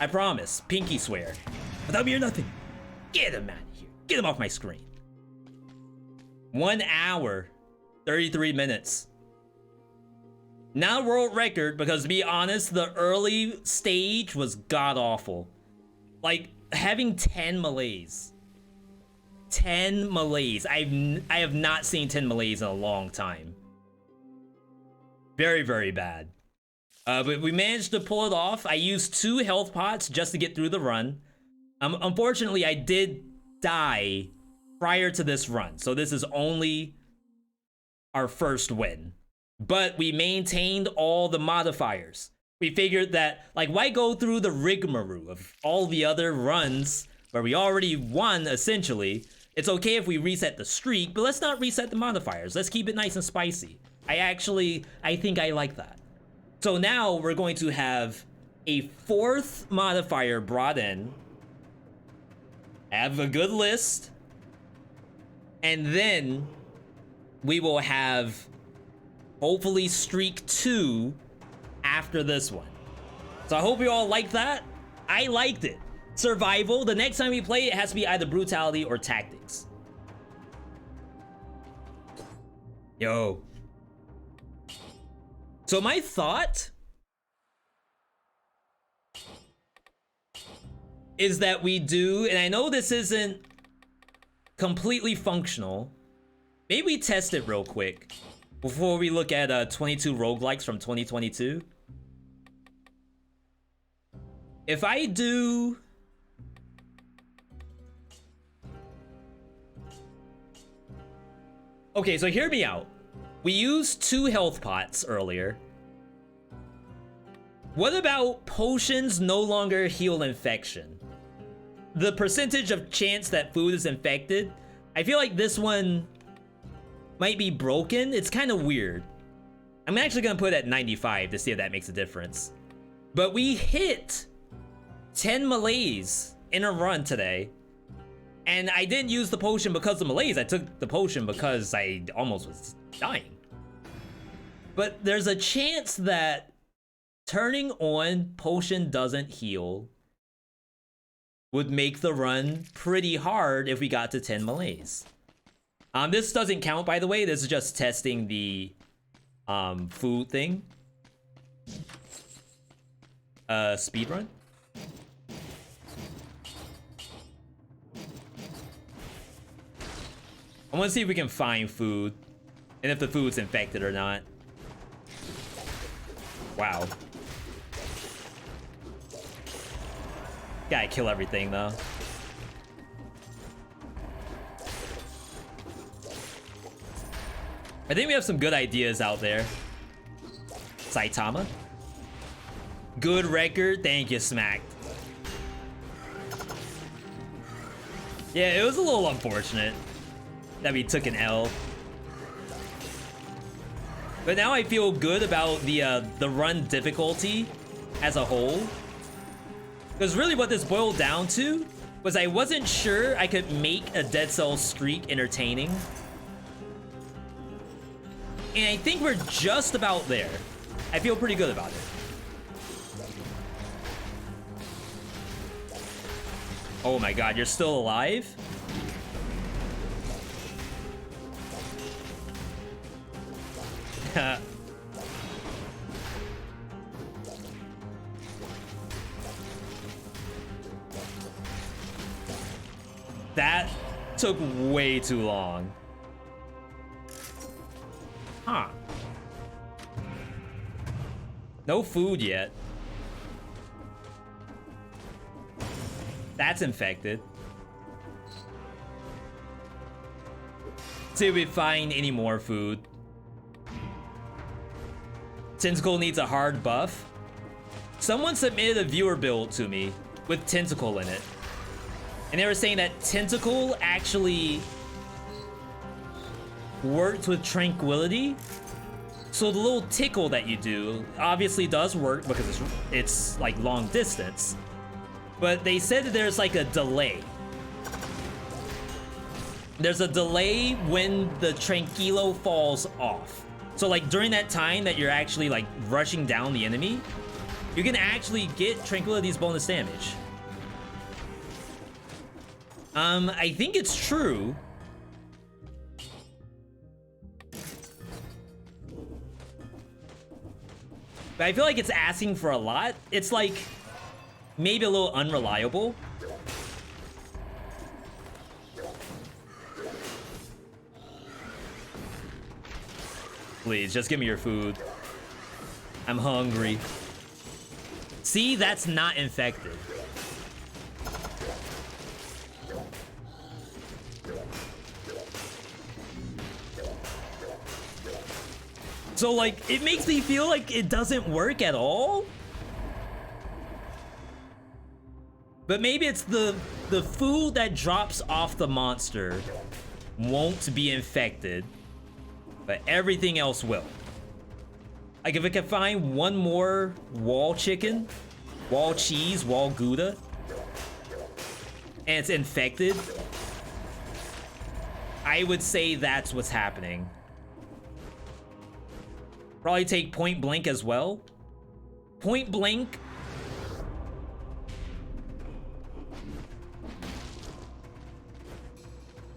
I promise. Pinky swear. Without me or nothing. Get him out of here. Get him off my screen. 1 hour, 33 minutes. Not a world record because to be honest, the early stage was god-awful. Like having 10 melees. 10 melees. I have not seen 10 melees in a long time. Very, very bad. But we managed to pull it off. I used 2 health pots just to get through the run. Unfortunately, I did die prior to this run. So this is only our first win. But we maintained all the modifiers. We figured that, like, why go through the rigmarole of all the other runs where we already won, essentially? It's okay if we reset the streak, but let's not reset the modifiers. Let's keep it nice and spicy. I think I like that. So now we're going to have a 4th modifier brought in. Have a good list. And then we will have hopefully streak 2 after this one. So I hope you all like that. I liked it. Survival, the next time we play it has to be either brutality or tactics. Yo. So my thought is that we do, and I know this isn't completely functional. Maybe we test it real quick before we look at 22 roguelikes from 2022. If I do... Okay, so hear me out. We used 2 health pots earlier. What about potions no longer heal infection? The percentage of chance that food is infected, I feel like this one might be broken. It's kind of weird. I'm actually gonna put it at 95 to see if that makes a difference. But we hit 10 melees in a run today. And I didn't use the potion because of melees. I took the potion because I almost was dying. But there's a chance that turning on potion doesn't heal would make the run pretty hard if we got to 10 melees. This doesn't count, by the way. This is just testing the food thing. Speedrun. I want to see if we can find food and if the food's infected or not. Wow. Gotta kill everything though. I think we have some good ideas out there. Saitama. Good record. Thank you, Smacked. Yeah, it was a little unfortunate that we took an L. But now I feel good about the run difficulty as a whole. Because really what this boiled down to was I wasn't sure I could make a Dead Cell streak entertaining. And I think we're just about there. I feel pretty good about it. Oh my god, you're still alive? That took way too long. Huh. No food yet. That's infected. See if we find any more food. Tentacle needs a hard buff. Someone submitted a viewer build to me with Tentacle in it. And they were saying that Tentacle actually worked with Tranquility. So the little tickle that you do obviously does work because it's like long distance. But they said that there's like a delay. There's a delay when the Tranquilo falls off. So like during that time that you're actually like rushing down the enemy, you can actually get Tranquility's bonus damage. I think it's true. But I feel like it's asking for a lot. It's like maybe a little unreliable. Please, just give me your food. I'm hungry. See, that's not infected. So, like, it makes me feel like it doesn't work at all. But maybe it's the food that drops off the monster won't be infected, but everything else will. Like, if I can find one more wall chicken, wall cheese, wall Gouda, and it's infected, I would say that's what's happening. Probably take Point Blank as well. Point Blank.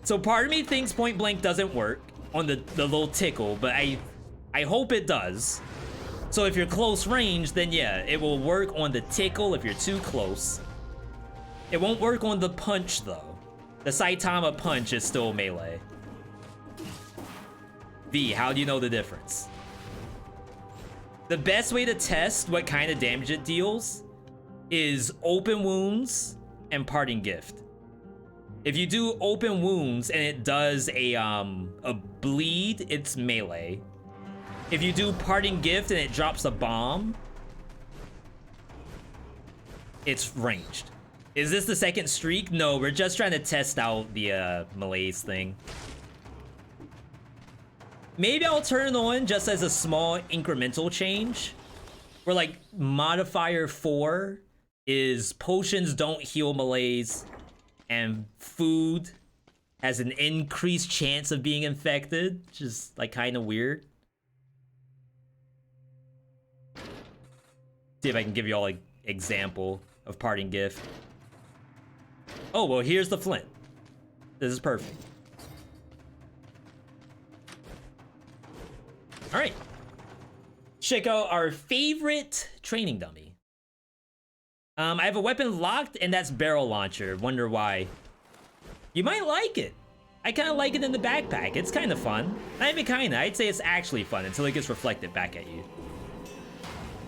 So part of me thinks Point Blank doesn't work on the little tickle, but I hope it does. So if you're close range, then yeah, it will work on the tickle if you're too close. It won't work on the punch though. The Saitama punch is still melee. V, how do you know the difference? The best way to test what kind of damage it deals is open wounds and parting gift. If you do open wounds and it does a bleed, it's melee. If you do parting gift and it drops a bomb, it's ranged. Is this the second streak? No, we're just trying to test out the malaise thing. Maybe I'll turn it on just as a small incremental change. Where like modifier 4 is potions don't heal malaise and food has an increased chance of being infected, which is like kind of weird. See if I can give you all like example of parting gift. Oh, well, here's the flint. This is perfect. All right, check out our favorite training dummy. I have a weapon locked, and that's barrel launcher. Wonder why? You might like it. I kind of like it in the backpack. It's kind of fun. Not even kinda. I'd say it's actually fun until it gets reflected back at you.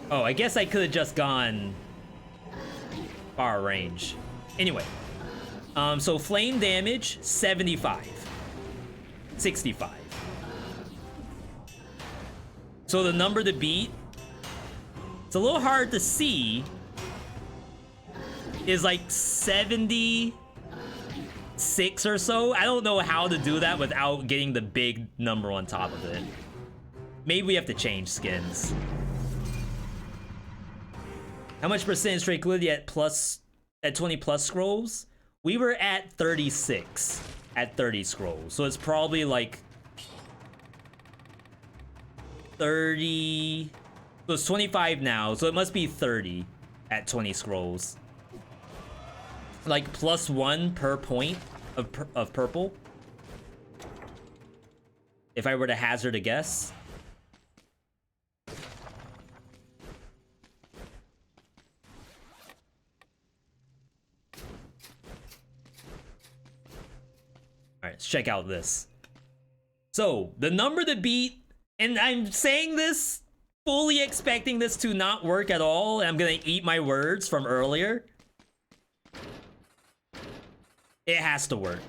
Oh, I guess I could have just gone far range. Anyway, so flame damage 75, 65. So the number to beat, it's a little hard to see, is like 76 or so. I don't know how to do that without getting the big number on top of it. Maybe we have to change skins. How much percent is Tranquility at 20 plus scrolls? We were at 36 at 30 scrolls, so it's probably like 30. So it's 25 now, so it must be 30 at 20 scrolls. Like +1 per point of purple. If I were to hazard a guess. All right, let's check out this. So the number to beat, and I'm saying this fully expecting this to not work at all, and I'm gonna eat my words from earlier. It has to work.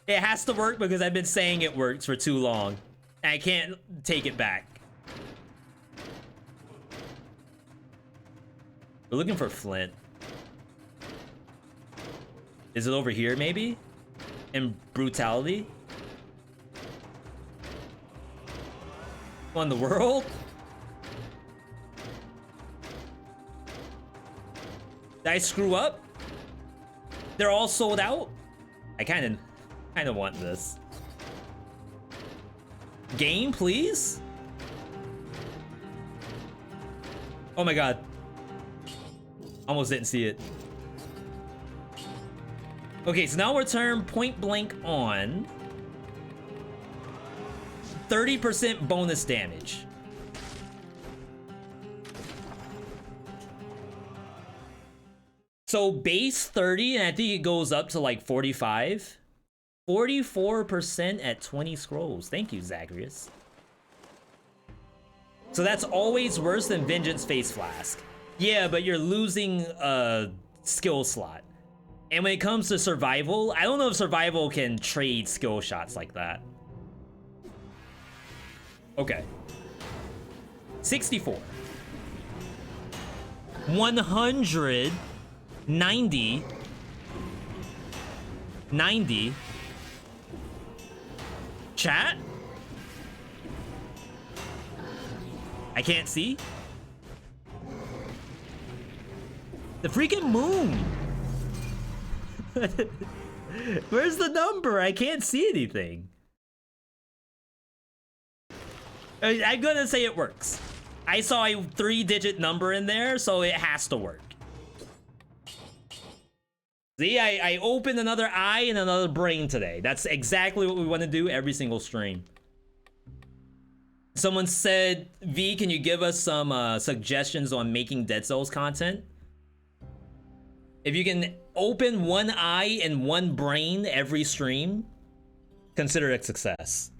It has to work because I've been saying it works for too long. And I can't take it back. We're looking for Flint. Is it over here maybe? In brutality? On the world? Did I screw up? They're all sold out? I kind of want this. Game, please? Oh my god. Almost didn't see it. Okay, so now we're turned point blank on. 30% bonus damage. So base 30, and I think it goes up to like 45. 44% at 20 scrolls. Thank you, Zagreus. So that's always worse than Vengeance Face Flask. Yeah, but you're losing a skill slot. And when it comes to survival, I don't know if survival can trade skill shots like that. Okay. 64. 100. 90. 90. Chat? I can't see. The freaking moon. Where's the number? I can't see anything. I'm gonna say it works. I saw a 3-digit number in there, so it has to work. See, I opened another eye and another brain today. That's exactly what we want to do every single stream. Someone said, V, can you give us some suggestions on making Dead Cells content? If you can open one eye and one brain every stream, consider it success.